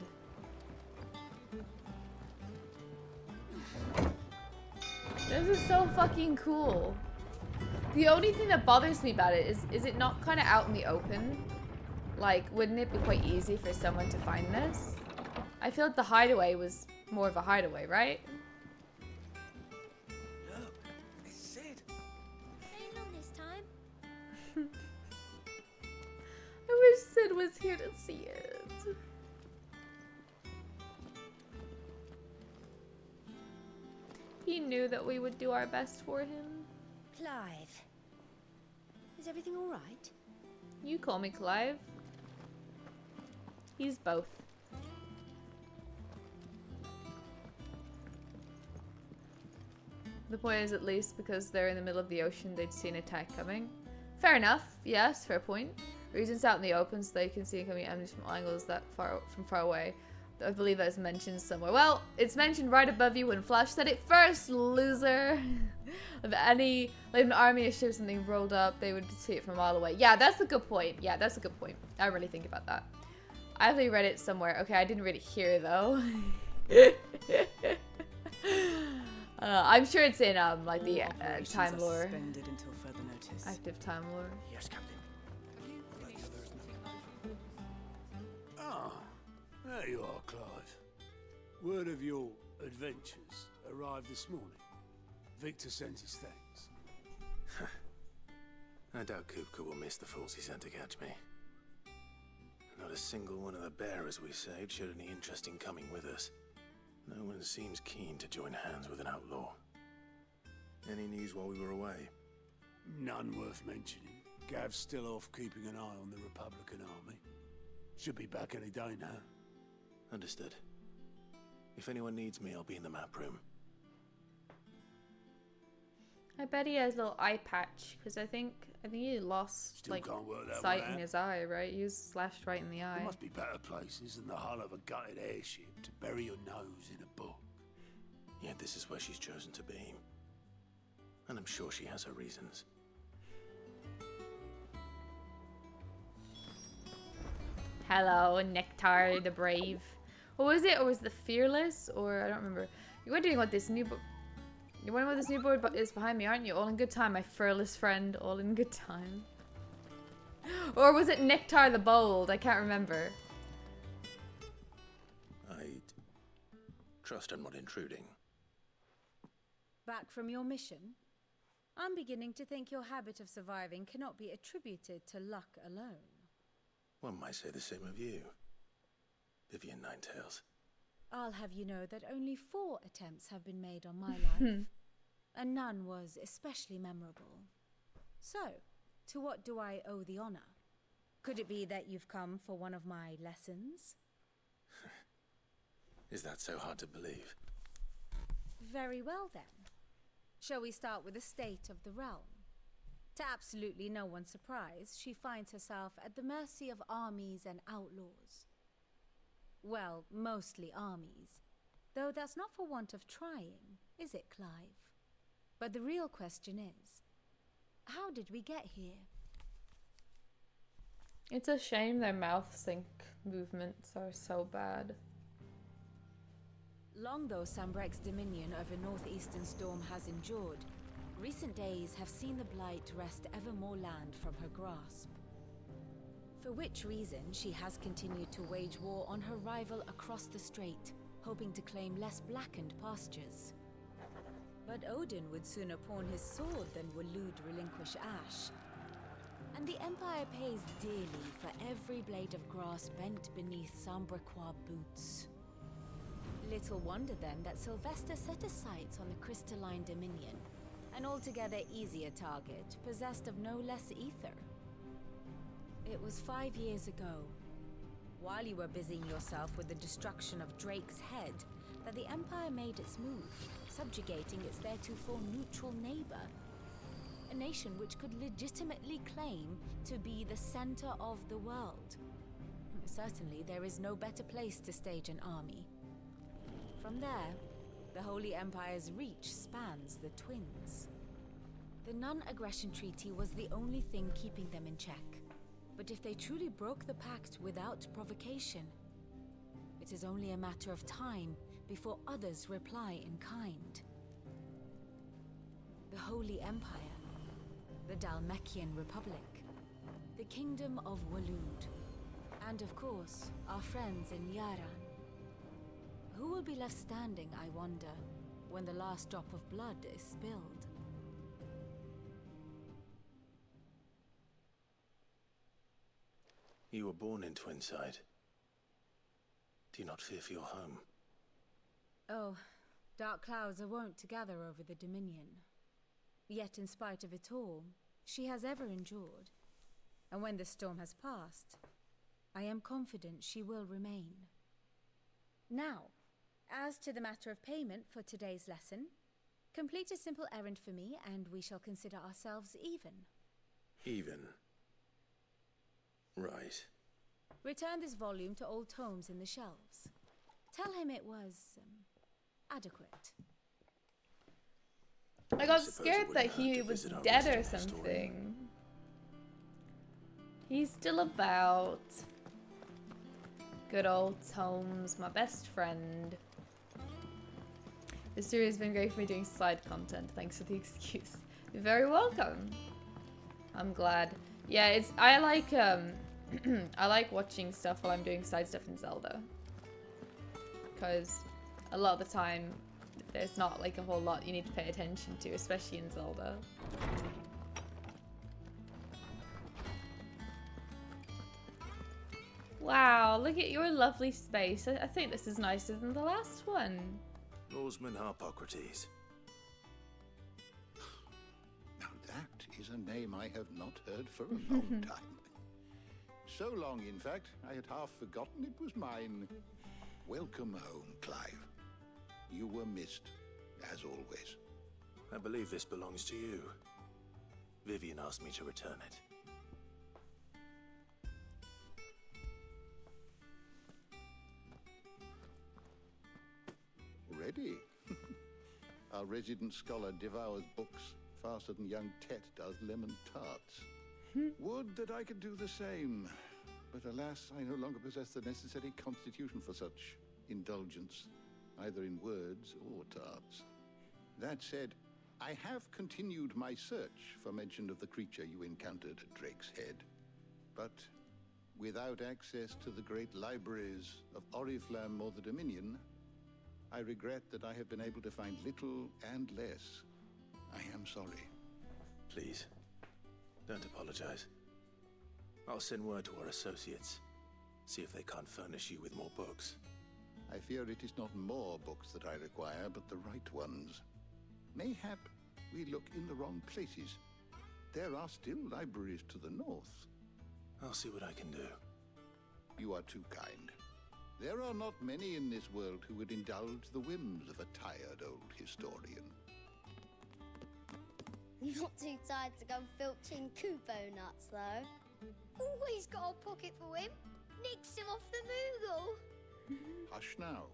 [SPEAKER 1] This is so fucking cool. The only thing that bothers me about it is it not kind of out in the open? Like, wouldn't it be quite easy for someone to find this? I feel like the hideaway was more of a hideaway, right?
[SPEAKER 19] Look, it's Cid.
[SPEAKER 13] Ain't on this time.
[SPEAKER 1] I wish Cid was here to see it. He knew that we would do our best for him.
[SPEAKER 13] Clive. Is everything all right?
[SPEAKER 1] You call me Clive. He's both. The point is, at least because they're in the middle of the ocean, they'd see an attack coming. Fair enough. Yes, fair point. Reasons out in the open so they can see incoming enemies from angles that far away. I believe that was mentioned somewhere. Well, it's mentioned right above you when Flash said it first, loser. If any, like an army of ships something rolled up, they would see it from a mile away. Yeah, that's a good point. Yeah, that's a good point. I didn't really think about that. I actually read it somewhere. Okay, I didn't read it here though. I'm sure it's in like the time lore.
[SPEAKER 20] Suspended until further notice.
[SPEAKER 1] Active time lore.
[SPEAKER 20] Yes, Captain.
[SPEAKER 21] Ah, there you are, Clive. Word of your adventures arrived this morning. Victor sent his thanks.
[SPEAKER 3] I doubt Kupka will miss the fools he sent to catch me. Not a single one of the bearers we saved showed any interest in coming with us. No one seems keen to join hands with an outlaw. Any news while we were away?
[SPEAKER 21] None worth mentioning. Gav's still off keeping an eye on the Republican army. Should be back any day now.
[SPEAKER 3] Understood. If anyone needs me, I'll be in the map room.
[SPEAKER 1] I bet he has a little eye patch because I think he lost
[SPEAKER 21] Still
[SPEAKER 1] like
[SPEAKER 21] can't work that
[SPEAKER 1] sight
[SPEAKER 21] one
[SPEAKER 1] in
[SPEAKER 21] out.
[SPEAKER 1] his eye, right? He was slashed right in the eye.
[SPEAKER 21] There must be better places than the hull of a gutted airship to bury your nose in a book.
[SPEAKER 3] Yet this is where she's chosen to be. And I'm sure she has her reasons.
[SPEAKER 1] Hello, Nectar the Brave. What was it? Or was the Fearless? Or I don't remember. You're wondering what this new book. You're wondering what this new board is behind me, aren't you? All in good time, my fearless friend. All in good time. Or was it Nectar the Bold? I can't remember.
[SPEAKER 3] I trust I'm not intruding.
[SPEAKER 22] Back from your mission? I'm beginning to think your habit of surviving cannot be attributed to luck alone.
[SPEAKER 3] One might say the same of you, Vivian Ninetails.
[SPEAKER 22] I'll have you know that only 4 attempts have been made on my life, and none was especially memorable. So, to what do I owe the honor? Could it be that you've come for one of my lessons?
[SPEAKER 3] Is that so hard to believe?
[SPEAKER 22] Very well then. Shall we start with the state of the realm? To absolutely no one's surprise, she finds herself at the mercy of armies and outlaws. Well, mostly armies. Though that's not for want of trying, is it, Clive? But the real question is, how did we get here?
[SPEAKER 1] It's a shame their mouth sync movements are so bad.
[SPEAKER 22] Long though Sambrek's dominion over northeastern Storm has endured, recent days have seen the Blight wrest ever more land from her grasp. For which reason she has continued to wage war on her rival across the strait, hoping to claim less blackened pastures. But Odin would sooner pawn his sword than Waloed relinquish Ash. And the Empire pays dearly for every blade of grass bent beneath Sambrequois boots. Little wonder then that Sylvester set his sights on the Crystalline Dominion, an altogether easier target, possessed of no less ether. It was 5 years ago, while you were busying yourself with the destruction of Drake's head, that the Empire made its move, subjugating its theretofore neutral neighbor. A nation which could legitimately claim to be the center of the world. Certainly, there is no better place to stage an army. From there, the Holy Empire's reach spans the Twins. The non-aggression treaty was the only thing keeping them in check. But if they truly broke the pact without provocation, it is only a matter of time before others reply in kind. The Holy Empire, the Dhalmekian Republic, the Kingdom of Waloed, and of course, our friends in Yaran. Who will be left standing, I wonder, when the last drop of blood is spilled?
[SPEAKER 3] You were born in Twinside. Do you not fear for your home?
[SPEAKER 22] Oh, dark clouds are wont to gather over the Dominion. Yet in spite of it all, she has ever endured. And when the storm has passed, I am confident she will remain. Now, as to the matter of payment for today's lesson, complete a simple errand for me and we shall consider ourselves even.
[SPEAKER 3] Even? Right.
[SPEAKER 22] Return this volume to old tomes in the shelves. Tell him it was adequate.
[SPEAKER 1] I got scared that he was dead or something. He's still about. Good old Holmes, my best friend. This series has been great for me doing side content. Thanks for the excuse. You're very welcome. I'm glad. Yeah, it's I like I like watching stuff while I'm doing side stuff in Zelda. Because a lot of the time there's not like a whole lot you need to pay attention to, especially in Zelda. Wow, look at your lovely space. I think this is nicer than the last one.
[SPEAKER 3] Norseman Harpocrates.
[SPEAKER 8] Now that is a name I have not heard for a long time. So long, in fact, I had half forgotten it was mine. Welcome home, Clive. You were missed, as always.
[SPEAKER 3] I believe this belongs to you. Vivian asked me to return it.
[SPEAKER 8] Ready? Our resident scholar devours books faster than young Tet does lemon tarts. Would that I could do the same. But alas, I no longer possess the necessary constitution for such indulgence, either in words or tarts. That said, I have continued my search for mention of the creature you encountered at Drake's Head. But without access to the great libraries of Oriflamme or the Dominion, I regret that I have been able to find little and less. I am sorry.
[SPEAKER 3] Please, don't apologize. I'll send word to our associates. See if they can't furnish you with more books.
[SPEAKER 8] I fear it is not more books that I require, but the right ones. Mayhap we look in the wrong places. There are still libraries to the north.
[SPEAKER 3] I'll see what I can do.
[SPEAKER 8] You are too kind. There are not many in this world who would indulge the whims of a tired old historian.
[SPEAKER 20] Not too tired to go filching Kupo nuts, though. Always got a pocket for him. Nicks him off the Moogle.
[SPEAKER 8] Hush now.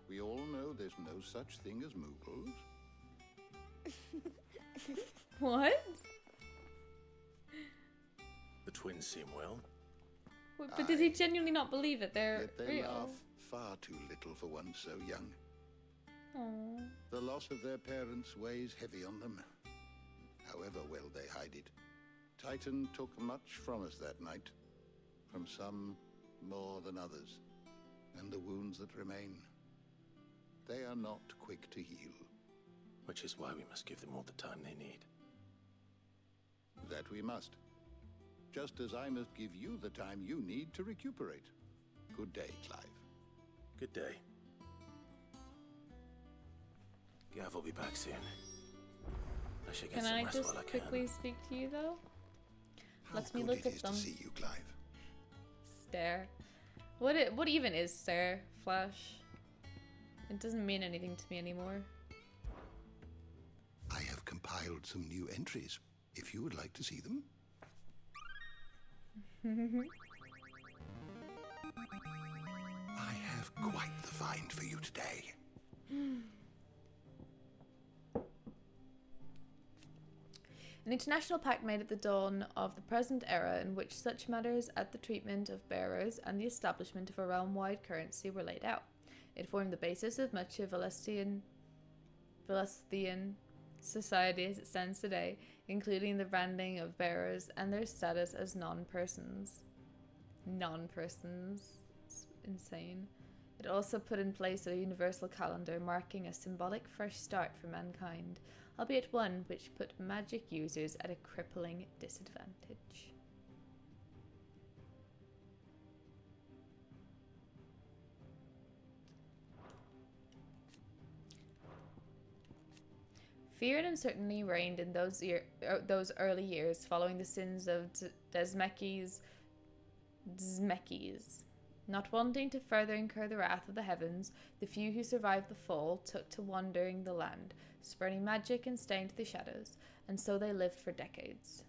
[SPEAKER 8] We all know there's no such thing as Moogles.
[SPEAKER 1] What?
[SPEAKER 3] The twins seem well.
[SPEAKER 1] But does he genuinely not believe it? They're
[SPEAKER 8] Yet they
[SPEAKER 1] real.
[SPEAKER 8] laugh far too little for one so young.
[SPEAKER 1] Aww.
[SPEAKER 8] The loss of their parents weighs heavy on them, however well they hide it. Titan took much from us that night, from some more than others, and the wounds that remain, they are not quick to heal.
[SPEAKER 3] Which is why we must give them all the time they need.
[SPEAKER 8] That we must. Just as I must give you the time you need to recuperate. Good day, Clive.
[SPEAKER 3] Good day. Gav will be back soon. I should get
[SPEAKER 1] Can
[SPEAKER 3] some
[SPEAKER 1] I
[SPEAKER 3] rest
[SPEAKER 1] just
[SPEAKER 3] while I
[SPEAKER 1] quickly speak to you though? Let me
[SPEAKER 8] Good
[SPEAKER 1] look
[SPEAKER 8] it
[SPEAKER 1] at
[SPEAKER 8] is
[SPEAKER 1] them.
[SPEAKER 8] to see you, Clive.
[SPEAKER 1] Stare. What even is stare, Flash? It doesn't mean anything to me anymore.
[SPEAKER 8] I have compiled some new entries, if you would like to see them. I have quite the find for you today.
[SPEAKER 1] An international pact made at the dawn of the present era in which such matters as the treatment of bearers and the establishment of a realm-wide currency were laid out. It formed the basis of much of Velestian society as it stands today, including the branding of bearers and their status as non-persons. Non-persons. It's insane. It also put in place a universal calendar marking a symbolic fresh start for mankind, albeit one which put magic users at a crippling disadvantage. Fear and uncertainty reigned in those early years following the sins of Desmekis. Not wanting to further incur the wrath of the heavens, the few who survived the fall took to wandering the land, spreading magic and staying to the shadows, and so they lived for decades.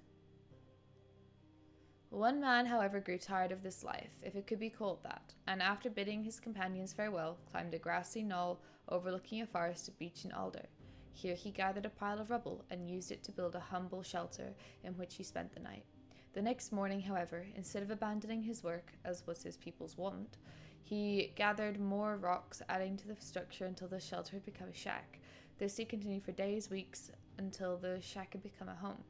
[SPEAKER 1] One man, however, grew tired of this life, if it could be called that, and after bidding his companions farewell, climbed a grassy knoll overlooking a forest of beech and alder. Here he gathered a pile of rubble and used it to build a humble shelter in which he spent the night. The next morning, however, instead of abandoning his work, as was his people's wont, he gathered more rocks, adding to the structure until the shelter had become a shack. This he continued for days, weeks, until the shack had become a home.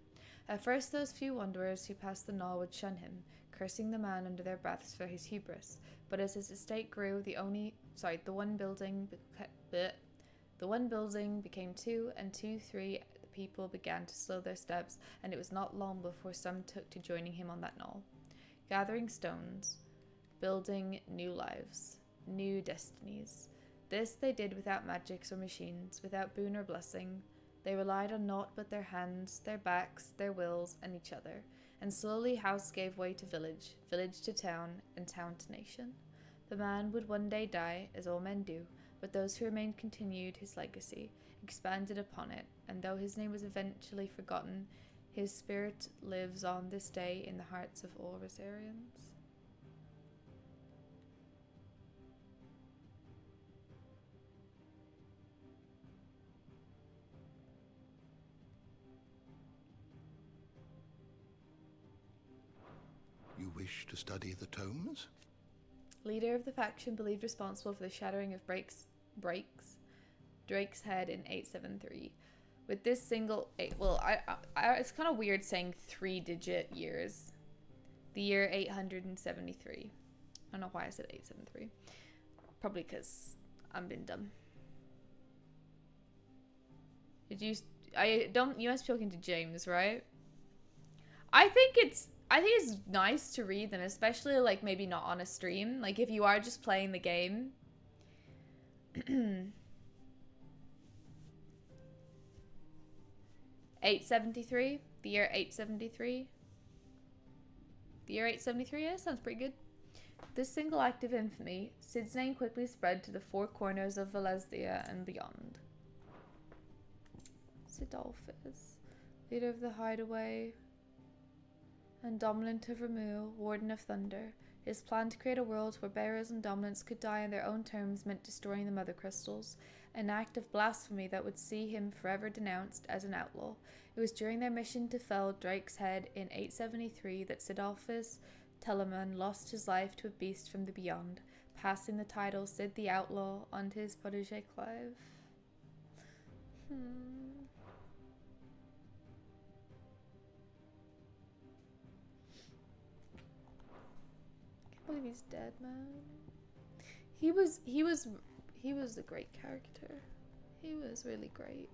[SPEAKER 1] At first, those few wanderers who passed the knoll would shun him, cursing the man under their breaths for his hubris. But as his estate grew, the one building became two, and 2, 3 people began to slow their steps, and it was not long before some took to joining him on that knoll, gathering stones, building new lives, new destinies. This they did without magics or machines, without boon or blessing. They relied on naught but their hands, their backs, their wills, and each other. And slowly house gave way to village, village to town, and town to nation. The man would one day die, as all men do, but those who remained continued his legacy, expanded upon it, and though his name was eventually forgotten, his spirit lives on this day in the hearts of all Rosarians.
[SPEAKER 7] You wish to study the tomes?
[SPEAKER 1] Leader of the faction believed responsible for the shattering of Drake's head in 873. With this single, it's kind of weird saying 3-digit years. The year 873. I don't know why I said 873. Probably because I'm being dumb. You must be talking to James, right? I think it's nice to read them, especially like maybe not on a stream. Like if you are just playing the game. 873, the year 873. The year 873, yeah, sounds pretty good. This single act of infamy, Cid's name quickly spread to the 4 corners of Valencia and beyond. Cidolfus, leader of the Hideaway and dominant of Ramu, warden of Thunder. His plan to create a world where bearers and dominants could die on their own terms meant destroying the Mother Crystals, an act of blasphemy that would see him forever denounced as an outlaw. It was during their mission to fell Drake's head in 873 that Cidolfus Telemann lost his life to a beast from the beyond, passing the title Cid the Outlaw on to his protege Clive. I can't believe he's dead, man. He was a great character. He was really great.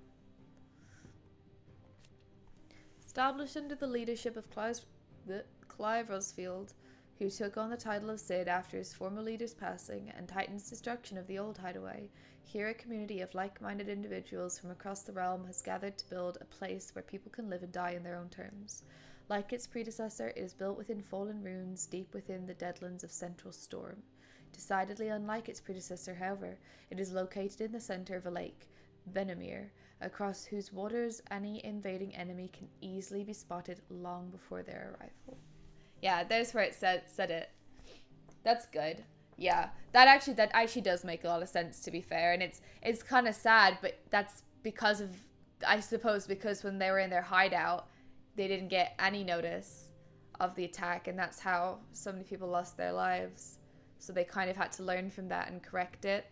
[SPEAKER 1] Established under the leadership of Clive Rosfield, who took on the title of Cid after his former leader's passing and Titan's destruction of the old hideaway, here a community of like-minded individuals from across the realm has gathered to build a place where people can live and die in their own terms. Like its predecessor, it is built within fallen ruins deep within the deadlands of Central Storm. Decidedly unlike its predecessor, however, it is located in the center of a lake, Venomir, across whose waters any invading enemy can easily be spotted long before their arrival. Yeah, there's where it said it. That's good. Yeah, that actually does make a lot of sense, to be fair, and it's kind of sad, but that's because of, I suppose, because when they were in their hideout, they didn't get any notice of the attack, and that's how so many people lost their lives. So they kind of had to learn from that and correct it.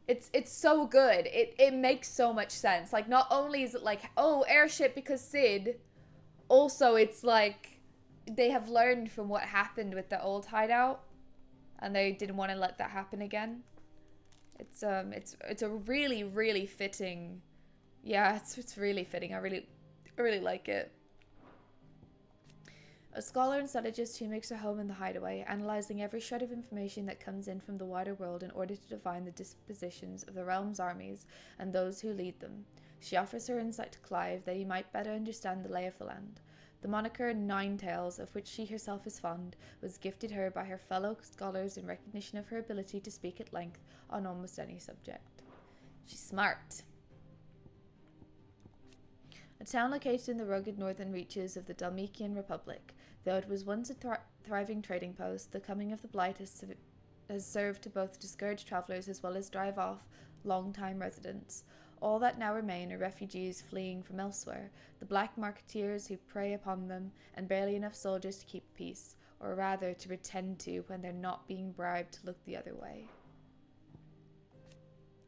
[SPEAKER 1] It's so good. It makes so much sense. Like, not only is it like, oh, airship because Cid, also it's like they have learned from what happened with the old hideout, and they didn't want to let that happen again. It's a really, really fitting. Yeah, it's really fitting. I really like it. A scholar and strategist who makes her home in the hideaway, analysing every shred of information that comes in from the wider world in order to define the dispositions of the realm's armies and those who lead them. She offers her insight to Clive that he might better understand the lay of the land. The moniker Ninetales, of which she herself is fond, was gifted her by her fellow scholars in recognition of her ability to speak at length on almost any subject. She's smart. A town located in the rugged northern reaches of the Dalmatian Republic, Though it was once a thriving trading post, the coming of the Blight has served to both discourage travellers as well as drive off long-time residents. All that now remain are refugees fleeing from elsewhere, the black marketeers who prey upon them, and barely enough soldiers to keep peace, or rather to pretend to when they're not being bribed to look the other way.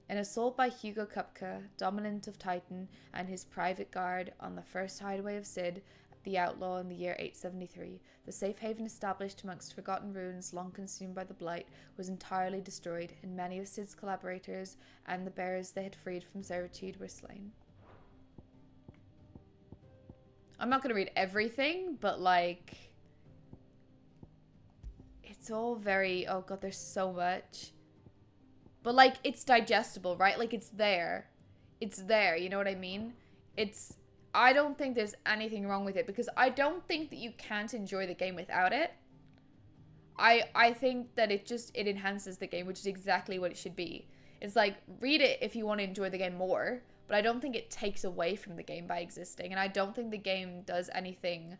[SPEAKER 1] An assault by Hugo Kupka, dominant of Titan, and his private guard on the first hideaway of Cid, the outlaw, in the year 873, the safe haven established amongst forgotten ruins long consumed by the Blight was entirely destroyed, and many of Cid's collaborators and the bearers they had freed from servitude were slain. I'm not going to read everything, but like, it's all very, oh god, there's so much. But like, it's digestible, right? Like, it's there. It's there, you know what I mean? I don't think there's anything wrong with it, because I don't think that you can't enjoy the game without it. I think that it enhances the game, which is exactly what it should be. It's like, read it if you want to enjoy the game more, but I don't think it takes away from the game by existing, and I don't think the game does anything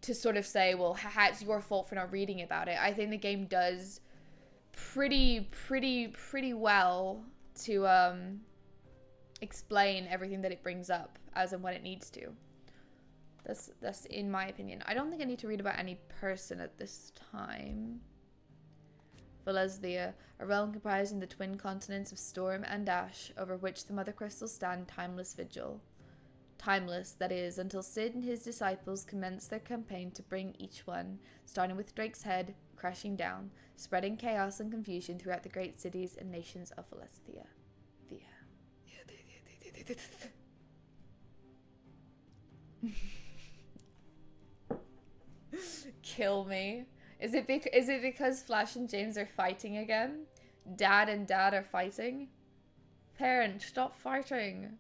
[SPEAKER 1] to sort of say, well, haha, it's your fault for not reading about it. I think the game does pretty well to explain everything that it brings up as and when it needs to. That's in my opinion. I don't think I need to read about any person at this time. Valencia, a realm comprising the twin continents of Storm and Ash, over which the Mother Crystals stand timeless vigil. Timeless, that is, until Cid and his disciples commence their campaign to bring each one, starting with Drake's Head, crashing down, spreading chaos and confusion throughout the great cities and nations of Valencia. Kill me. Is it because Flash and James are fighting again? Dad and Dad are fighting? Parent, stop fighting.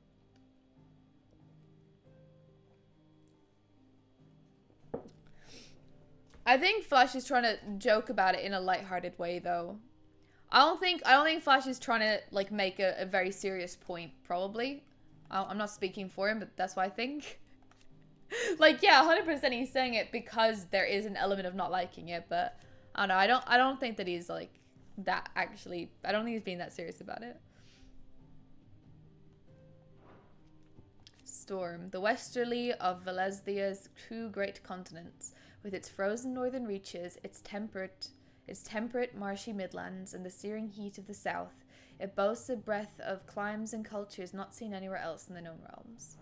[SPEAKER 1] I think Flash is trying to joke about it in a lighthearted way, though. I don't think Flash is trying to like make a very serious point. Probably, I'm not speaking for him, but that's what I think. Like, yeah, 100% he's saying it because there is an element of not liking it, but I don't know. I don't think that he's like that. Actually, I don't think he's being that serious about it. Storm, the westerly of Valencia's two great continents, with its frozen northern reaches, its temperate marshy midlands, and the searing heat of the south. It boasts a breadth of climes and cultures not seen anywhere else in the known realms.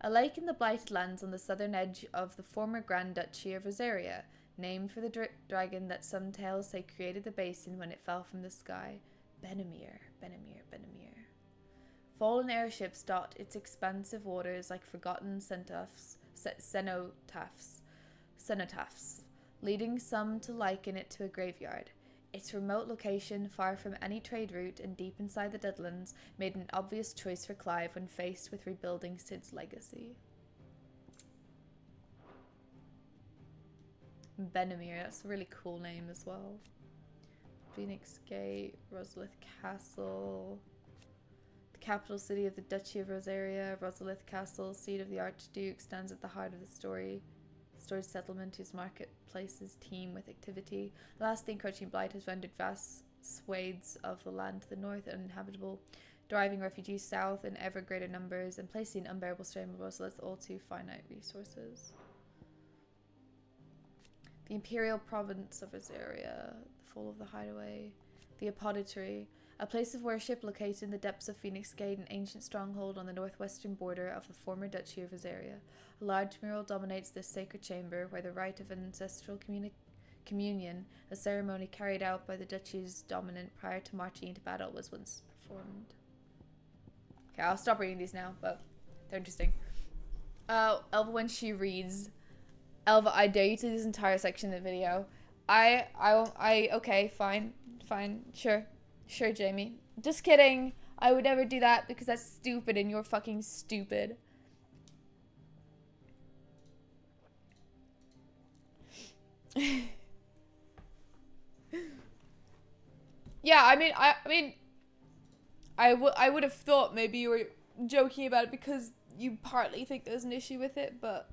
[SPEAKER 1] A lake in the Blighted Lands on the southern edge of the former Grand Duchy of Rosaria, named for the dragon that some tales say created the basin when it fell from the sky. Benamir. Fallen airships dot its expansive waters like forgotten cenotaphs, leading some to liken it to a graveyard. Its remote location, far from any trade route and deep inside the Deadlands, made an obvious choice for Clive when faced with rebuilding Cid's legacy. Benamir, that's a really cool name as well. Phoenix Gate, Rosalith Castle, the capital city of the Duchy of Rosaria. Rosalith Castle, seat of the Archduke, stands at the heart of the storage settlement whose marketplaces teem with activity. Last, the encroaching blight has rendered vast swathes of the land to the north uninhabitable, driving refugees south in ever greater numbers and placing an unbearable strain on Rosalith's all too finite resources. The Imperial Province of Rosaria, the fall of the hideaway, the Apoditory, a place of worship located in the depths of Phoenix Gate, an ancient stronghold on the northwestern border of the former Duchy of Rosaria. A large mural dominates this sacred chamber, where the rite of ancestral communion, a ceremony carried out by the Duchy's dominant prior to marching into battle, was once performed. Okay, I'll stop reading these now, but they're interesting. Elva, when she reads, Elva, I dare you to do this entire section of the video. Okay, fine, sure, Jamie. Just kidding. I would never do that because that's stupid and you're fucking stupid. Yeah, I would have thought maybe you were joking about it because you partly think there's an issue with it, but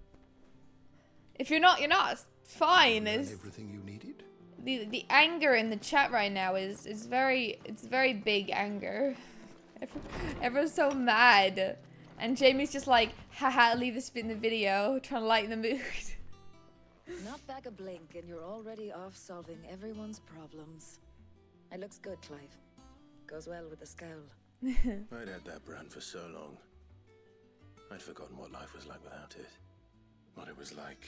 [SPEAKER 1] if you're not, you're not. It's fine. It's
[SPEAKER 7] everything you needed?
[SPEAKER 1] the anger in the chat right now is very big anger. Everyone's so mad, and Jamie's just like, haha, leave this bit in the video, trying to lighten the mood.
[SPEAKER 5] Not back a blink and you're already off solving everyone's problems. It looks good, Clive. Goes well with the scowl.
[SPEAKER 3] I'd had that brand for so long. I'd forgotten what life was like without it. What it was like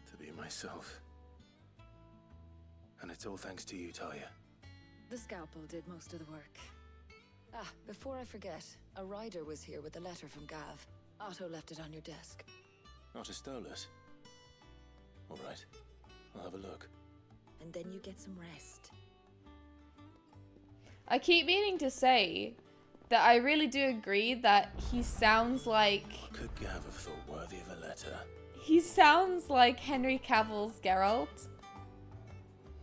[SPEAKER 3] to be myself. And it's all thanks to you, Talia.
[SPEAKER 5] The scalpel did most of the work. Ah, before I forget, a rider was here with a letter from Gav. Otto left it on your desk.
[SPEAKER 3] Not a stolus. All right, I'll have a look.
[SPEAKER 5] And then you get some rest.
[SPEAKER 1] I keep meaning to say that I really do agree that he sounds like...
[SPEAKER 3] What could Gav have thought worthy of a letter?
[SPEAKER 1] He sounds like Henry Cavill's Geralt.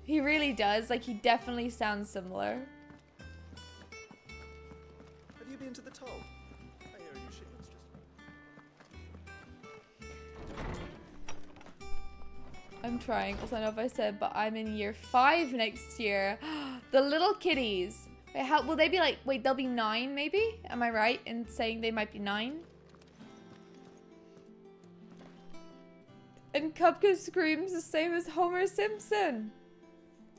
[SPEAKER 1] He really does. Like, he definitely sounds similar.
[SPEAKER 10] Have you been to the toll? I hear a new shipment's just...
[SPEAKER 1] I'm trying, because I don't know if I said, but I'm in year 5 next year. The little kitties. Wait, how will they be like? Wait, they'll be 9 maybe? Am I right in saying they might be 9? And Kupka screams the same as Homer Simpson.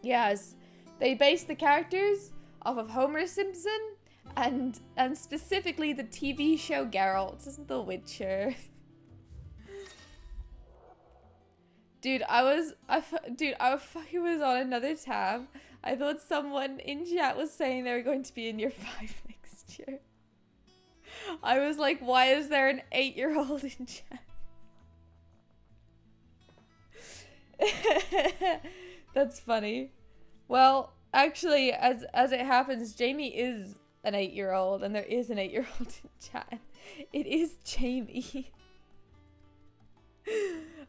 [SPEAKER 1] Yes, they base the characters off of Homer Simpson and specifically the TV show Geralt, The Witcher. Dude, I fucking was on another tab. I thought someone in chat was saying they were going to be in year 5 next year. I was like, why is there an 8-year-old in chat? That's funny. Well, actually, as it happens, Jamie is an 8-year-old, and there is an 8-year-old in chat. It is Jamie.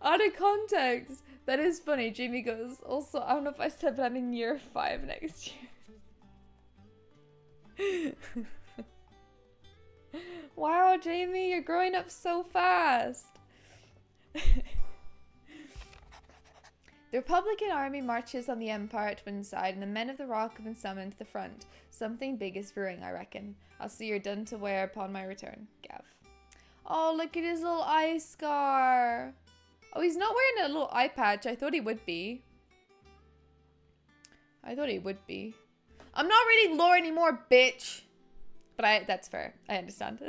[SPEAKER 1] Out of context, that is funny. Jamie goes, also, I don't know if I said, but I'm in year 5 next year. Wow, Jamie, you're growing up so fast. The Republican army marches on the Empire at Twinside, and the men of the Rock have been summoned to the front. Something big is brewing, I reckon. I'll see you're done to wear upon my return. Gav. Oh, look at his little eye scar. Oh, he's not wearing a little eye patch. I thought he would be. I'm not reading lore anymore, bitch. But that's fair. I understand.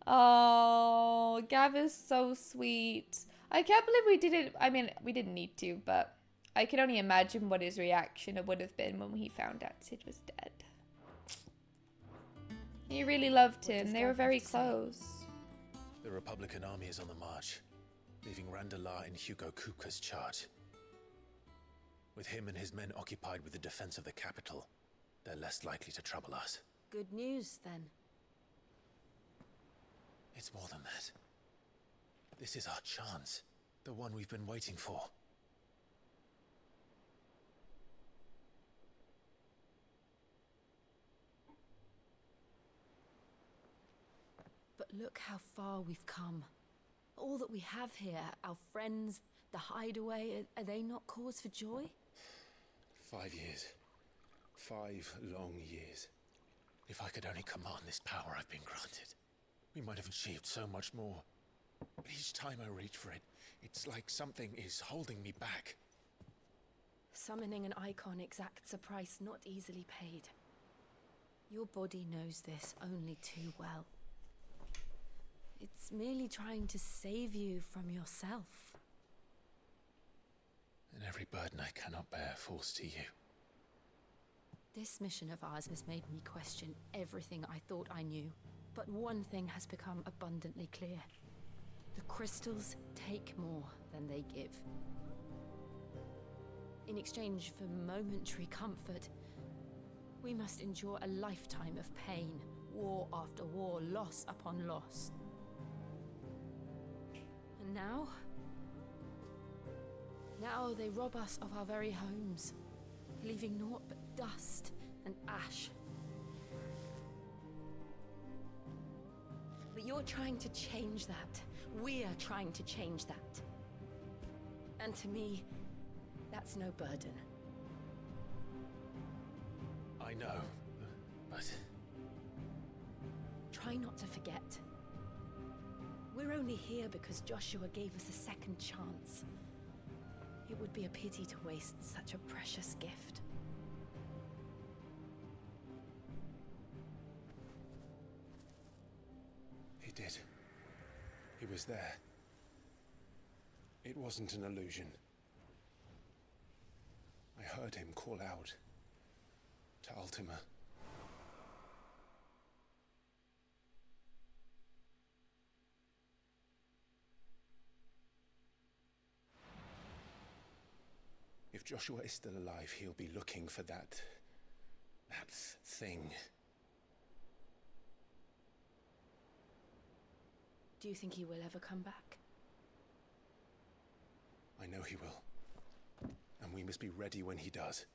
[SPEAKER 1] Oh, Gav is so sweet. I can't believe we didn't. I mean, we didn't need to, but I can only imagine what his reaction would have been when he found out Sid was dead. He really loved him. They were very close.
[SPEAKER 3] The Republican army is on the march, leaving Randalar in Hugo Kupka's charge. With him and his men occupied with the defense of the capital, they're less likely to trouble us.
[SPEAKER 4] Good news, then.
[SPEAKER 3] It's more than that. This is our chance. The one we've been waiting for.
[SPEAKER 4] But look how far we've come. All that we have here, our friends, the hideaway, are they not cause for joy?
[SPEAKER 3] 5 years. 5 long years. If I could only command this power I've been granted, we might have achieved so much more. But each time I reach for it, it's like something is holding me back.
[SPEAKER 4] Summoning an icon exacts a price not easily paid. Your body knows this only too well. It's merely trying to save you from yourself.
[SPEAKER 3] And every burden I cannot bear falls to you.
[SPEAKER 4] This mission of ours has made me question everything I thought I knew. But one thing has become abundantly clear. The crystals take more than they give. In exchange for momentary comfort, we must endure a lifetime of pain, war after war, loss upon loss. And now they rob us of our very homes, leaving naught but dust and ash.
[SPEAKER 18] But you're trying to change that. We're trying to change that. And to me, that's no burden.
[SPEAKER 3] I know, but...
[SPEAKER 18] Try not to forget. We're only here because Joshua gave us a second chance. It would be a pity to waste such a precious gift.
[SPEAKER 3] He did. He was there. It wasn't an illusion. I heard him call out to Ultima. If Joshua is still alive, he'll be looking for that thing.
[SPEAKER 4] Do you think he will ever come back?
[SPEAKER 3] I know he will. And we must be ready when he does.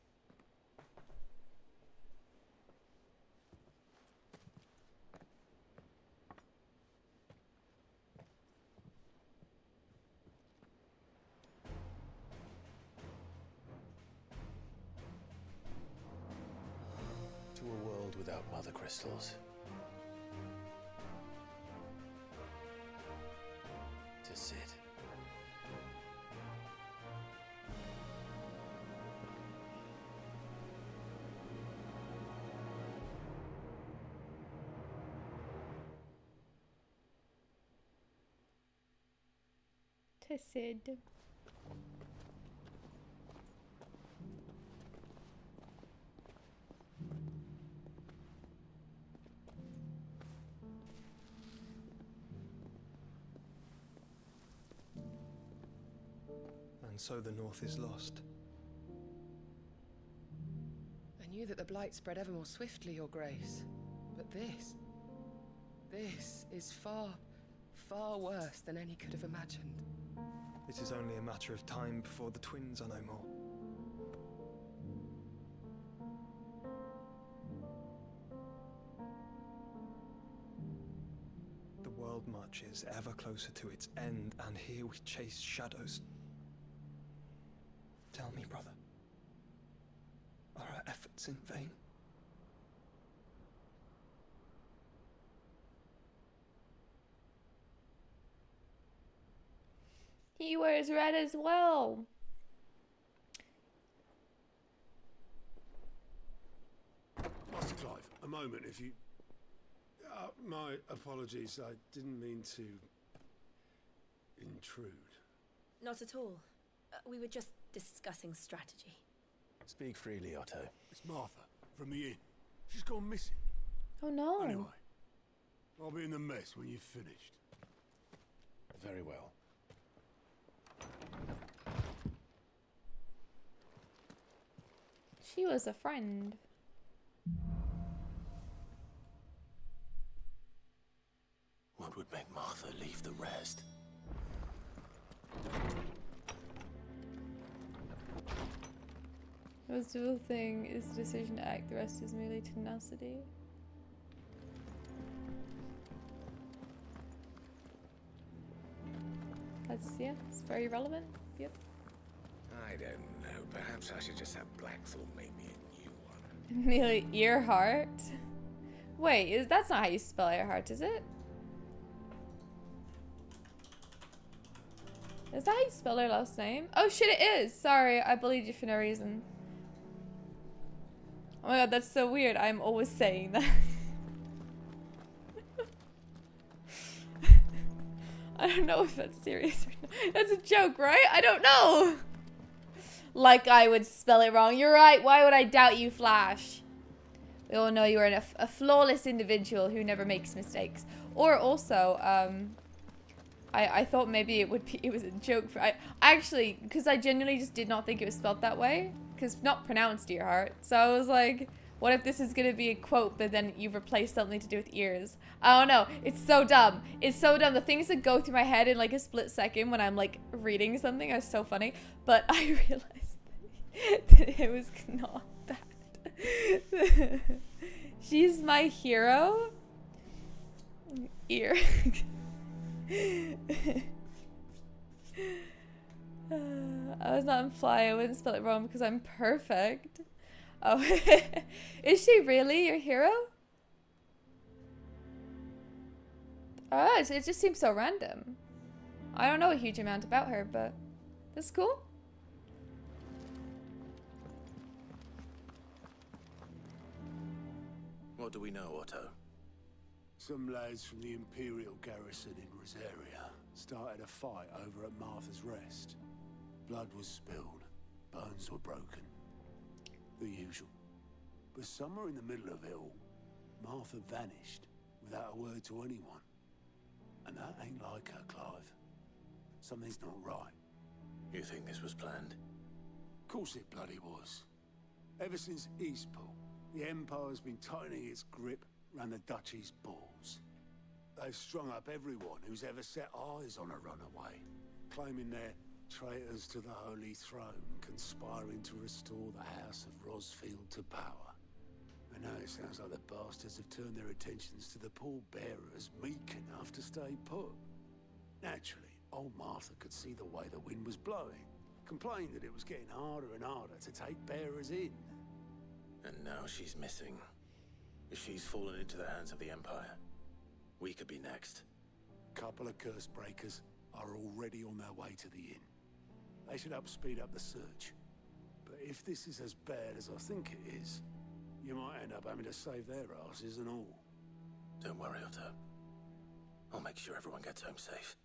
[SPEAKER 3] To a world without mother crystals. To Cid.
[SPEAKER 1] To Cid.
[SPEAKER 10] And so the North is lost.
[SPEAKER 9] I knew that the Blight spread ever more swiftly, Your Grace. But this is far, far worse than any could have imagined.
[SPEAKER 10] It is only a matter of time before the twins are no more. The world marches ever closer to its end, and here we chase shadows. Tell me, brother, are our efforts in vain?
[SPEAKER 1] He wears red as well.
[SPEAKER 21] Master Clive, a moment, if you... my apologies, I didn't mean to... intrude.
[SPEAKER 18] Not at all. We were just discussing strategy.
[SPEAKER 3] Speak freely, Otto.
[SPEAKER 21] It's Martha, from the inn. She's gone missing.
[SPEAKER 1] Oh no.
[SPEAKER 21] Anyway, I'll be in the mess when you've finished.
[SPEAKER 3] Very well.
[SPEAKER 1] She was a friend.
[SPEAKER 3] What would make Martha leave the rest?
[SPEAKER 1] The most difficult thing is the decision to act, the rest is merely tenacity. Yeah, it's very relevant. Yep.
[SPEAKER 19] I don't know. Perhaps I should just have Blackthorn make me a new one.
[SPEAKER 1] Amelia Earhart. Wait, that's not how you spell Earhart, is it? Is that how you spell her last name? Oh shit, it is! Sorry, I believed you for no reason. Oh my god, that's so weird. I'm always saying that. I don't know if that's serious or not. That's a joke, right? I don't know. Like I would spell it wrong. You're right. Why would I doubt you, Flash? We all know you are a flawless individual who never makes mistakes. Or also, I thought maybe it was a joke. I actually, because I genuinely just did not think it was spelled that way. Because not pronounced Earhart. So I was like, what if this is going to be a quote, but then you've replaced something to do with ears? I don't know. It's so dumb. It's so dumb. The things that go through my head in like a split second when I'm like reading something are so funny. But I realized that it was not that. She's my hero? Ear. I was not imply. I wouldn't spell it wrong because I'm perfect. Oh, is she really your hero? Oh, it just seems so random. I don't know a huge amount about her, but that's cool.
[SPEAKER 16] What do we know, Otto?
[SPEAKER 21] Some lads from the Imperial garrison in Rosaria started a fight over at Martha's Rest. Blood was spilled, bones were broken. The usual. But somewhere in the middle of it all, Martha vanished without a word to anyone. And that ain't like her, Clive. Something's not right.
[SPEAKER 16] You think this was planned?
[SPEAKER 21] Of course it bloody was. Ever since Eastpool, the Empire's been tightening its grip round the Duchy's balls. They've strung up everyone who's ever set eyes on a runaway, claiming they're traitors to the Holy Throne, conspiring to restore the House of Rosfield to power. And now it sounds like the bastards have turned their attentions to the pallbearers meek enough to stay put. Naturally, old Martha could see the way the wind was blowing, complained that it was getting harder and harder to take bearers in.
[SPEAKER 16] And now she's missing. If she's fallen into the hands of the Empire, we could be next.
[SPEAKER 21] Couple of curse breakers are already on their way to the inn. They should help speed up the search. But if this is as bad as I think it is, you might end up having to save their asses and all.
[SPEAKER 16] Don't worry, Otto. I'll make sure everyone gets home safe.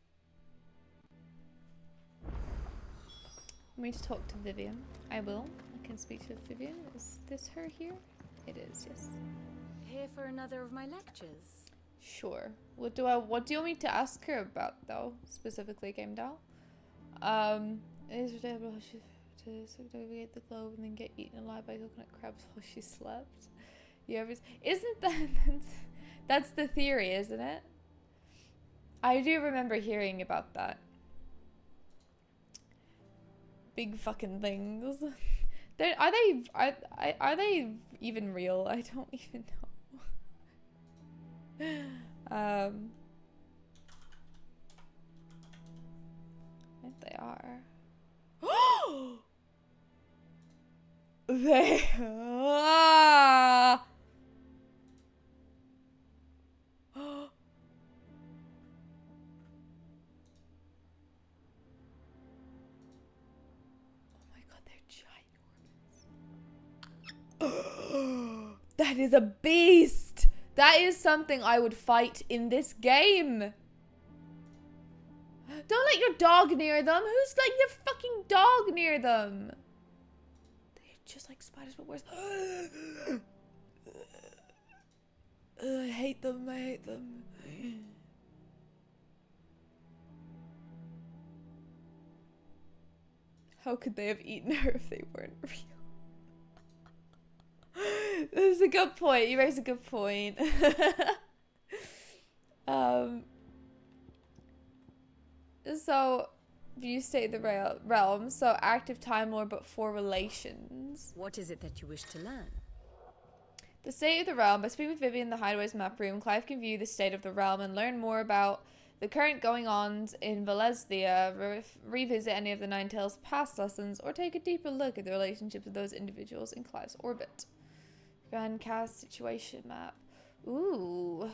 [SPEAKER 1] Want me to talk to Vivian? I will. I can speak to Vivian. Is this her here? It is, yes.
[SPEAKER 22] Here for another of my lectures?
[SPEAKER 1] Sure. What do you want me to ask her about though? Specifically, Game Doll? Is it able to circumnavigate the globe and then get eaten alive by coconut crabs while she slept? You ever isn't that's the theory, isn't it? I do remember hearing about that. Big fucking things. Are they even real? I don't even know. I think they are. They are. That is a beast! That is something I would fight in this game. Don't let your dog near them. Who's letting your fucking dog near them? They're just like spiders, but worse. I hate them. I hate them. How could they have eaten her if they weren't real? This is a good point. You raise a good point. So, you state the realm. So, active Time Lord, but for relations.
[SPEAKER 22] What is it that you wish to learn?
[SPEAKER 1] The state of the realm. By speaking with Vivian in the Hideaway's map room, Clive can view the state of the realm and learn more about the current going-ons in Valencia, revisit any of the Nine Tails' past lessons, or take a deeper look at the relationships of those individuals in Clive's orbit. Grand cast situation map. Ooh.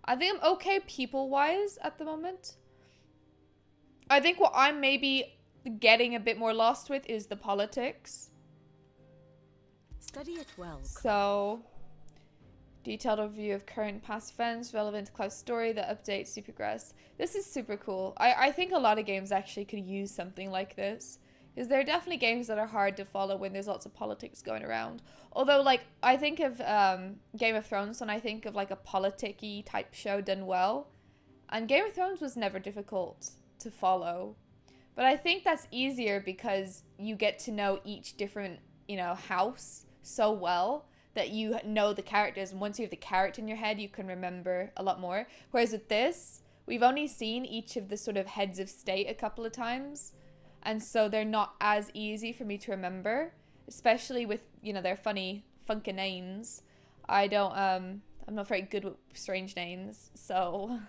[SPEAKER 1] I think I'm okay people-wise at the moment. I think what I'm maybe getting a bit more lost with is the politics.
[SPEAKER 22] Study it well.
[SPEAKER 1] So, detailed overview of current past events relevant to Clive's story that updates to progress. This is super cool. I think a lot of games actually could use something like this. Because there are definitely games that are hard to follow when there's lots of politics going around. Although, like, I think of Game of Thrones when I think of, like, a politic-y type show done well. And Game of Thrones was never difficult to follow. But I think that's easier because you get to know each different, house so well that you know the characters. And once you have the character in your head, you can remember a lot more. Whereas with this, we've only seen each of the sort of heads of state a couple of times. And so they're not as easy for me to remember, especially with, their funky names. I don't I'm not very good with strange names, so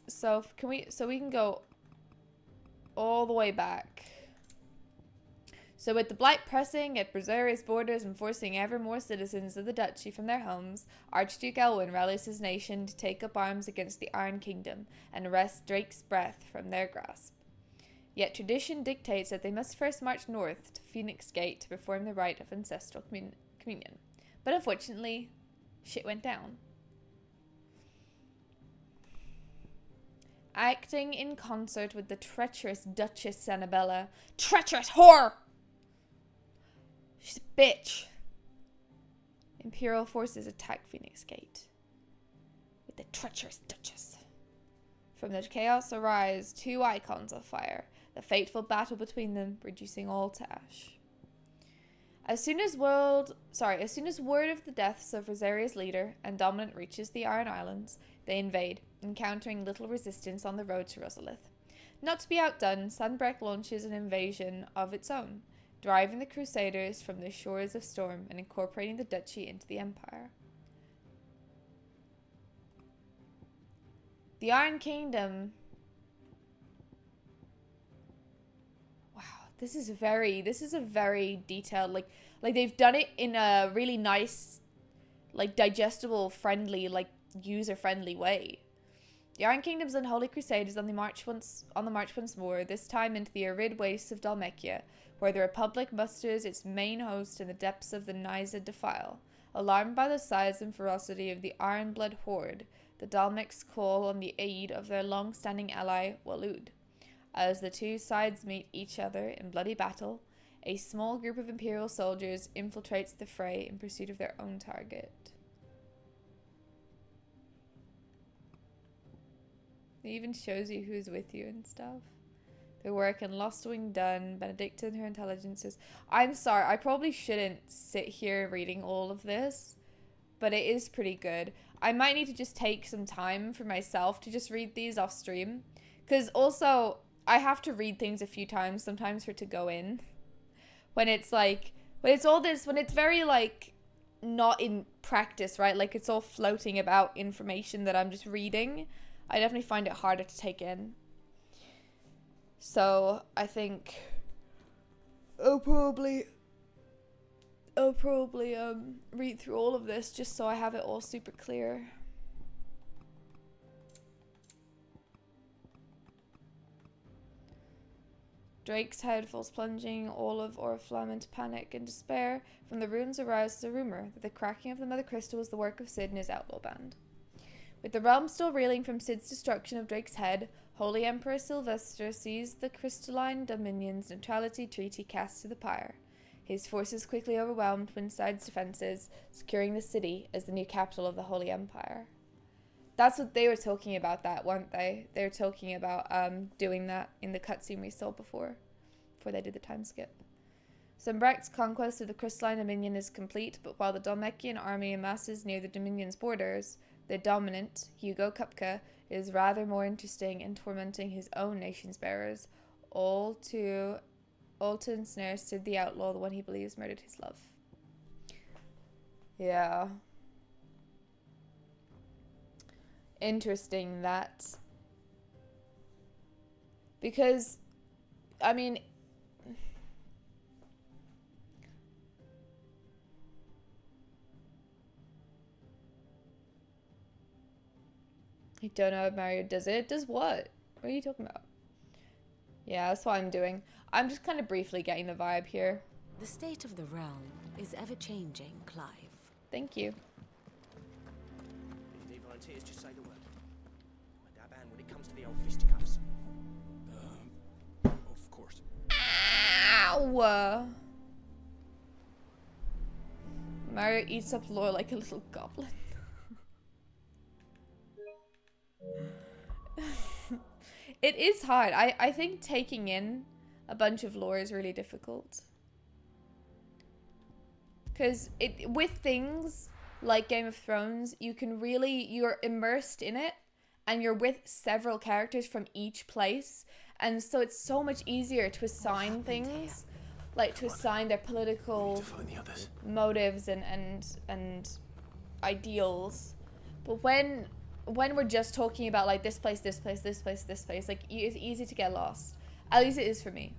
[SPEAKER 1] so we can go all the way back. So with the Blight pressing at Brazuria's borders and forcing ever more citizens of the duchy from their homes, Archduke Elwyn rallies his nation to take up arms against the Iron Kingdom and wrest Drake's breath from their grasp. Yet tradition dictates that they must first march north to Phoenix Gate to perform the rite of ancestral communion. But unfortunately, shit went down. Acting in concert with the treacherous Duchess Annabella. Treacherous whore! She's a bitch. Imperial forces attack Phoenix Gate with the treacherous Duchess. From the chaos arise two icons of fire, the fateful battle between them, reducing all to ash. As soon as word of the deaths of Rosaria's leader and dominant reaches the Iron Islands, they invade, encountering little resistance on the road to Rosalith. Not to be outdone, Sanbreque launches an invasion of its own, driving the Crusaders from the shores of Storm and incorporating the duchy into the Empire. The Iron Kingdom. Wow, this is a very detailed, like they've done it in a really nice, like digestible, friendly, like user-friendly way. The Iron Kingdom's unholy crusade is on the march once more, this time into the arid wastes of Dhalmekia, where the Republic musters its main host in the depths of the Nysa Defile. Alarmed by the size and ferocity of the Ironblood horde, the Dhalmekians call on the aid of their long-standing ally, Waloed. As the two sides meet each other in bloody battle, a small group of Imperial soldiers infiltrates the fray in pursuit of their own target. It even shows you who's with you and stuff. Their work in Lost Wing done, Benedicta and her intelligences. I'm sorry, I probably shouldn't sit here reading all of this, but it is pretty good. I might need to just take some time for myself to just read these off stream, because also I have to read things a few times sometimes for it to go in. When it's very like not in practice, right? Like it's all floating about information that I'm just reading. I definitely find it harder to take in. So I think I'll probably read through all of this just so I have it all super clear. Drake's head falls plunging, all of Oriflamme into panic and despair. From the ruins arises a rumor that the cracking of the Mother Crystal was the work of Cid and his outlaw band. With the realm still reeling from Cid's destruction of Drake's head, Holy Emperor Sylvester sees the Crystalline Dominion's neutrality treaty cast to the pyre. His forces quickly overwhelmed Twinside's defenses, securing the city as the new capital of the Holy Empire. That's what they were talking about, that, weren't they? They were talking about doing that in the cutscene we saw before they did the time skip. Sanbreque's conquest of the Crystalline Dominion is complete, but while the Dhalmekian army amasses near the Dominion's borders, the dominant, Hugo Kupka, is rather more interesting in tormenting his own nation's bearers, all to ensnare Cid the Outlaw, the one he believes murdered his love. Yeah. Interesting that. Because, I mean, I don't know if Mario does it. Does what? What are you talking about? Yeah, that's what I'm doing. I'm just kind of briefly getting the vibe here.
[SPEAKER 22] The state of the realm is ever-changing, Clive.
[SPEAKER 1] Thank you.
[SPEAKER 12] If you need volunteers, just say the word. I'm a dab hand when it comes to the old fisticuffs. Of course.
[SPEAKER 1] Ow! Mario eats up lore like a little goblin. It is hard. I think taking in a bunch of lore is really difficult. Because with things like Game of Thrones, you're immersed in it and you're with several characters from each place. And so it's so much easier to assign things. like to assign their political
[SPEAKER 16] Find the others.
[SPEAKER 1] motives and ideals. But when we're just talking about like this place, like it's easy to get lost. At least it is for me.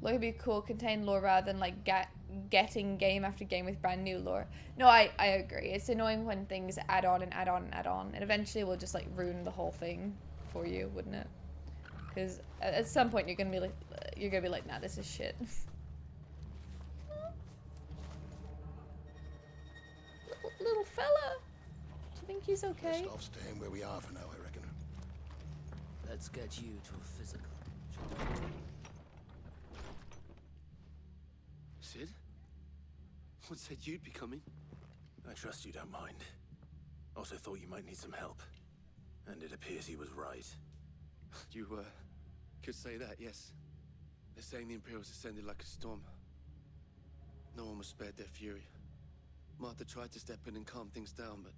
[SPEAKER 1] Lore would be cool, contain lore rather than like getting game after game with brand new lore. No, I agree. It's annoying when things add on and add on and add on, and eventually will just like ruin the whole thing for you, wouldn't it? Because at some point you're gonna be like, nah, this is shit. Little fella, do you think he's okay?
[SPEAKER 8] Best off staying where we are for now, I reckon.
[SPEAKER 19] Let's get you to a physical.
[SPEAKER 11] Sid? What said you'd be coming?
[SPEAKER 16] I trust you don't mind. Also thought you might need some help. And it appears he was right.
[SPEAKER 11] You, could say that, yes. They're saying the Imperials descended like a storm. No one was spared their fury. Martha tried to step in and calm things down, but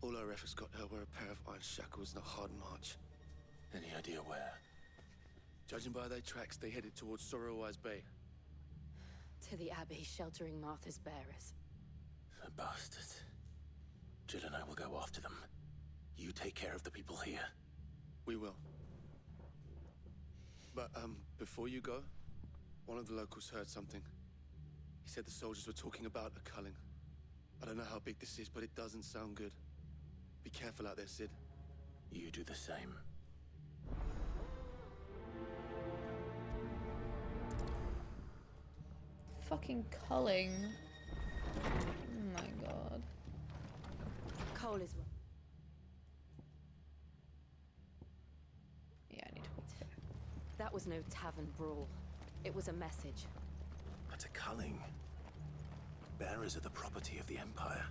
[SPEAKER 11] all our efforts got her were a pair of iron shackles and a hard march.
[SPEAKER 16] Any idea where?
[SPEAKER 11] Judging by their tracks, they headed towards Sorrowwise Bay.
[SPEAKER 4] To the Abbey, sheltering Martha's bearers.
[SPEAKER 16] The bastards. Jill and I will go after them. You take care of the people here.
[SPEAKER 11] We will. But, before you go, one of the locals heard something. He said the soldiers were talking about a culling. I don't know how big this is, but it doesn't sound good. Be careful out there, Sid.
[SPEAKER 16] You do the same.
[SPEAKER 1] Fucking culling. Oh my god.
[SPEAKER 4] Cole is wrong.
[SPEAKER 1] Yeah, I need to walk there.
[SPEAKER 4] That was no tavern brawl. It was a message.
[SPEAKER 16] But a culling. Bearers are the property of the Empire.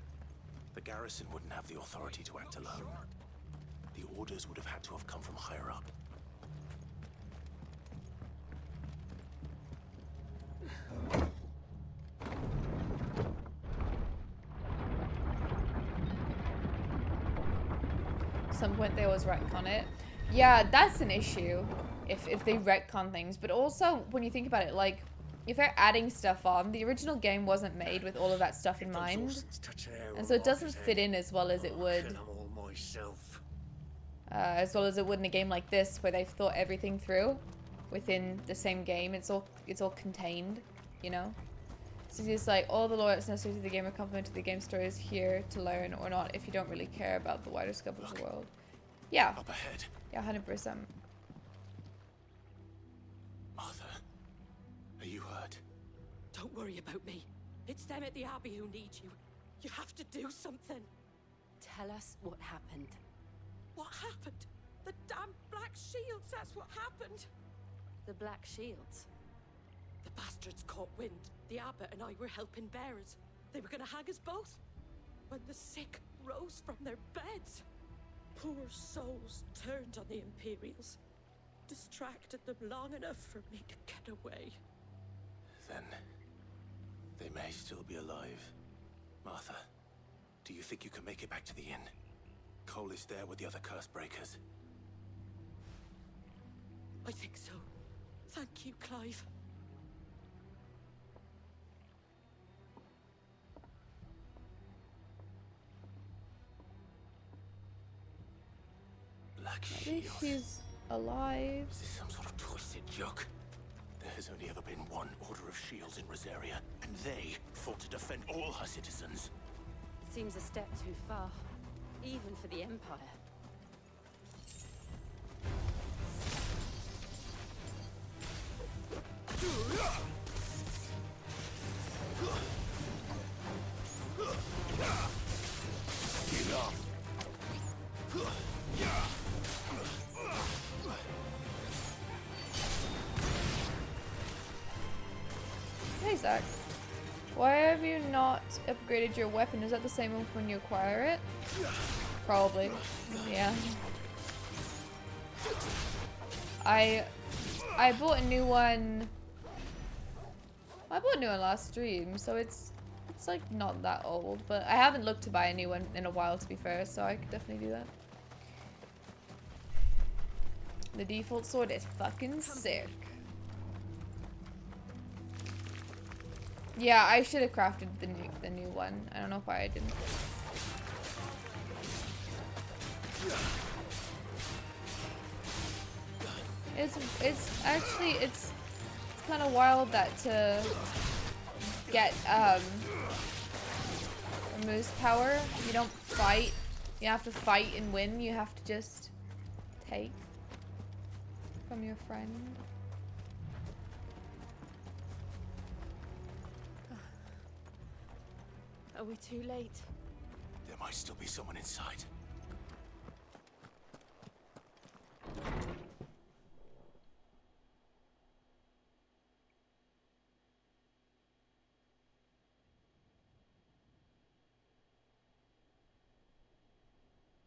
[SPEAKER 16] The garrison wouldn't have the authority to act alone. The orders would have had to have come from higher up.
[SPEAKER 1] Some point they always retcon it. Yeah, that's an issue if they retcon things. But also, when you think about it, like, if they're adding stuff on, the original game wasn't made with all of that stuff in mind. And so it doesn't fit in as well as it would. As well as it would in a game like this, where they've thought everything through within the same game. It's all contained, you know? So it's like, all the lore that's necessary to the game or complement to the game story is here to learn or not if you don't really care about the wider scope of the world. Yeah.
[SPEAKER 16] Up ahead.
[SPEAKER 1] Yeah, 100%.
[SPEAKER 16] Martha, are you hurt?
[SPEAKER 18] Don't worry about me. It's them at the Abbey who need you. You have to do something.
[SPEAKER 4] Tell us what happened.
[SPEAKER 18] What happened? The damn Black Shields, that's what happened.
[SPEAKER 4] The Black Shields?
[SPEAKER 18] The bastards caught wind. The abbot and I were helping bearers. They were gonna hang us both. When the sick rose from their beds, poor souls turned on the Imperials. Distracted them long enough for me to get away.
[SPEAKER 16] Then they may still be alive. Martha, do you think you can make it back to the inn? Cole is there with the other curse breakers.
[SPEAKER 18] I think so. Thank you, Clive.
[SPEAKER 16] Black
[SPEAKER 1] At
[SPEAKER 16] Shield.
[SPEAKER 1] least he's alive.
[SPEAKER 16] Is this some sort of twisted joke? There has only ever been one Order of Shields in Rosaria, and they fought to defend all her citizens.
[SPEAKER 4] Seems a step too far, even for the Empire.
[SPEAKER 1] Hey Zach, why have you not upgraded your weapon? Is that the same one when you acquire it? Probably. Yeah. I bought a new one. I bought a new one last stream, so it's like not that old, but I haven't looked to buy a new one in a while, to be fair, so I could definitely do that. The default sword is fucking sick. Yeah, I should have crafted the new one. I don't know why I didn't. It's actually it's kind of wild that to get removes power, you don't fight. You have to fight and win. You have to just take from your friend.
[SPEAKER 4] Are we too late?
[SPEAKER 16] There might still be someone inside.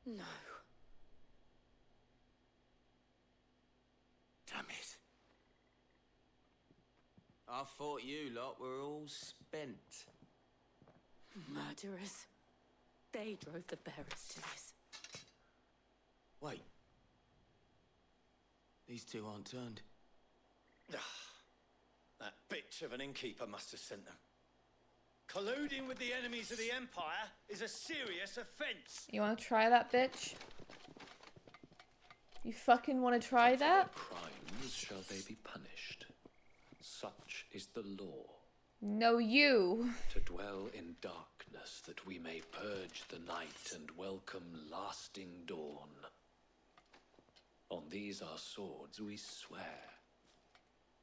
[SPEAKER 4] No.
[SPEAKER 16] Damn it.
[SPEAKER 19] I thought you lot were all spent.
[SPEAKER 4] Murderers. They drove the bearers to this.
[SPEAKER 19] Wait. These two aren't turned.
[SPEAKER 14] That bitch of an innkeeper must have sent them. Colluding with the enemies of the Empire is a serious offense.
[SPEAKER 1] You want to try that, bitch? You fucking want to try that?
[SPEAKER 17] Crimes shall they be punished. Such is the law.
[SPEAKER 1] No, you.
[SPEAKER 17] To dwell in darkness that we may purge the night and welcome lasting dawn. On these our swords we swear.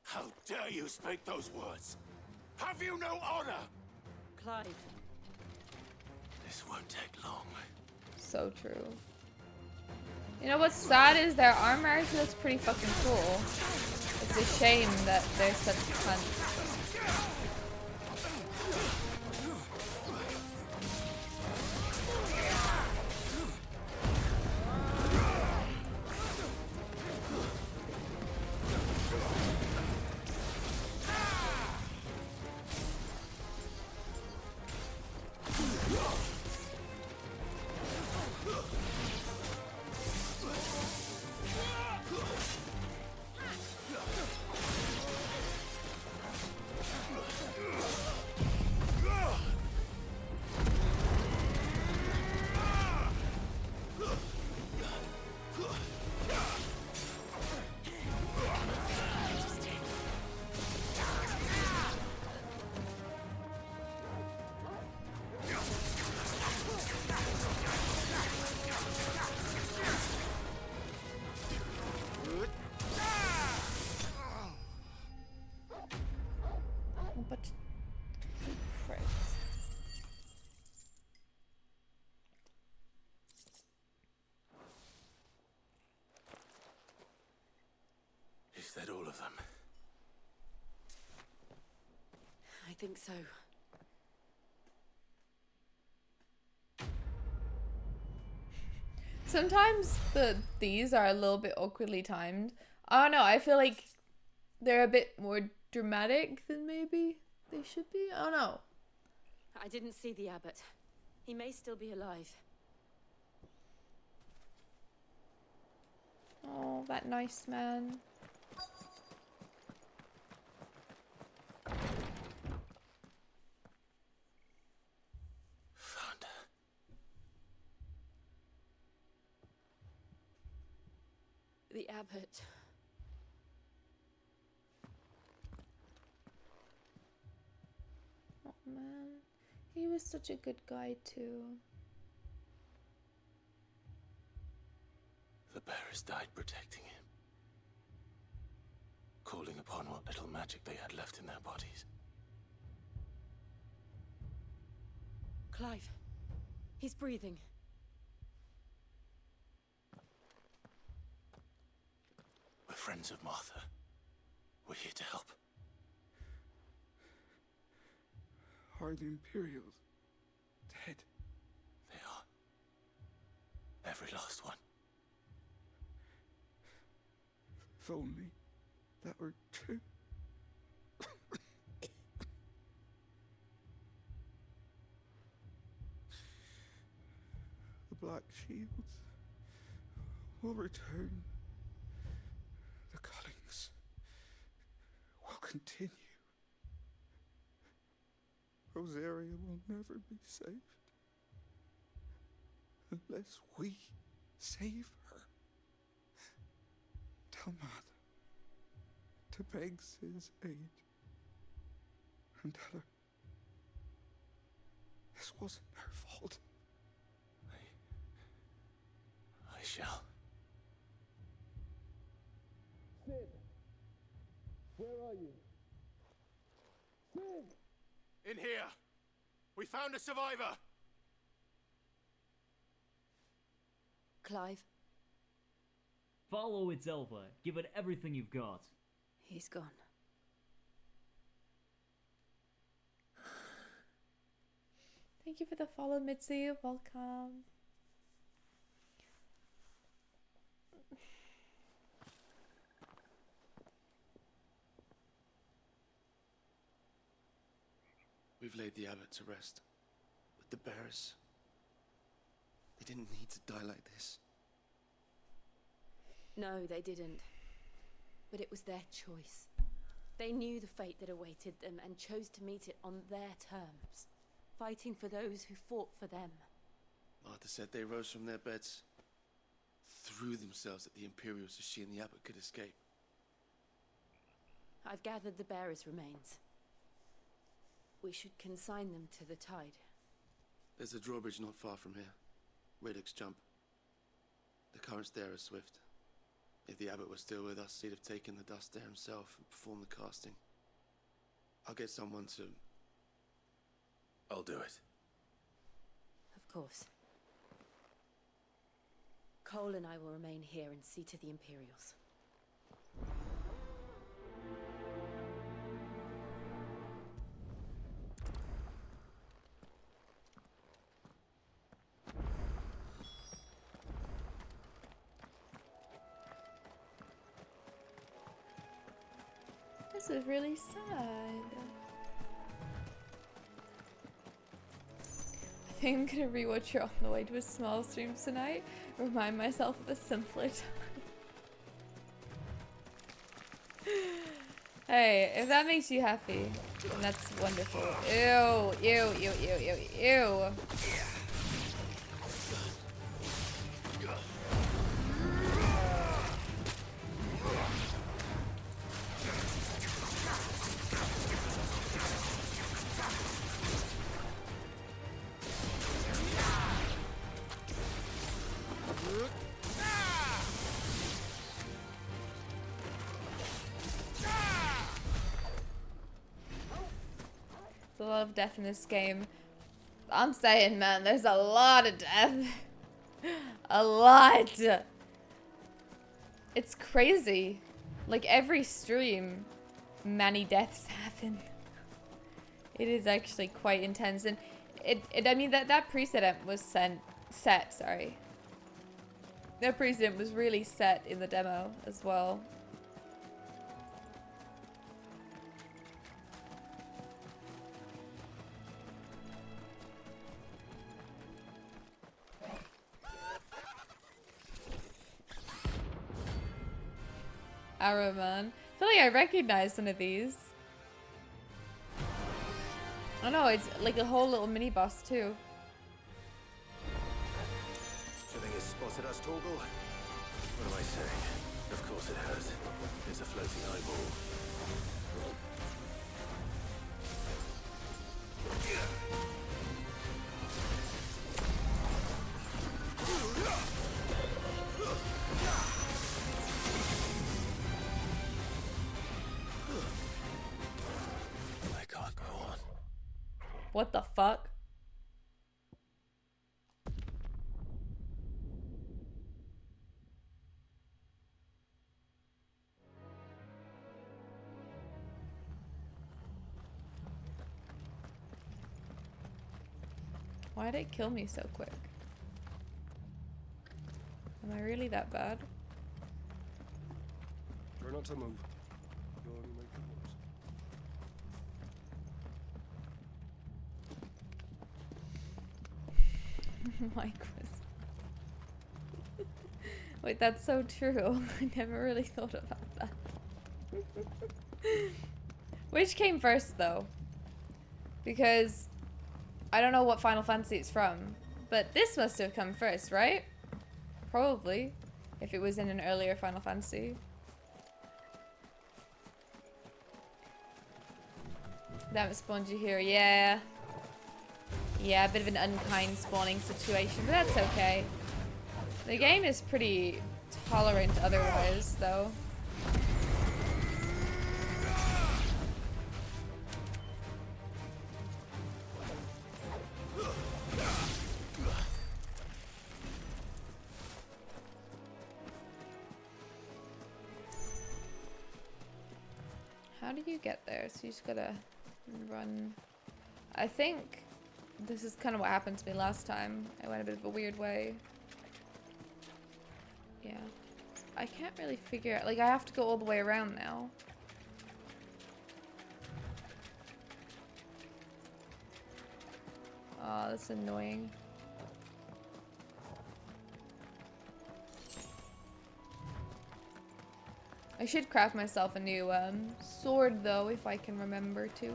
[SPEAKER 14] How dare you speak those words? Have you no honor?
[SPEAKER 4] Clive.
[SPEAKER 16] This won't take long.
[SPEAKER 1] So true. You know what's sad is their armor actually looks pretty fucking cool. It's a shame that they're such cunts. But Christ.
[SPEAKER 16] Is that all of them?
[SPEAKER 4] I think so.
[SPEAKER 1] Sometimes these are a little bit awkwardly timed. I don't know, I feel like they're a bit more dramatic than maybe they should be. I don't know.
[SPEAKER 4] I didn't see the abbot. He may still be alive.
[SPEAKER 1] Oh, that nice man.
[SPEAKER 16] Found her.
[SPEAKER 4] The abbot.
[SPEAKER 1] Oh man, he was such a good guy too.
[SPEAKER 16] The bearers died protecting him, calling upon what little magic they had left in their bodies.
[SPEAKER 4] Clive. He's breathing.
[SPEAKER 16] We're friends of Martha. We're here to help.
[SPEAKER 21] Are the Imperials dead?
[SPEAKER 16] They are. Every last one.
[SPEAKER 21] If only that were true. The Black Shields will return. The Cullings will continue.
[SPEAKER 2] Rosaria will never be saved unless we save her. Tell Mother to beg Cid's aid and tell her this wasn't her fault.
[SPEAKER 16] I shall.
[SPEAKER 15] Cid! Where are you? Cid!
[SPEAKER 11] In here! We found a survivor!
[SPEAKER 4] Clive?
[SPEAKER 23] Follow its Zelva. Give it everything you've got.
[SPEAKER 4] He's gone.
[SPEAKER 1] Thank you for the follow, Mitsu. Welcome.
[SPEAKER 11] We've laid the abbot to rest. But the bearers... they didn't need to die like this.
[SPEAKER 4] No, they didn't. But it was their choice. They knew the fate that awaited them and chose to meet it on their terms, fighting for those who fought for them.
[SPEAKER 11] Martha said they rose from their beds, threw themselves at the Imperials so she and the abbot could escape.
[SPEAKER 4] I've gathered the bearers' remains. We should consign them to the tide.
[SPEAKER 11] There's a drawbridge not far from here. Radix Jump. The currents there are swift. If the abbot was still with us, he'd have taken the dust there himself and performed the casting. I'll get someone to...
[SPEAKER 16] I'll do it.
[SPEAKER 4] Of course. Cole and I will remain here and see to the Imperials.
[SPEAKER 1] This is really sad. I think I'm gonna rewatch it on the way to a small stream tonight. Remind myself of a simpler time. Hey, if that makes you happy, then that's wonderful. Ew, ew, ew, ew, ew, ew. A lot of death in this game. I'm saying, man, there's a lot of death. A lot. It's crazy. Like every stream, many deaths happen. It is actually quite intense, and I mean that precedent was set. Sorry. That precedent was really set in the demo as well. Arrow Man. I feel like I recognize one of these. Oh no, it's like a whole little mini boss too.
[SPEAKER 16] Do you think it's spotted us, Torgal? What am I saying? Of course it has. It's a floating eyeball. I can't go on.
[SPEAKER 1] What the fuck? Why did it kill me so quick? Am I really that bad?
[SPEAKER 10] Try not to move. You'll only make it worse.
[SPEAKER 1] Mike was... Wait, that's so true. I never really thought about that. Which came first, though? Because I don't know what Final Fantasy it's from. But this must have come first, right? Probably. If it was in an earlier Final Fantasy. Damn it, spawned you here. Yeah. Yeah, a bit of an unkind spawning situation, but that's okay. The game is pretty tolerant otherwise, though. How do you get there? So you just gotta run. I think this is kind of what happened to me last time. I went a bit of a weird way. Yeah. I can't really figure out. Like, I have to go all the way around now. Oh, that's annoying. I should craft myself a new sword, though, if I can remember to.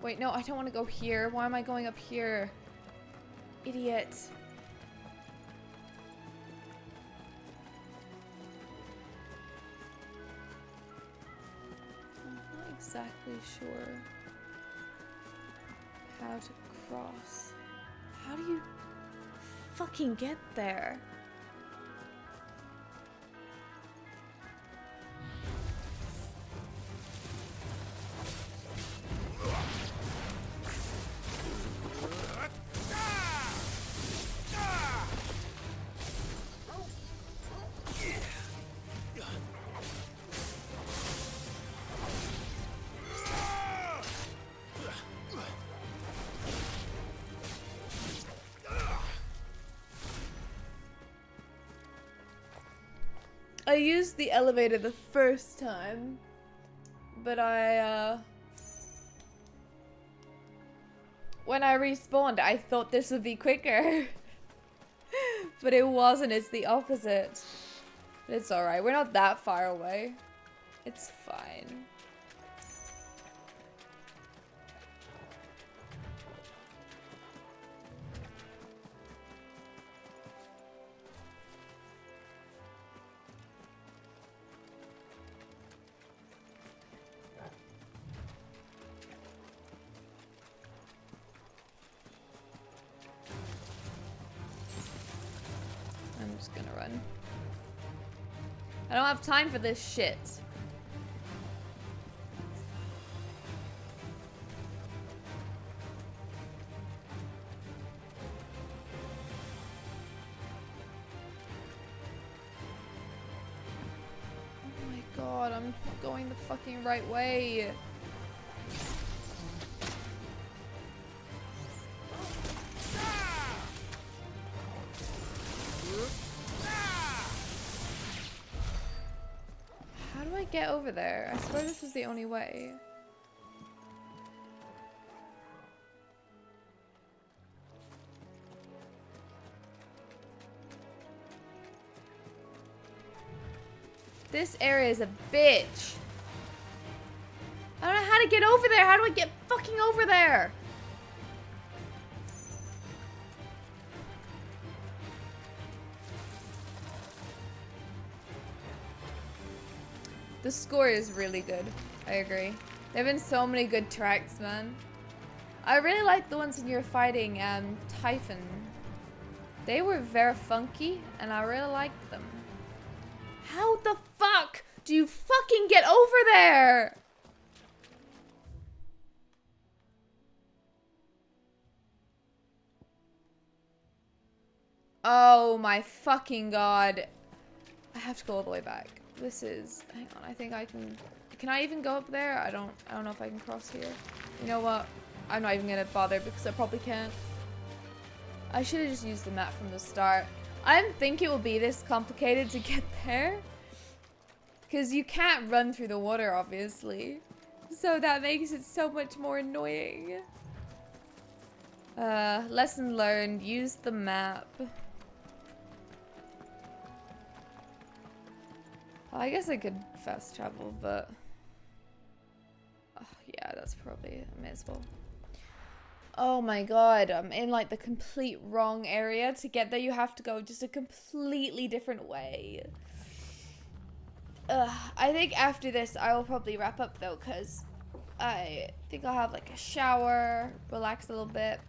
[SPEAKER 1] Wait, no, I don't want to go here. Why am I going up here? Idiot. I'm not exactly sure how to cross. How do you fucking get there? I used the elevator the first time, but when I respawned, I thought this would be quicker, but it wasn't. It's the opposite. But it's alright. We're not that far away. It's fine. I'm just gonna run. I don't have time for this shit. Oh my god, I'm going the fucking right way. How do I get over there? I swear this is the only way. This area is a bitch. I don't know how to get over there. How do I get fucking over there? The score is really good. I agree. There have been so many good tracks, man. I really like the ones when you're fighting Typhon. They were very funky, and I really liked them. How the fuck do you fucking get over there? Oh my fucking god. I have to go all the way back. This is, hang on, I think I can I even go up there? I don't know if I can cross here. You know what? I'm not even gonna bother because I probably can't. I should have just used the map from the start. I didn't think it would be this complicated to get there. Because you can't run through the water, obviously. So that makes it so much more annoying. Lesson learned. Use the map. I guess I could fast travel, but... Oh, yeah, that's probably... I may as well. Oh my god, I'm in like the complete wrong area. To get there, you have to go just a completely different way. I think after this, I will probably wrap up though, because I think I'll have like a shower, relax a little bit,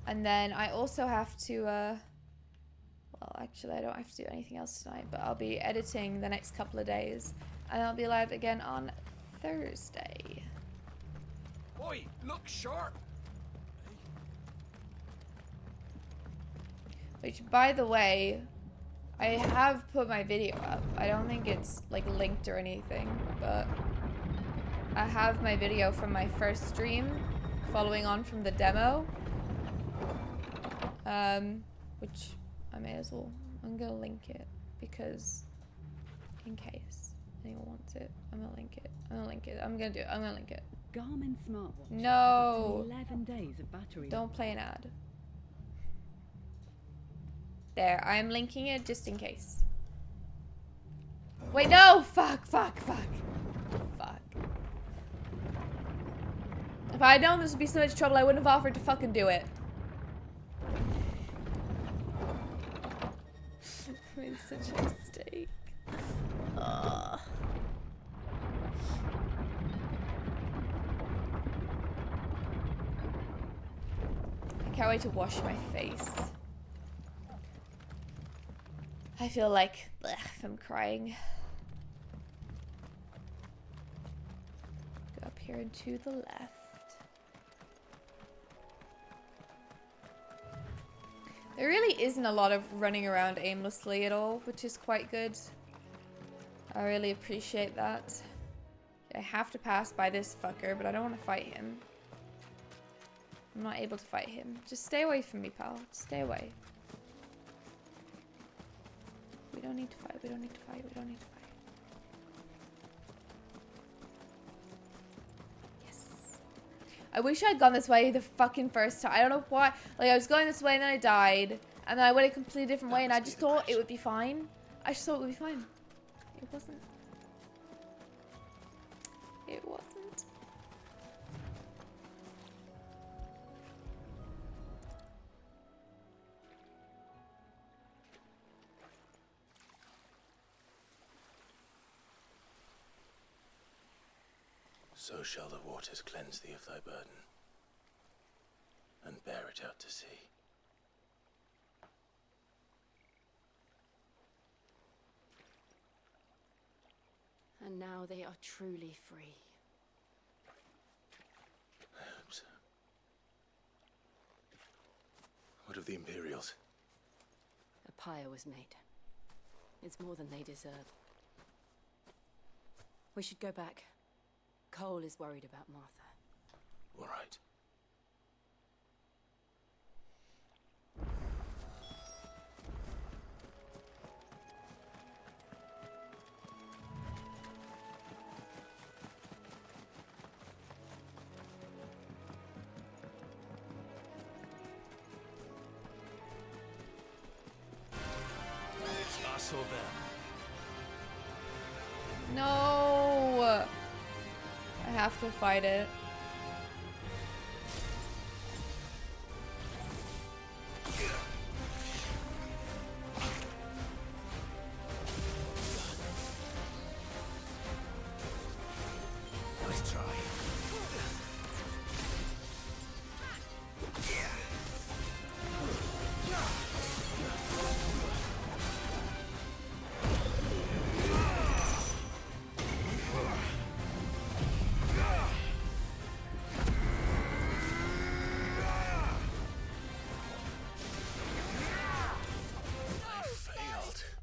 [SPEAKER 1] and then I also have to, well, actually, I don't have to do anything else tonight, but I'll be editing the next couple of days, and I'll be live again on Thursday.
[SPEAKER 12] Oi, look sharp!
[SPEAKER 1] Which, by the way, I have put my video up. I don't think it's like linked or anything, but I have my video from my first stream following on from the demo. Which I may as well, I'm gonna link it because in case anyone wants it, I'm gonna link it. I'm gonna link it. I'm gonna link it.
[SPEAKER 6] Garmin smartwatch.
[SPEAKER 1] No.
[SPEAKER 6] 11 days of battery.
[SPEAKER 1] Don't play an ad. There, I'm linking it just in case. Wait, no! Fuck. If I had known this would be so much trouble, I wouldn't have offered to fucking do it. I made such a mistake. Ugh. I can't wait to wash my face. I feel like blech, if I'm crying. Go up here and to the left. There really isn't a lot of running around aimlessly at all, which is quite good. I really appreciate that. I have to pass by this fucker, but I don't want to fight him. I'm not able to fight him. Just stay away from me, pal. Stay away. We don't need to fight, we don't need to fight, we don't need to fight. Yes. I wish I'd gone this way the fucking first time. I don't know why. Like, I was going this way and then I died. And then I went a completely different way and I just thought it would be fine. I just thought it would be fine. It wasn't. It wasn't.
[SPEAKER 16] So shall the waters cleanse thee of thy burden, and bear it out to sea.
[SPEAKER 4] And now they are truly free.
[SPEAKER 16] I hope so. What of the Imperials?
[SPEAKER 4] A pyre was made. It's more than they deserve. We should go back. Cole is worried about Martha.
[SPEAKER 16] All right.
[SPEAKER 3] It's us or them.
[SPEAKER 1] No! I have to fight it.
[SPEAKER 3] Nice try.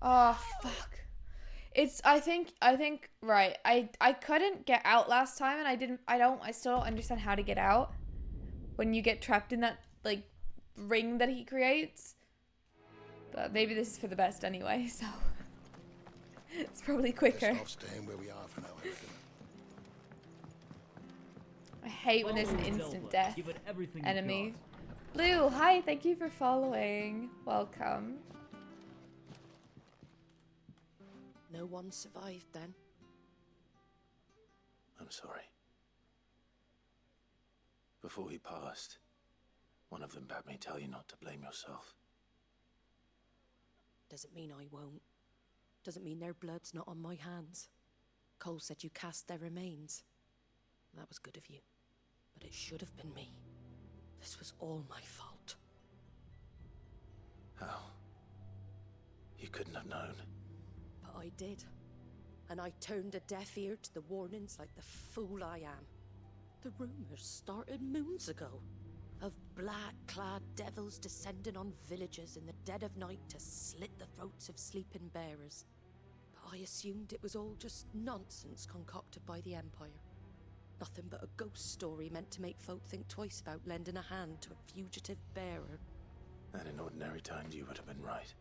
[SPEAKER 1] Oh, fuck. It's, I think, right. I couldn't get out last time and I still don't understand how to get out when you get trapped in that, like, ring that he creates. But maybe this is for the best anyway, so it's probably quicker.
[SPEAKER 8] Best off staying where we are for now, I reckon.
[SPEAKER 1] I hate when there's an
[SPEAKER 23] Follow
[SPEAKER 1] instant
[SPEAKER 23] Zelda.
[SPEAKER 1] death
[SPEAKER 23] Give it everything you've
[SPEAKER 1] enemy. Blue, hi, thank you for following. Welcome.
[SPEAKER 18] No one survived then.
[SPEAKER 16] I'm sorry. Before he passed, one of them bade me tell you not to blame yourself.
[SPEAKER 18] Doesn't mean I won't. Doesn't mean their blood's not on my hands. Cole said you cast their remains. That was good of you. But it should have been me. This was all my fault.
[SPEAKER 16] How? You couldn't have known.
[SPEAKER 18] But I did. And I turned a deaf ear to the warnings like the fool I am. The rumors started moons ago. Of black-clad devils descending on villages in the dead of night to slit the throats of sleeping bearers. But I assumed it was all just nonsense concocted by the Empire. Nothing but a ghost story meant to make folk think twice about lending a hand to a fugitive bearer.
[SPEAKER 16] And in ordinary times you would have been right.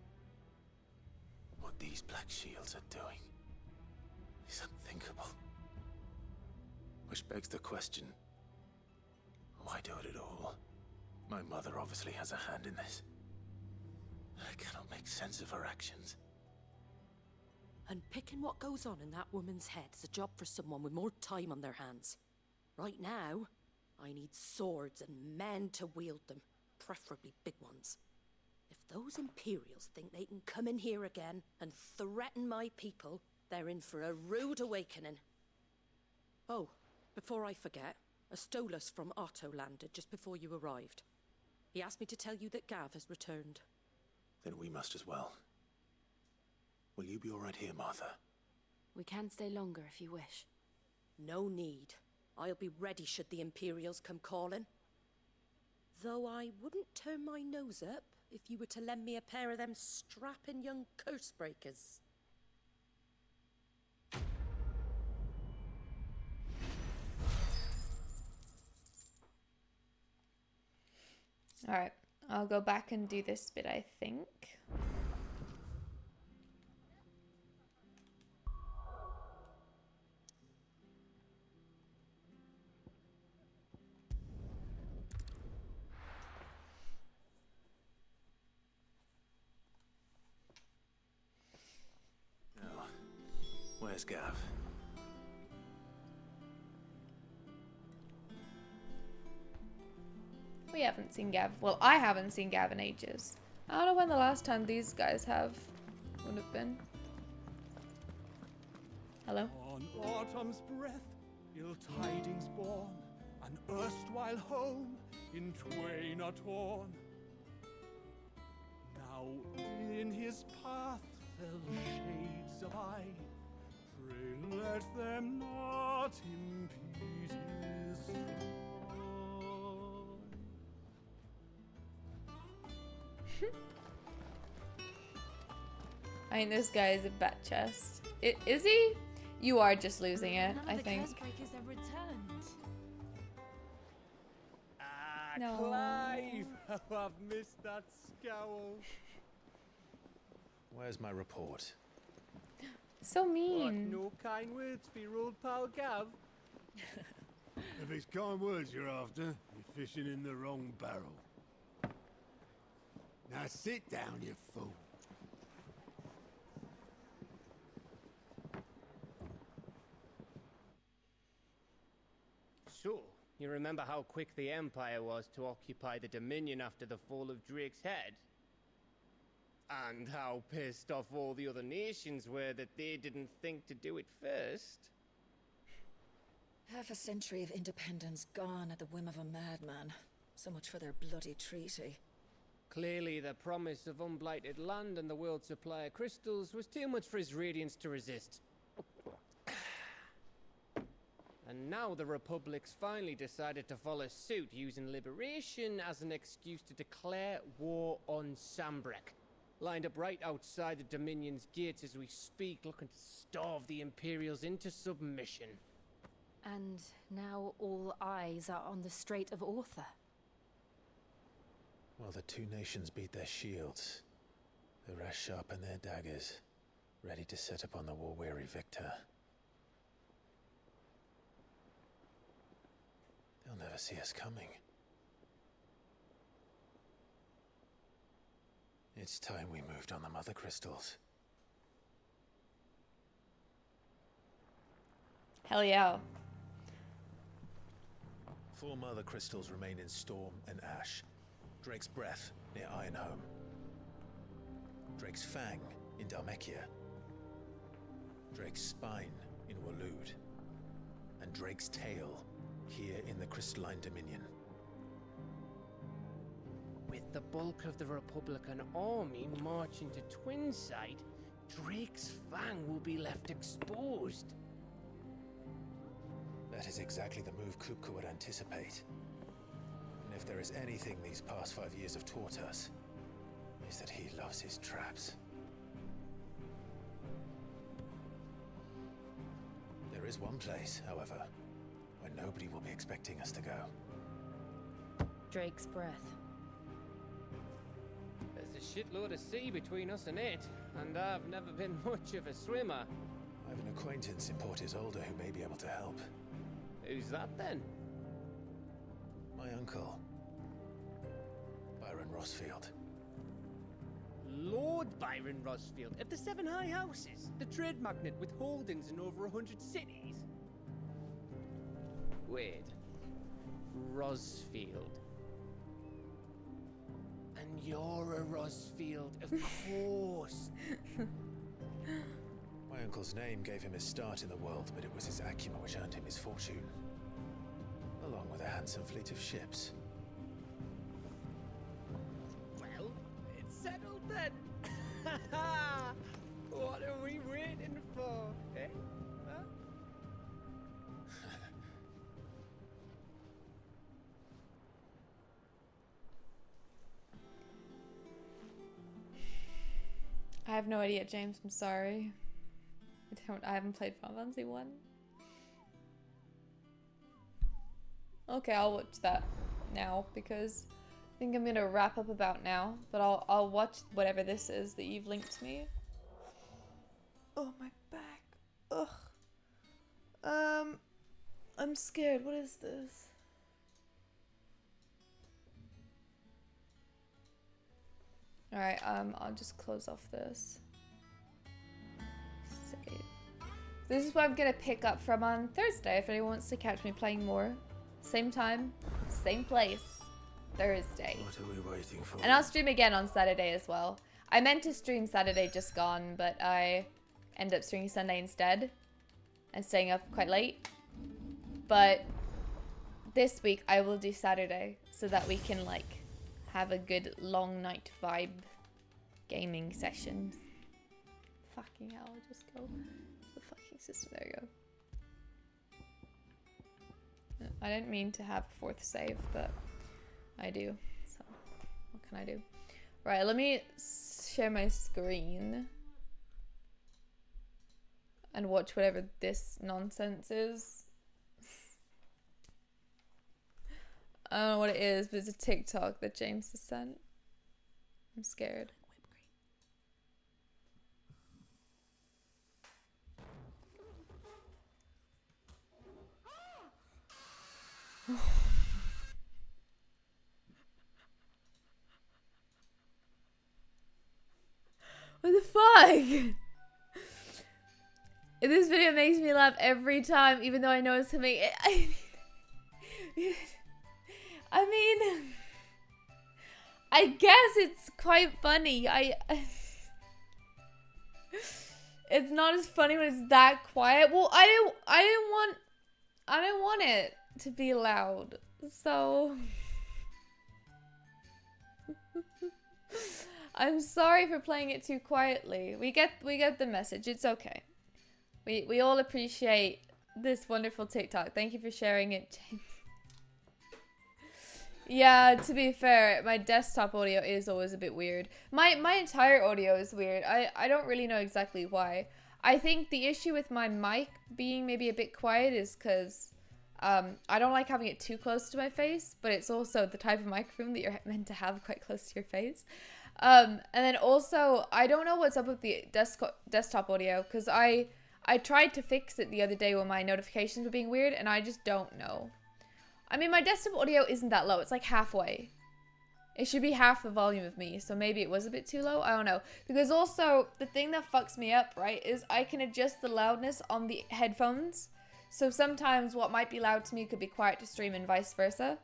[SPEAKER 16] What these Black Shields are doing is unthinkable. Which begs the question, why do it at all? My mother obviously has a hand in this. I cannot make sense of her actions.
[SPEAKER 18] And picking what goes on in that woman's head is a job for someone with more time on their hands. Right now, I need swords and men to wield them, preferably big ones. If those Imperials think they can come in here again and threaten my people, they're in for a rude awakening. Oh, before I forget, a Stolas from Otto landed just before you arrived. He asked me to tell you that Gav has returned.
[SPEAKER 16] Then we must as well. Will you be all right here, Martha?
[SPEAKER 4] We can stay longer if you wish.
[SPEAKER 18] No need. I'll be ready should the Imperials come calling. Though I wouldn't turn my nose up if you were to lend me a pair of them strapping young curse breakers.
[SPEAKER 1] Alright, I'll go back and do this bit, I think.
[SPEAKER 16] Now, where's Gav?
[SPEAKER 1] We haven't seen Gav. Well, I haven't seen Gav in ages. I don't know when the last time these guys would have been. Hello?
[SPEAKER 2] On autumn's breath, ill tidings born, an erstwhile home in twain are torn. Now in his path fell shades of eye, pray let them not impede his throne.
[SPEAKER 1] I mean, this guy is a bat chest. Is he? You are just losing it, I think.
[SPEAKER 4] None of the Cursebreakers have returned.
[SPEAKER 1] No.
[SPEAKER 12] Clive! Oh, I've missed that scowl.
[SPEAKER 16] Where's my report?
[SPEAKER 1] So
[SPEAKER 12] What,
[SPEAKER 1] mean.
[SPEAKER 12] no kind words for your old pal Gav?
[SPEAKER 21] If it's kind words you're after, you're fishing in the wrong barrel. Now sit down, you fool.
[SPEAKER 12] So, you remember how quick the Empire was to occupy the Dominion after the fall of Drake's Head? And how pissed off all the other nations were that they didn't think to do it first?
[SPEAKER 5] Half a century of independence gone at the whim of a madman. So much for their bloody treaty.
[SPEAKER 12] Clearly, the promise of unblighted land and the world's supply of crystals was too much for his radiance to resist. And now the Republic's finally decided to follow suit, using liberation as an excuse to declare war on Sambrek. Lined up right outside the Dominion's gates as we speak, looking to starve the Imperials into submission.
[SPEAKER 4] And now all eyes are on the Strait of Author.
[SPEAKER 16] Well, the two nations beat their shields. The rest sharpen their daggers, ready to set upon the war-weary victor. They'll never see us coming.
[SPEAKER 3] It's time we moved on the Mother Crystals.
[SPEAKER 1] Hell yeah.
[SPEAKER 3] 4 Mother Crystals remain in Storm and Ash. Drake's Breath near Ironhome. Drake's Fang in Dhalmekia. Drake's Spine in Waloed. And Drake's Tail here in the Crystalline Dominion.
[SPEAKER 12] With the bulk of the Republican army marching to Twinside, Drake's Fang will be left exposed.
[SPEAKER 3] That is exactly the move Kupka would anticipate. And if there is anything these past 5 years have taught us, is that he loves his traps. There is one place, however, where nobody will be expecting us to go.
[SPEAKER 4] Drake's Breath.
[SPEAKER 12] There's a shitload of sea between us and it, and I've never been much of a swimmer.
[SPEAKER 3] I have an acquaintance in Port Isolde who may be able to help.
[SPEAKER 12] Who's that then?
[SPEAKER 3] My uncle, Byron Rosfield.
[SPEAKER 12] Lord Byron Rosfield of the 7 High Houses, the trade magnate with holdings in over 100 cities. Wait, Rosfield. And you're a Rosfield, of course.
[SPEAKER 3] My uncle's name gave him his start in the world, but it was his acumen which earned him his fortune, along with a handsome fleet of ships.
[SPEAKER 12] Well, it's settled then. What are we waiting for, eh? Huh?
[SPEAKER 1] I have no idea, James. I'm sorry. I haven't played Final Fantasy 1. Okay, I'll watch that now because I think I'm gonna wrap up about now. But I'll watch whatever this is that you've linked me. Oh, my back. Ugh. I'm scared. What is this? Alright, I'll just close off this. Save. This is what I'm gonna pick up from on Thursday if anyone wants to catch me playing more. Same time, same place, Thursday.
[SPEAKER 3] What are we waiting for?
[SPEAKER 1] And I'll stream again on Saturday as well. I meant to stream Saturday just gone, but I ended up streaming Sunday instead and staying up quite late. But this week I will do Saturday so that we can like have a good long night vibe gaming session. Fucking hell, I'll just go to the fucking system. There you go. I didn't mean to have a 4th save, but I do. So, what can I do? Right, let me share my screen and watch whatever this nonsense is. I don't know what it is, but it's a TikTok that James has sent. I'm scared. What the fuck? This video makes me laugh every time, even though I know it's something. I mean, I guess it's quite funny. It's not as funny when it's that quiet. Well, I didn't want it to be loud. So I'm sorry for playing it too quietly. We get the message. It's okay. We all appreciate this wonderful TikTok. Thank you for sharing it, James. Yeah, to be fair, my desktop audio is always a bit weird. My entire audio is weird. I don't really know exactly why. I think the issue with my mic being maybe a bit quiet is because I don't like having it too close to my face, but it's also the type of microphone that you're meant to have quite close to your face. And then also, I don't know what's up with the desktop audio because I tried to fix it the other day when my notifications were being weird, and I just don't know. I mean, my desktop audio isn't that low. It's like halfway. It should be half the volume of me, so maybe it was a bit too low. I don't know. Because also, the thing that fucks me up, right, is I can adjust the loudness on the headphones. So sometimes what might be loud to me could be quiet to stream and vice versa.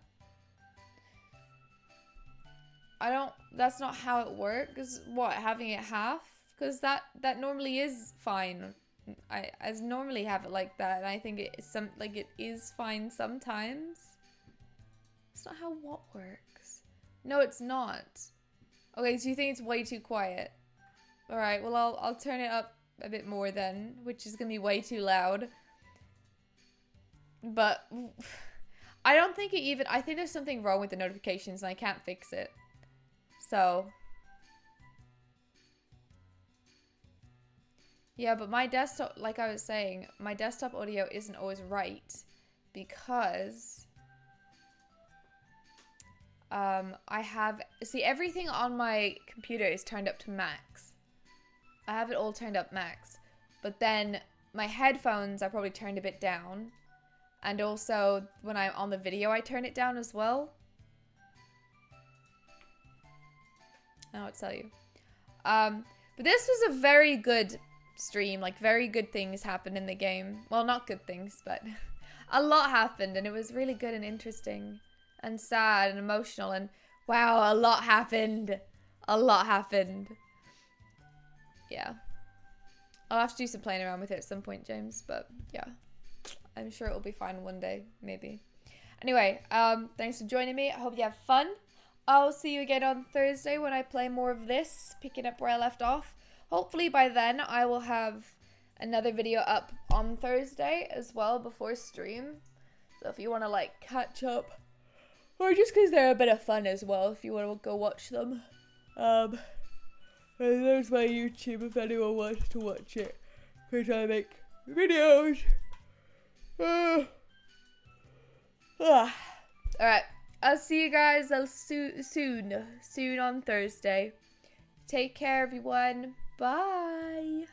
[SPEAKER 1] That's not how it works. What, having it half? Because that normally is fine. I normally have it like that, and I think it is fine sometimes. It's not how what works. No, it's not. Okay, so you think it's way too quiet. Alright, well I'll turn it up a bit more then, which is gonna be way too loud. But I don't think I think there's something wrong with the notifications and I can't fix it. So yeah, but my desktop, like I was saying, my desktop audio isn't always right because everything on my computer is turned up to max. I have it all turned up max, but then my headphones are probably turned a bit down, and also when I'm on the video I turn it down as well. I don't know what to tell you. But this was a very good stream. Like, very good things happened in the game. Well, not good things, but a lot happened, and it was really good and interesting and sad and emotional, and wow, a lot happened. A lot happened. Yeah. I'll have to do some playing around with it at some point, James, but yeah. I'm sure it'll be fine one day, maybe. Anyway, thanks for joining me. I hope you have fun. I'll see you again on Thursday when I play more of this, picking up where I left off. Hopefully by then I will have another video up on Thursday as well before stream. So if you want to like catch up, or just because they're a bit of fun as well, if you want to go watch them. There's my YouTube if anyone wants to watch it, because I make videos. Alright, I'll see you guys soon on Thursday. Take care, everyone. Bye.